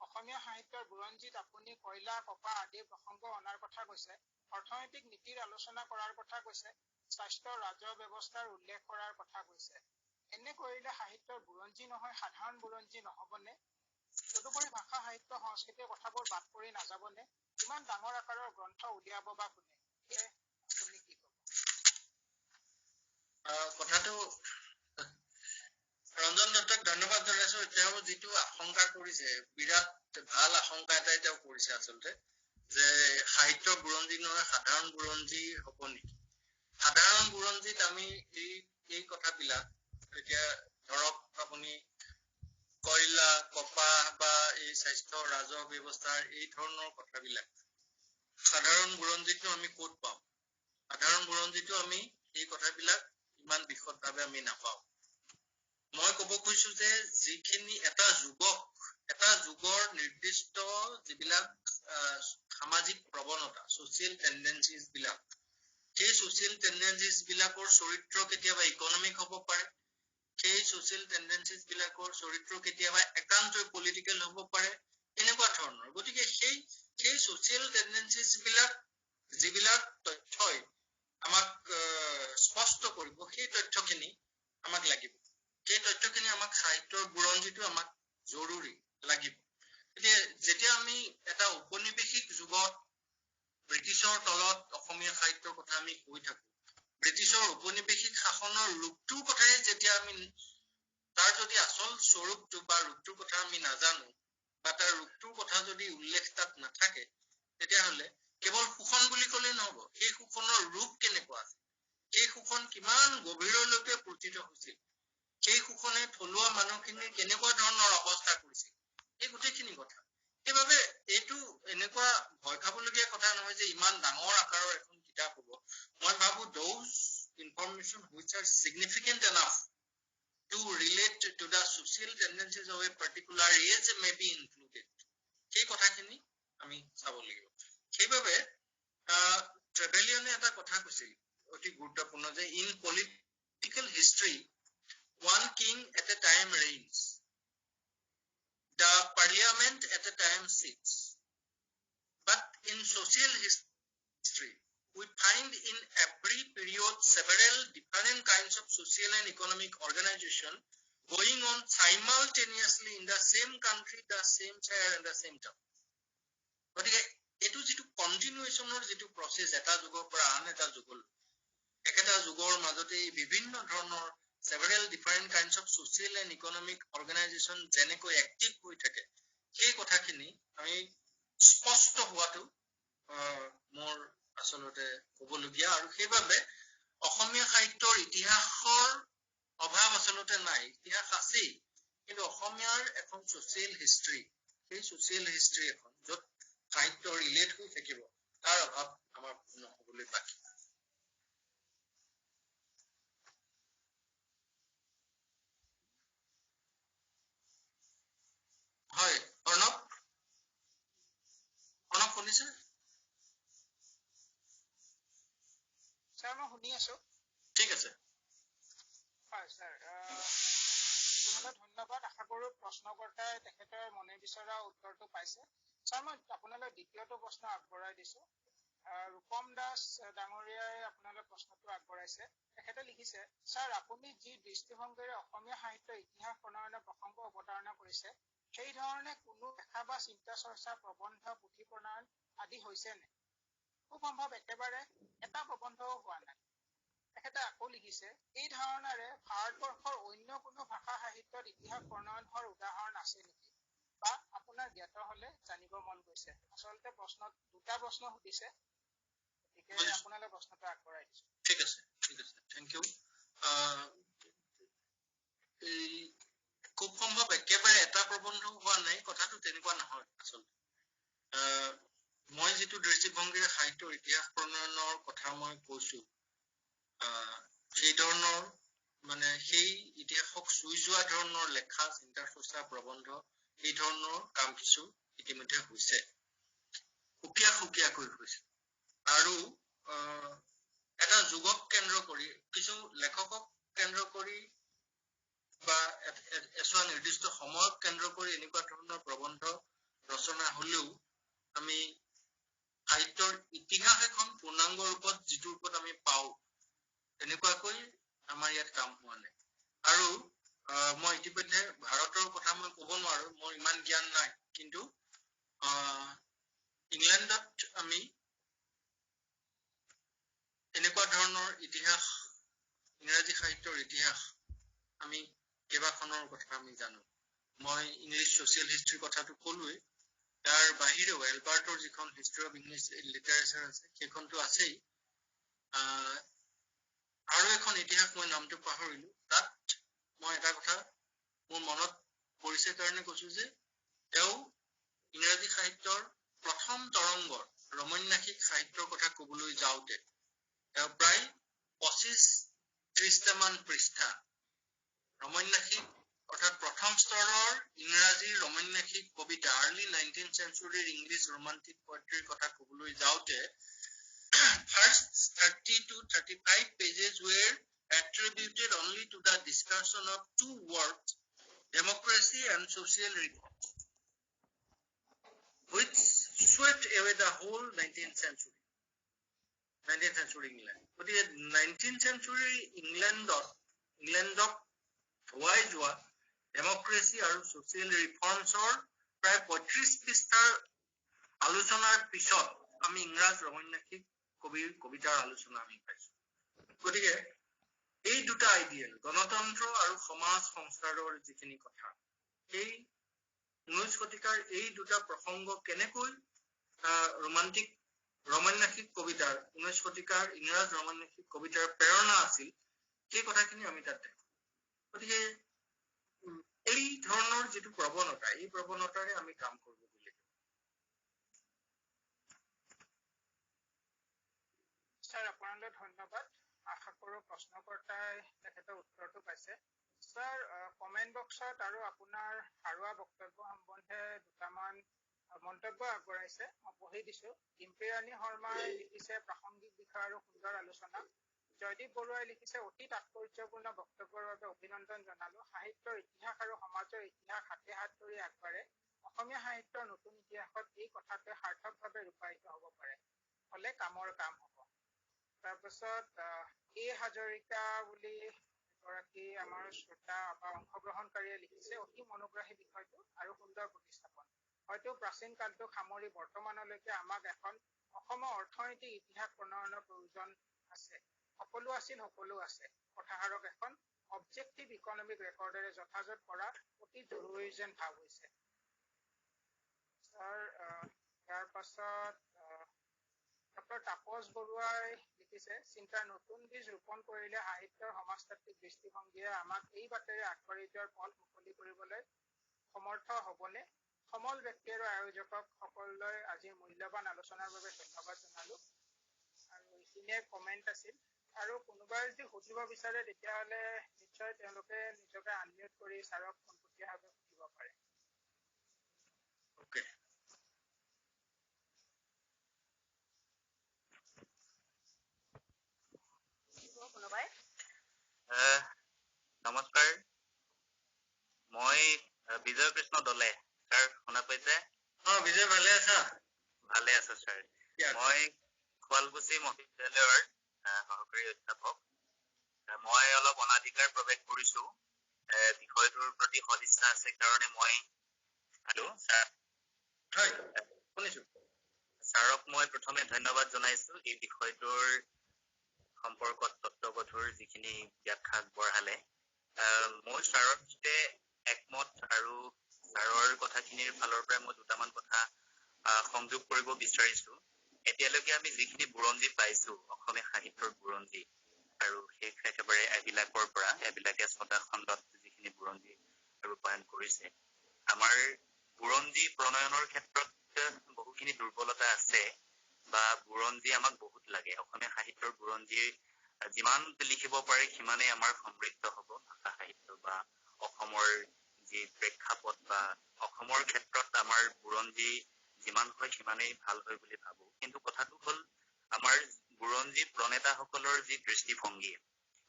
অসমীয়া সাহিত্যৰ বুৰঞ্জীত আপুনি কয়লা কপাহ আদি প্ৰসংগ অনাৰ কথা কৈছে অৰ্থনৈতিক নীতিৰ আলোচনা কৰাৰ কথা কৈছে স্বাস্থ্য ৰাজহ ব্যৱস্থাৰ উল্লেখ কৰাৰ কথা কৈছে এনে কৰিলে সাহিত্যৰ বুৰঞ্জী নহয় সাধাৰণ বুৰঞ্জী নহবনে তদুপৰি ভাষা সাহিত্য সংস্কৃতিৰ কথাবোৰ বাদ পৰি নাযাবনে ইমান ডাঙৰ আকাৰৰ গ্ৰন্থ উলিয়াব বা কোনে আপুনি কি ক'ব কথাটো ৰঞ্জন দত্তক ধন্যবাদ জনাইছো তেওঁ যিটো আশংকা কৰিছে বিৰাট ভাল আশংকা এটাই তেওঁ কৰিছে আচলতে যে সাহিত্য বুৰঞ্জী নহয় সাধাৰণ বুৰঞ্জী হ'ব নেকি সাধাৰণ বুৰঞ্জীত আমি এই কথাবিলাক এতিয়া ধৰক আপুনি কয়লা কপাহ বা এই স্বাস্থ্য ৰাজহ ব্যৱস্থাৰ এই ধৰণৰ কথাবিলাক সাধাৰণ বুৰঞ্জীটো আমি ক'ত পাওঁ সাধাৰণ বুৰঞ্জীটো আমি এই কথাবিলাক ইমান বিশদভাৱে আমি নাপাওঁ মই ক'ব কৈছো যে যিখিনি এটা যুগৰ নিৰ্দিষ্ট যিবিলাক সামাজিক প্ৰৱণতা ছচিয়েল টেণ্ডেঞ্চিজ বিলাক সেই ছচিয়েল টেণ্ডেঞ্চিজ বিলাকৰ চৰিত্ৰ কেতিয়াবা ইকনমিক হ'ব পাৰে সেই ছচিয়েল টেণ্ডেঞ্চিজ বিলাকৰ চৰিত্ৰ কেতিয়াবা একান্তই পলিটিকেল হ'ব পাৰে এনেকুৱা ধৰণৰ গতিকে সেই ছচিয়েল টেণ্ডেঞ্চিজ বিলাক যিবিলাক তথ্যই আমাক স্পষ্ট কৰিব সেই তথ্যখিনি আমাক লাগিব সেই তথ্যখিনি আমাক সাহিত্যৰ বুৰঞ্জীটো আমাক জৰুৰী লাগিব এতিয়া যেতিয়া আমি এটা ঔপনিৱেশিক যুগত ব্ৰিটিছৰ তলত অসমীয়া সাহিত্যৰ কথা আমি কৈ থাকো ব্ৰিটিছৰ ঔপনিৱেশিক শাসনৰ ৰূপটোৰ কথাই যেতিয়া আমি তাৰ যদি আসল স্বৰূপটো বা ৰূপটোৰ কথা আমি নাজানো বা তাৰ ৰূপটোৰ কথা যদি উল্লেখ তাত নাথাকে তেতিয়াহ'লে কেৱল শোষণ বুলি ক'লে নহ'ব সেই শোষণৰ ৰূপ কেনেকুৱা আছে সেই শোষণ কিমান গভীৰলৈকে প্ৰতিত হৈছিল সেই শোষণে থলুৱা মানুহখিনিৰ কেনেকুৱা ধৰণৰ অৱস্থা কৰিছিল এই গোটেইখিনি কথা সেইবাবে এইটো এনেকুৱা ভয় খাবলগীয়া কথা নহয় যে ইমান ডাঙৰ আকাৰৰ এখন কিতাপ হ'ব মই ভাবো those information which are significant enough to relate to the social tendencies of a particular age may be included. সেই কথাখিনি আমি চাব লাগিব সেইবাবে ট্ৰেভেলিয়ানে এটা কথা কৈছিল অতি গুৰুত্বপূৰ্ণ যে in political history one king at a time reigns the parliament at a time sits but in social history we find in every period several different kinds of social and economic organization going on simultaneously in the same country, the same chair and the same town. গতিকে এইটো যিটো কন্টিনিউৱেশ্যনৰ যিটো process এটা যুগৰ পৰা আন এটা যুগলৈ একেটা যুগৰ মাজতে বিভিন্ন ধৰণৰ several different kinds of social and economic organization যেনেকৈ এক্টিভ হৈ থাকে সেই কথাখিনি আমি স্পষ্ট হোৱাটো মোৰ আসলতে ক'বলগীয়া আৰু সেইবাবে অসমীয়া সাহিত্যৰ ইতিহাসৰ অভাৱ আসলতে নাই ইতিহাস আছেই কিন্তু অসমীয়াৰ এখন ছ'চিয়েল হিষ্ট্ৰী সেই ছ'চিয়েল হিষ্ট্ৰী এখন য'ত সাহিত্য ৰিলেট হৈ থাকিব তাৰ অভাৱ আমাৰ নহ'বলৈ বাকী হয় অৰ্ণৱ শুনিছে স্যাৰ মই শুনি আছো ঠিক আছে হয় স্যাৰ আপোনালৈ ধন্যবাদ আশা কৰোঁ প্ৰশ্নকৰ্তাই তেখেতৰ মনে বিচৰা উত্তৰটো পাইছে স্যাৰ মই আপোনালৈ দ্বিতীয়টো প্ৰশ্ন আগবঢ়াই দিছো ৰূপম দাস ডাঙৰীয়াই আপোনালৈ প্ৰশ্নটো আগবঢ়াইছে তেখেতে লিখিছে স্যাৰ আপুনি যি দৃষ্টিভংগীৰে অসমীয়া সাহিত্যৰ ইতিহাস প্ৰণয়নৰ প্ৰসংগ অৱতাৰণা কৰিছে সেই ধৰণে কোনো লেখা বা চিন্তা চৰ্চা প্ৰবন্ধ পুথি প্ৰণয়ন আদি হৈছে নে খুব সম্ভৱ একেবাৰে এটা প্ৰবন্ধও হোৱা নাই তেখেতে আকৌ লিখিছে এই ধাৰণাৰে ভাৰতবৰ্ষৰ অন্য কোনো ভাষা সাহিত্যত ইতিহাস প্ৰণয়ন হোৱাৰ উদাহৰণ আছে নেকি বা আপোনাৰ জ্ঞাত হলে জানিব মন গৈছে আচলতে দুটা প্ৰশ্ন সুধিছে গতিকে আপোনালৈ প্ৰশ্নটো আগবঢ়াই দিছো ঠিক আছে থেংক ইউ এই খুব সম্ভৱ একেবাৰে এটা প্ৰবন্ধও হোৱা নাই কথাটো তেনেকুৱা নহয় আচলতে মই যিটো দৃষ্টিভংগীৰে সাহিত্যৰ ইতিহাস প্ৰণয়নৰ কথা মই কৈছো সেই ধৰণৰ মানে সেই ইতিহাসক চুই যোৱা ধৰণৰ লেখা চিন্তা চৰ্চা প্ৰবন্ধ এই ধৰণৰ কাম কিছু ইতিমধ্যে হৈছে সুকীয়াকৈ হৈছে আৰু এটা যুগক কেন্দ্ৰ কৰি কিছু লেখকক কেন্দ্ৰ কৰি বা এছোৱা নিৰ্দিষ্ট সময়ক কেন্দ্ৰ কৰি এনেকুৱা ধৰণৰ প্ৰবন্ধ ৰচনা হলেও আমি সাহিত্যৰ ইতিহাস এখন পূৰ্ণাংগ ৰূপত যিটো ৰূপত আমি পাওঁ তেনেকুৱাকৈ আমাৰ ইয়াত কাম হোৱা নাই আৰু মই ইতিমধ্যে ভাৰতৰ কথা মই ক'ব নোৱাৰো মোৰ ইমান জ্ঞান নাই কিন্তু ইংলেণ্ডত আমি এনেকুৱা ধৰণৰ ইতিহাস ইংৰাজী সাহিত্যৰ ইতিহাস আমি কেইবাখনৰ কথা আমি জানো মই ইংলিছ ছ'চিয়েল হিষ্ট্ৰীৰ কথাটো ক'লোৱেই তাৰ বাহিৰেও এলবাৰ্টৰ যিখন হিষ্ট্ৰী অফ ইংলিছ লিটাৰেচাৰ আছে সেইখনটো আছেই আৰু এখন ইতিহাস মই নামটো পাহৰিলো তাত মই এটা কথা মোৰ মনত পৰিছে কাৰণে কৈছো যে তেওঁ ইংৰাজী সাহিত্যৰ প্ৰথম তৰংগৰ ৰমন্যাসিক সাহিত্যৰ কথা ক'বলৈ যাওঁতে তেওঁ প্ৰায় 25-30টামান পৃষ্ঠা ৰমন্যাসিক অৰ্থাৎ প্ৰথম স্তৰৰ ইংৰাজী ৰমন্যাসিক কবিতা আৰ্লি 19th centuryৰ ইংলিছ ৰোমান্টিক পোয়েট্ৰিৰ কথা ক'বলৈ যাওঁতে first 30 to 35 pages were attributed only to the discussion of two words, democracy and social reform, which swept away the whole 19th century England. But in 19th century Englandok হোৱাই যোৱা democracy আৰু social ৰিফৰ্মছৰ প্ৰায় 35 পৃষ্ঠাৰ আলোচনাৰ পিছত আমি ইংৰাজ ৰমন্যাসিক কবিৰ কবিতাৰ আলোচনা আমি পাইছো গতিকে এই দুটা আইডিয়া IDL গণতন্ত্ৰ আৰু সমাজ সংস্কাৰৰ যিখিনি কথা এই 19 শতিকাৰ এই দুটা প্ৰসংগ কেনেকৈ ৰোমান্টিক কবিতাৰ 19 শতিকাৰ ইংৰাজ ৰোমান্টিক কবিতাৰ প্ৰেৰণা আছিল সেই কথাখিনি আমি তাত দেখোঁ গতিকে এই ধৰণৰ যিটো প্ৰৱণতা এই প্ৰৱণতাৰে আমি কাম কৰিব বুলি স্যাৰ আপোনালৈ ধন্যবাদ আশা কৰোঁ প্ৰশ্নকৰ্তাই তেখেতৰ উত্তৰটো পাইছে স্যাৰ কমেণ্ট বক্সত আৰু আপোনাৰ হাৰুৱা বক্তব্য সম্বন্ধে দুটামান মন্তব্য আগবঢ়াইছে মই পঢ়ি দিছোঁ ডিম্পী শৰ্মাই লিখিছে প্ৰাসংগিক বিষয় আৰু সুন্দৰ আলোচনা জয়দীপ বৰুৱাই লিখিছে অতি তাৎপৰ্যপূৰ্ণ বক্তব্যৰ বাবে অভিনন্দন জনালো সাহিত্যৰ ইতিহাস আৰু সমাজৰ ইতিহাস হাতে হাত ধৰি আগবাঢ়ে অসমীয়া সাহিত্যৰ নতুন ইতিহাসত এই কথাটোৱে সাৰ্থকভাৱে ৰূপায়িত হ'ব পাৰে হলে কামৰ কাম হ'ব তাৰপিছত হাজৰিকা বুলি এগৰাকী আমাৰ শ্ৰোতা বা অংশগ্ৰহণকাৰীয়ে লিখিছে অতি মনোগ্ৰাহী বিষয়টো আৰু সুন্দৰ প্ৰতিস্থাপন হয়তো প্ৰাচীন কালটোক সামৰি বৰ্তমানলৈকে আমাক এখন অসমৰ অৰ্থনৈতিক ইতিহাস প্ৰণয়নৰ প্ৰয়োজন আছে সকলো আছিল সকলো আছে কথাষাৰক এখন অবজেক্টিভ ইকনমিক ৰেকৰ্ডেৰে যথাযথ কৰা অতি জৰুৰী যেন ভাৱ হৈছে স্যাৰ ইয়াৰ পাছত ডক্টৰ তাপস বৰুৱাই লিখিছে চিন্তাৰ নতুন বীজ ৰোপণ কৰিলে সাহিত্যৰ সমাজতাত্ত্বিক দৃষ্টিভংগীয়ে আমাক এই বাটেৰে আগবাঢ়ি যোৱাৰ পথ মুকলি কৰিবলৈ সমৰ্থ হ'বনে সমল ব্যক্তি আৰু আয়োজকক সকললৈ আজিৰ মূল্যৱান আলোচনাৰ বাবে ধন্যবাদ জনালো আৰু এইখিনিয়ে কমেণ্ট আছিল আৰু কোনোবাই যদি সুধিব বিচাৰে তেতিয়াহ'লে নিশ্চয় তেওঁলোকে নিজকে আনমিউট কৰি ছাৰক পোনপটীয়াভাৱে সুধিব পাৰে Okay. কোনোবাই নমস্কাৰ মই বিজয় কৃষ্ণ দলে ছাৰ শুনা পাইছে বিজয় ভালে আছা ভালে আছো ছাৰ মই শুৱালকুছি মহাবিদ্যালয়ৰ সহকাৰী অধ্যাপক মই অলপ অনাধিকাৰ প্ৰৱেশ কৰিছো বিষয়টোৰ প্ৰতি সদিচ্ছা আছে কাৰণে মই হেল্ল' ছাৰ হয় শুনিছো ছাৰক মই প্ৰথমে ধন্যবাদ জনাইছো এই বিষয়টোৰ সম্পৰ্কত তত্ত্বগধুৰ যিখিনি ব্যাখ্যা আগবঢ়ালে মই ছাৰৰ সৈতে একমত আৰু ছাৰৰ কথাখিনিৰ ফালৰ পৰা মই দুটামান কথা সংযোগ কৰিব বিচাৰিছো এতিয়ালৈকে আমি যিখিনি বুৰঞ্জী পাইছো অসমীয়া সাহিত্যৰ বুৰঞ্জী আৰু সেই একেবাৰে এবিলাকে ছটা খণ্ডত যিখিনি বুৰঞ্জী ৰূপায়ণ কৰিছে আমাৰ বুৰঞ্জী প্ৰণয়নৰ ক্ষেত্ৰত বহুখিনি দুৰ্বলতা আছে বা বুৰঞ্জী আমাক বহুত লাগে অসমীয়া সাহিত্যৰ বুৰঞ্জী যিমান লিখিব পাৰে সিমানেই আমাৰ সমৃদ্ধ হ'ব ভাষা সাহিত্য বা অসমৰ যি প্ৰেক্ষাপট বা অসমৰ ক্ষেত্ৰত আমাৰ বুৰঞ্জী যিমান হয় সিমানেই ভাল হয় বুলি ভাবো কিন্তু কথাটো হ'ল আমাৰ বুৰঞ্জী প্ৰণেতাসকলৰ যি দৃষ্টিভংগী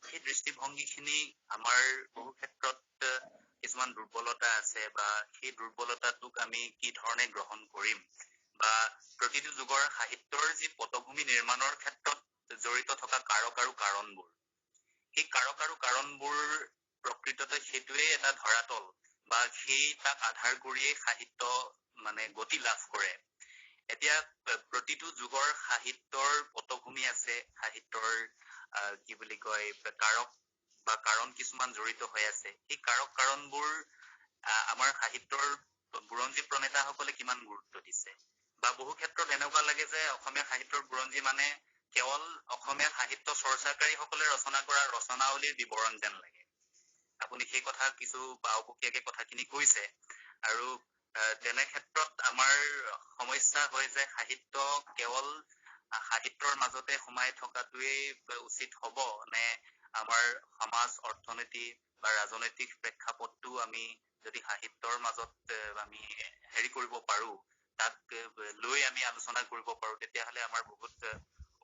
সেই দৃষ্টিভংগীখিনি আমাৰ বহু ক্ষেত্ৰত কিছুমান দুৰ্বলতা আছে বা সেই দুৰ্বলতাটোক আমি কি ধৰণে গ্ৰহণ কৰিম বা প্ৰতিটো যুগৰ সাহিত্যৰ যি পটভূমি নিৰ্মাণৰ ক্ষেত্ৰত জড়িত থকা কাৰক আৰু কাৰণবোৰ সেই কাৰক আৰু কাৰণবোৰ প্ৰকৃততে সেইটোৱে এটা ধৰাতল বা সেই তাক আধাৰ কৰিয়েই সাহিত্য মানে গতি লাভ কৰে এতিয়া প্ৰতিটো যুগৰ সাহিত্যৰ পটভূমি আছে সাহিত্যৰ কি বুলি কয় কাৰক বা কাৰণ কিছুমান জড়িত হৈ আছে সেই কাৰক কাৰণবোৰ আমাৰ সাহিত্যৰ বুৰঞ্জী প্ৰণেতাসকলে কিমান গুৰুত্ব দিছে বা বহু ক্ষেত্ৰত এনেকুৱা লাগে যে অসমীয়া সাহিত্যৰ বুৰঞ্জী মানে কেৱল অসমীয়া সাহিত্য চৰ্চাকাৰীসকলে ৰচনা কৰা ৰচনাৱলীৰ বিৱৰণ যেন লাগে আপুনি সেই কথা কিছু বাওপকীয়াকে কথাখিনি কৈছে আৰু তেনে ক্ষেত্ৰত আমাৰ সমস্যা হয় যে সাহিত্য কেৱল সাহিত্যৰ মাজতে সোমাই থকাটোৱেই উচিত হ'ব নে আমাৰ সমাজ অৰ্থনীতি বা ৰাজনৈতিক প্ৰেক্ষাপটটো আমি যদি সাহিত্যৰ মাজত আমি কৰিব পাৰো তাক লৈ আমি আলোচনা কৰিব পাৰো তেতিয়াহ'লে আমাৰ বহুত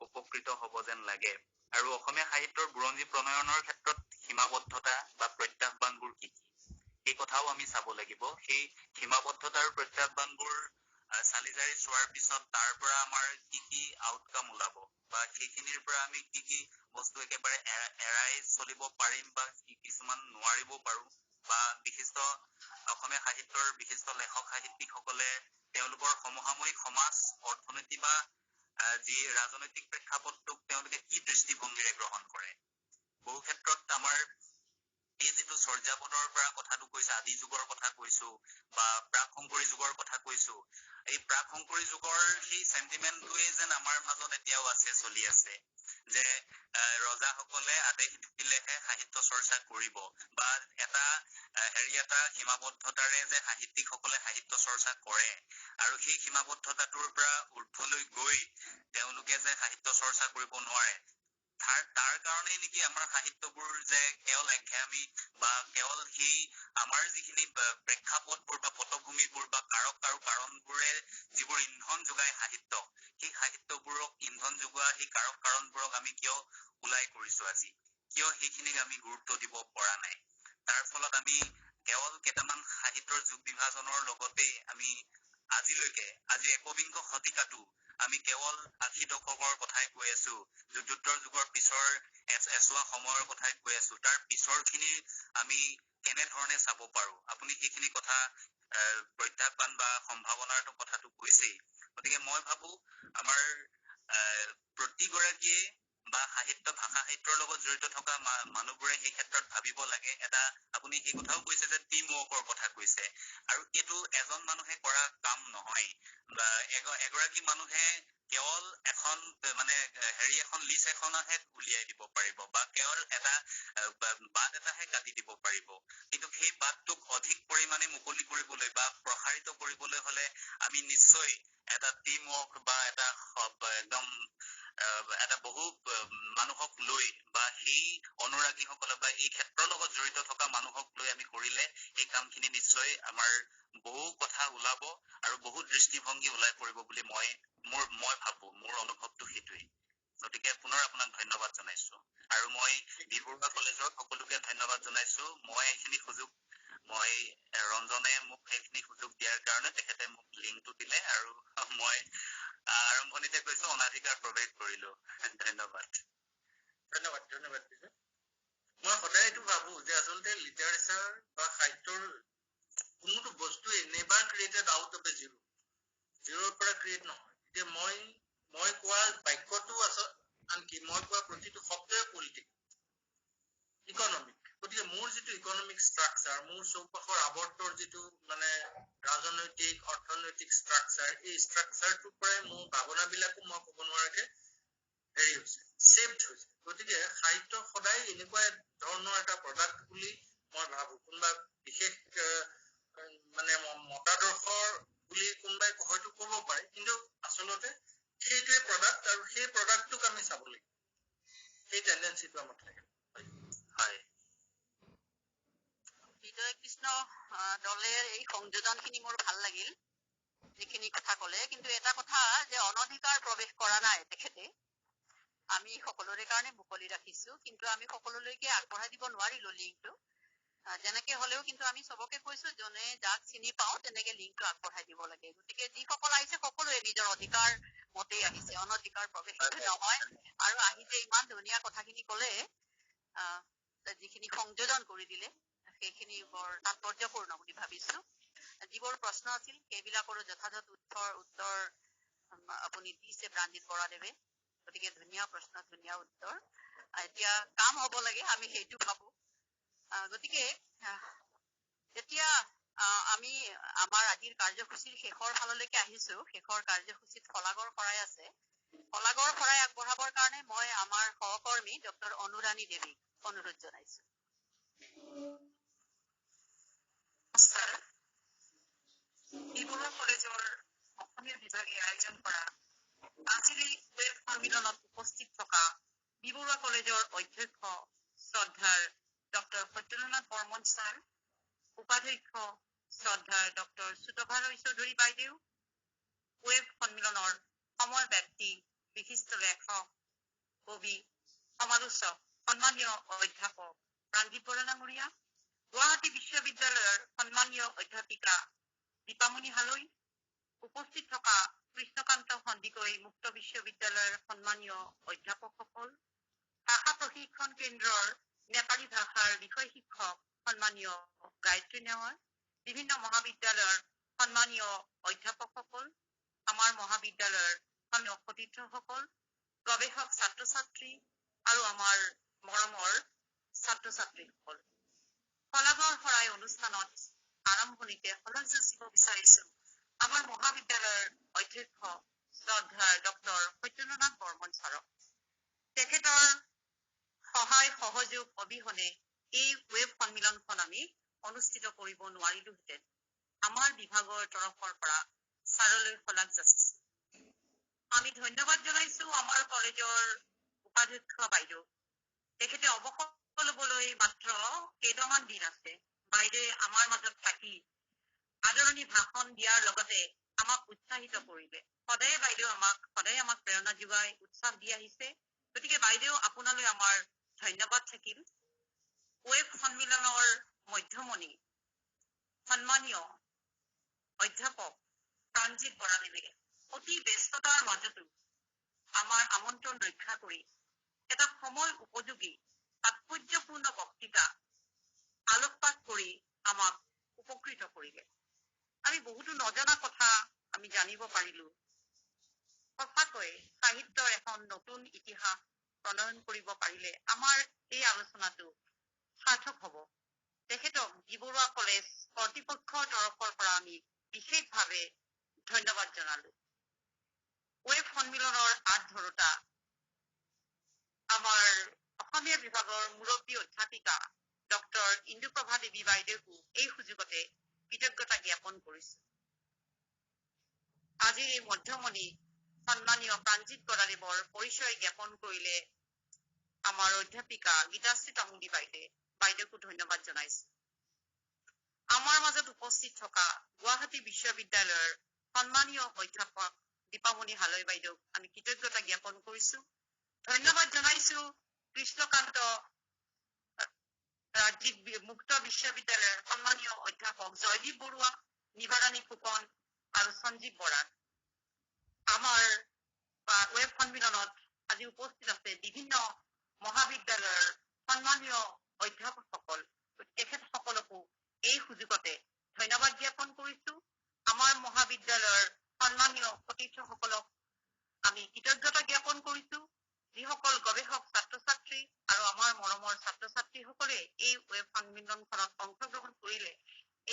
উপকৃত হ'ব যেন লাগে আৰু অসমীয়া সাহিত্যৰ বুৰঞ্জী প্ৰণয়নৰ ক্ষেত্ৰত সীমাবদ্ধতা বা প্ৰত্যাহ্বানবোৰ কি এই কথাও আমি চাব লাগিব সেই সীমাবদ্ধতা আৰু প্ৰত্যাহ্বানবোৰ চালি জাৰি চোৱাৰ পিছত তাৰ পৰা আমাৰ কি আউটকাম ওলাব বা সেইখিনিৰ পৰা আমি কি বস্তু একেবাৰে এৰাই চলিব পাৰিম বা কিছুমান নোৱাৰিব পাৰো বা বিশিষ্ট অসমীয়া সাহিত্যৰ বিশিষ্ট লেখক সাহিত্যিকসকলে তেওঁলোকৰ সমসাময়িক সমাজ অৰ্থনীতি বা যি ৰাজনৈতিক প্ৰেক্ষাপটটোক তেওঁলোকে কি দৃষ্টিভংগীৰে গ্ৰহণ কৰে বহু ক্ষেত্ৰত আমাৰ যুগৰ পৰা কথাটো কৈছে, আদি যুগৰ কথা কৈছো বা প্ৰাক শংকৰী যুগৰ কথা কৈছো, এই প্ৰাক শংকৰী যুগৰ সেই চেণ্টিমেণ্টটোৱে যেন আমাৰ মাজত এতিয়াও আছে, চলি আছে, যে ৰজাসকলে আদেশ দিলেহে সাহিত্য চৰ্চা কৰিব বা এটা এটা সীমাবদ্ধতাৰে যে সাহিত্যিকসকলে সাহিত্য চৰ্চা কৰে আৰু সেই সীমাবদ্ধতাটোৰ পৰা ঊৰ্ধলৈ গৈ তেওঁলোকে যে সাহিত্য চৰ্চা কৰিব নোৱাৰে, তাৰ কাৰণেই নেকি আমাৰ সাহিত্যবোৰ যে কেৱল একঘেয়ামী বা কেৱল সেই আমাৰ যিখিনি প্ৰেক্ষাপটবোৰ বা পটভূমিবোৰ বা কাৰক আৰু কাৰণবোৰে যিবোৰ ইন্ধন যোগায় সাহিত্য, সেই সাহিত্যবোৰক ইন্ধন যোগোৱা সেই কাৰক কাৰণবোৰক আমি কিয় ওলাই কৰিছো আজি, কিয় সেইখিনিক আমি গুৰুত্ব দিব পৰা নাই। তাৰ ফলত আমি কেৱল কেইটামান সাহিত্যৰ যুগ বিভাজনৰ লগতে আমি আজি একবিংশ শতিকাটো আমি কেৱল 80 দশকৰ কথাই কৈ আছো, যুদ্ধোত্তৰ যুগৰ পিছৰ এছোৱা সময়ৰ কথাই কৈ আছো, তাৰ পিছৰ খিনি আমি কেনেধৰণে চাব পাৰো, আপুনি সেইখিনি কথা প্ৰত্যাহ্বান বা সম্ভাৱনাৰ কথাটো কৈছেই। গতিকে মই ভাবো আমাৰ প্ৰতিগৰাকীয়ে বা ভাষা সাহিত্যৰ লগত জড়িত থকা মানুহবোৰে সেই ক্ষেত্ৰত ভাবিব লাগে। আপুনি সেই কথাও কৈছে যে টিম ৱৰ্কৰ কথা কৈছে, আৰু এইটো এজন মানুহে কৰা কাম নহয় বা এগৰাকী মানুহে কেৱল এখন লিষ্ট এখনহে উলিয়াই দিব পাৰিব বা কেৱল বাট এটাহে কাটি দিব পাৰিব, কিন্তু সেই বাটটোক অধিক পৰিমাণে মুকলি কৰিবলৈ বা প্ৰসাৰিত কৰিবলৈ হলে আমি নিশ্চয় এটা টিম ৱৰ্ক বা এটা বহু মানুহক লৈ বা সেই অনুৰাগীসকলক বা এই ক্ষেত্ৰৰ লগত জড়িত থকা মানুহক লৈ আমি কৰিলে এই কামখিনি নিশ্চয় আমাৰ বহু কথা ওলাব আৰু বহু দৃষ্টিভংগী ওলাই পৰিব বুলি মই ভাবো, মোৰ অনুভৱটো সেইটোৱেই। গতিকে পুনৰ আপোনাক ধন্যবাদ জনাইছো আৰু মই বি বৰুৱা কলেজৰ সকলোকে ধন্যবাদ জনাইছো। ৰঞ্জনে মোক সেইখিনি সুযোগ দিয়াৰ কাৰণে তেখেতে মোক লিংকটো দিলে আৰু মই আৰম্ভণিতে কৈছো অনাধিকাৰ প্ৰৱেশ কৰিলো। ধন্যবাদ। মই সদায় এইটো ভাবো যে আচলতে লিটাৰেচাৰ বা সাহিত্যৰ কোনোটো বস্তু নেভাৰ ক্ৰিয়েটেড আউট অফ এ জিৰোৰ পৰা ক্ৰিয়েট নহয়। এতিয়া মই কোৱা বাক্যটো আনকি মই কোৱা প্ৰতিটো শব্দই পলিটিকেল, ইকনমিক। গতিকে মোৰ যিটো ইকনমিক ষ্ট্ৰাকচাৰ, মোৰ চৌপাশৰ আৱৰ্তৰ যিটো ৰাজনৈতিক অৰ্থনৈতিক ষ্ট্ৰাকচাৰ, এই ষ্ট্ৰাকচাৰটোৰ পৰাই মোৰ ভাৱনাবিলাকো মই ক'ব নোৱাৰাকে ছেভড হৈছে। গতিকে সাহিত্য সদায় এনেকুৱা ধৰণৰ এটা প্ৰডাক্ট বুলি মই ভাবো। কোনোবা বিশেষ মতাদৰ্শৰ বুলি কোনোবাই হয়তো ক'ব পাৰে, কিন্তু আচলতে সেইটোৱে প্ৰডাক্ট আৰু সেই প্ৰডাক্টটোক আমি চাব লাগিব। সেই টেণ্ডেঞ্চিটো আমাৰ থাকে। হয়, বিজয় কৃষ্ণ দলেৰ এই সংযোজনখিনি মোৰ ভাল লাগিল, যিখিনি কথা ক'লে। কিন্তু এটা কথা যে অনধিকাৰ প্ৰৱেশ কৰা নাই তেখেতে, আমি সকলোৰে কাৰণে মুকলি ৰাখিছো, কিন্তু আমি সকলোলৈকে আগবঢ়াই দিব নোৱাৰিলো লিংকটো। যেনেকে হলেও কিন্তু আমি চবকে কৈছো, যোনে যাক চিনি পাওঁ তেনেকে লিংকটো আগবঢ়াই দিব লাগে। গতিকে যিসকল আহিছে সকলোৱে নিজৰ অধিকাৰ মতেই আহিছে, অনধিকাৰ প্ৰৱেশ নহয়। আৰু আহি যে ইমান ধুনীয়া কথাখিনি ক'লে, যিখিনি সংযোজন কৰি দিলে, সেইখিনি বৰ তাৎপৰ্যপূৰ্ণ বুলি ভাবিছো। যিবোৰ প্ৰশ্ন আছিল সেইবিলাকৰো যথাযথ উত্তৰ আপুনি দিছে প্ৰাণজিৎ বৰাদেৱে। গতিকে ধুনীয়া প্ৰশ্ন, ধুনীয়া উত্তৰ। এতিয়া কাম হ'ব লাগে, আমি সেইটো ভাবো। গতিকে এতিয়া আমি আমাৰ আজিৰ কাৰ্যসূচীৰ শেষৰ ফাললৈকে আহিছো। শেষৰ কাৰ্যসূচীত শলাগৰ শৰাই আছে। শলাগৰ শৰাই আগবঢ়াবৰ কাৰণে মই আমাৰ সহকৰ্মী ডক্টৰ অনুৰাণী দেৱীক অনুৰোধ জনাইছো। বি বৰুৱা কলেজৰ অসমীয়া বিভাগে আয়োজন কৰা আজিৰ এই ৱেব সন্মিলনত উপস্থিত থকা বি বৰুৱা কলেজৰ অধ্যক্ষ শ্ৰদ্ধাৰ ডক্টৰ সত্যেন্দ্ৰনাথ বৰ্মন ছাৰ, উপাধ্যক্ষ শ্ৰদ্ধাৰ ডক্টৰ সুতপা চৌধুৰী বাইদেউ, ৱেব সন্মিলনৰ সময় ব্যক্তি, বিশিষ্ট লেখক, কবি, সমালোচক, সন্মানীয় অধ্যাপক প্ৰাণজিৎ বৰা ডাঙৰীয়া, গুৱাহাটী বিশ্ববিদ্যালয়ৰ সন্মানীয় অধ্যাপিকা দীপামণি হালৈ, উপস্থিত থকা কৃষ্ণকান্ত সন্দিকৈ মুক্ত বিশ্ববিদ্যালয়ৰ সন্মানীয় অধ্যাপকসকল, ভাষা প্ৰশিক্ষণ কেন্দ্ৰৰ নেপালী ভাষাৰ বিষয় শিক্ষক সন্মানীয় গায়ত্ৰী নেৱাৰ, বিভিন্ন মহাবিদ্যালয়ৰ সন্মানীয় অধ্যাপকসকল, আমাৰ মহাবিদ্যালয়ৰ সন্মানীয় সতীৰ্থসকল, গৱেষক ছাত্ৰ ছাত্ৰী আৰু আমাৰ মৰমৰ ছাত্ৰ ছাত্ৰীসকল। শলাগৰ অনুষ্ঠানত আৰম্ভণিতে শলাগ যাচিব বিচাৰিছো আমাৰ মহাবিদ্যালয়ৰ অধ্যক্ষ শ্ৰদ্ধা ডক্টৰ সত্যেন্দ্ৰনাথ বৰ্মন ছাৰক। তেখেতৰ সহায় সহযোগ অবিহনে এই ৱেব সন্মিলনখন আমি অনুষ্ঠিত কৰিব নোৱাৰিলোহেঁতেন। আমাৰ বিভাগৰ তৰফৰ পৰা ছাৰলৈ শলাগ যাচিছো। আমি ধন্যবাদ জনাইছো আমাৰ কলেজৰ উপাধ্যক্ষ বাইদেউ। তেখেতে অৱসৰ ল'বলৈ মাত্ৰ কেইটামান দিন আছে। বাইদেৱে আমাৰ মাজত থাকি আদৰণি ভাষণ দিয়াৰ লগতে আমাক উৎসাহিত কৰিলে। সদায় আমাক প্ৰেৰণা যোগাই উৎসাহ দি আহিছে। গতিকে বাইদেউ আপোনালৈ আমাৰ ধন্যবাদ থাকিল। ৱেব সন্মিলনৰ মধ্যমণি সন্মানীয় অধ্যাপক প্ৰাণজিৎ বৰাদেৱে অতি ব্যস্ততাৰ মাজতো আমাৰ আমন্ত্ৰণ ৰক্ষা কৰি এটা সময় উপযোগী তাৎপৰ্যপূৰ্ণ বক্তৃতা আলোকপাত কৰি আমাক উপকৃত কৰিলে। আমি বহুতো নজনা কথা আমি জানিব পাৰিলো। সঁচাকৈ সাহিত্যৰ এখন নতুন ইতিহাস প্ৰণয়ন কৰিব পাৰিলে আমাৰ এই আলোচনাটো সাৰ্থক হ'ব। তেখেতক বি বৰুৱা কলেজ কৰ্তৃপক্ষৰ তৰফৰ পৰা আমি বিশেষভাৱে ধন্যবাদ জনালো। ৱেব সন্মিলনৰ আঁত ধৰোতা আমাৰ অসমীয়া বিভাগৰ মুৰব্বী অধ্যাপিকা ডক্টৰ ইন্দুপ্ৰভা দেৱী বাইদেউকো এই সুযোগতে কৃতজ্ঞতা জ্ঞাপন কৰিছো। আজিৰ এই মধ্যমণি সন্মানীয় প্ৰাণজিৎ বৰাদেৱৰ পৰিচয় জ্ঞাপন কৰিলে আমাৰ অধ্যাপিকা গীতাশ্ৰী তামুলী বাইদেউকো ধন্যবাদ জনাইছো। আমাৰ মাজত উপস্থিত থকা গুৱাহাটী বিশ্ববিদ্যালয়ৰ সন্মানীয় অধ্যাপক দীপামণি হালৈ বাইদেউক আমি কৃতজ্ঞতা জ্ঞাপন কৰিছো। ধন্যবাদ জনাইছো কৃষ্ণকান্ত ৰাজ্যিক মুক্ত বিশ্ববিদ্যালয়ৰ সন্মানীয় অধ্যাপক জয়দীপ বৰুৱা, নিবাৰাণী ফুকন আৰু সঞ্জীৱ বৰাক। আমাৰ ৱেব সন্মিলনত আজি উপস্থিত আছে বিভিন্ন মহাবিদ্যালয়ৰ সন্মানীয় অধ্যাপকসকল। তেখেতসকলকো এই সুযোগতে ধন্যবাদ জ্ঞাপন কৰিছো। আমাৰ মহাবিদ্যালয়ৰ সন্মানীয় সতীৰ্থসকলক আমি কৃতজ্ঞতা জ্ঞাপন কৰিছো। যিসকল গৱেষক ছাত্ৰ ছাত্ৰী আৰু আমাৰ মৰমৰ ছাত্ৰ ছাত্ৰীসকলে এই ৱেব সন্মিলনখনত অংশগ্ৰহণ কৰিলে,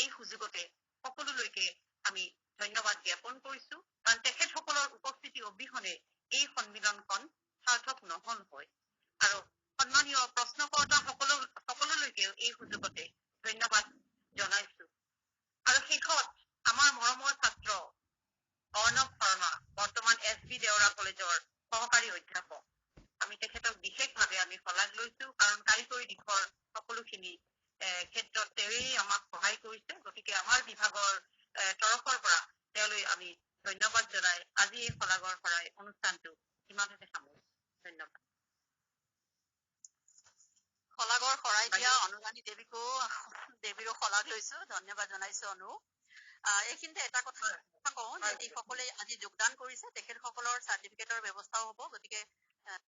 এই সুযোগতে সকলোলৈকে আমি ধন্যবাদ জ্ঞাপন কৰিছো। কাৰণ তেখেতসকলৰ উপস্থিতি অবিহনে এই সন্মিলনখন সাৰ্থক নহল হয়। আৰু সন্মানীয় প্ৰশ্নকৰ্তা সকলোলৈকেও এই সুযোগতে ধন্যবাদ জনাইছো। আৰু শেষত আমাৰ মৰমৰ ছাত্ৰ অৰ্ণৱ শৰ্মা, বৰ্তমান SB দেওৰা কলেজৰ সহকাৰী অধ্যাপক। আমি তেখেতক বিশেষভাৱে আমি শলাগ লৈছো, কাৰণ কাৰিকৰী দিশৰ সকলোখিনি ক্ষেত্ৰত তেওঁৱেই আমাক সহায় কৰিছে। গতিকে আমাৰ বিভাগৰ তৰফৰ পৰা তেওঁলৈ আমি ধন্যবাদ জনাই আজি এই শলাগৰ শৰাই অনুষ্ঠানটো ইমানতে সামৰিছো। ধন্যবাদ। শলাগৰ শৰাই দিয়া অনুৰাণী দেৱীৰো শলাগ লৈছো। ধন্যবাদ জনাইছো অনু। এইখিনিতে এটা কথা কওঁ যে যিসকলে আজি যোগদান কৰিছে তেখেতসকলৰ চাৰ্টিফিকেটৰ ব্যৱস্থাও হ'ব। গতিকে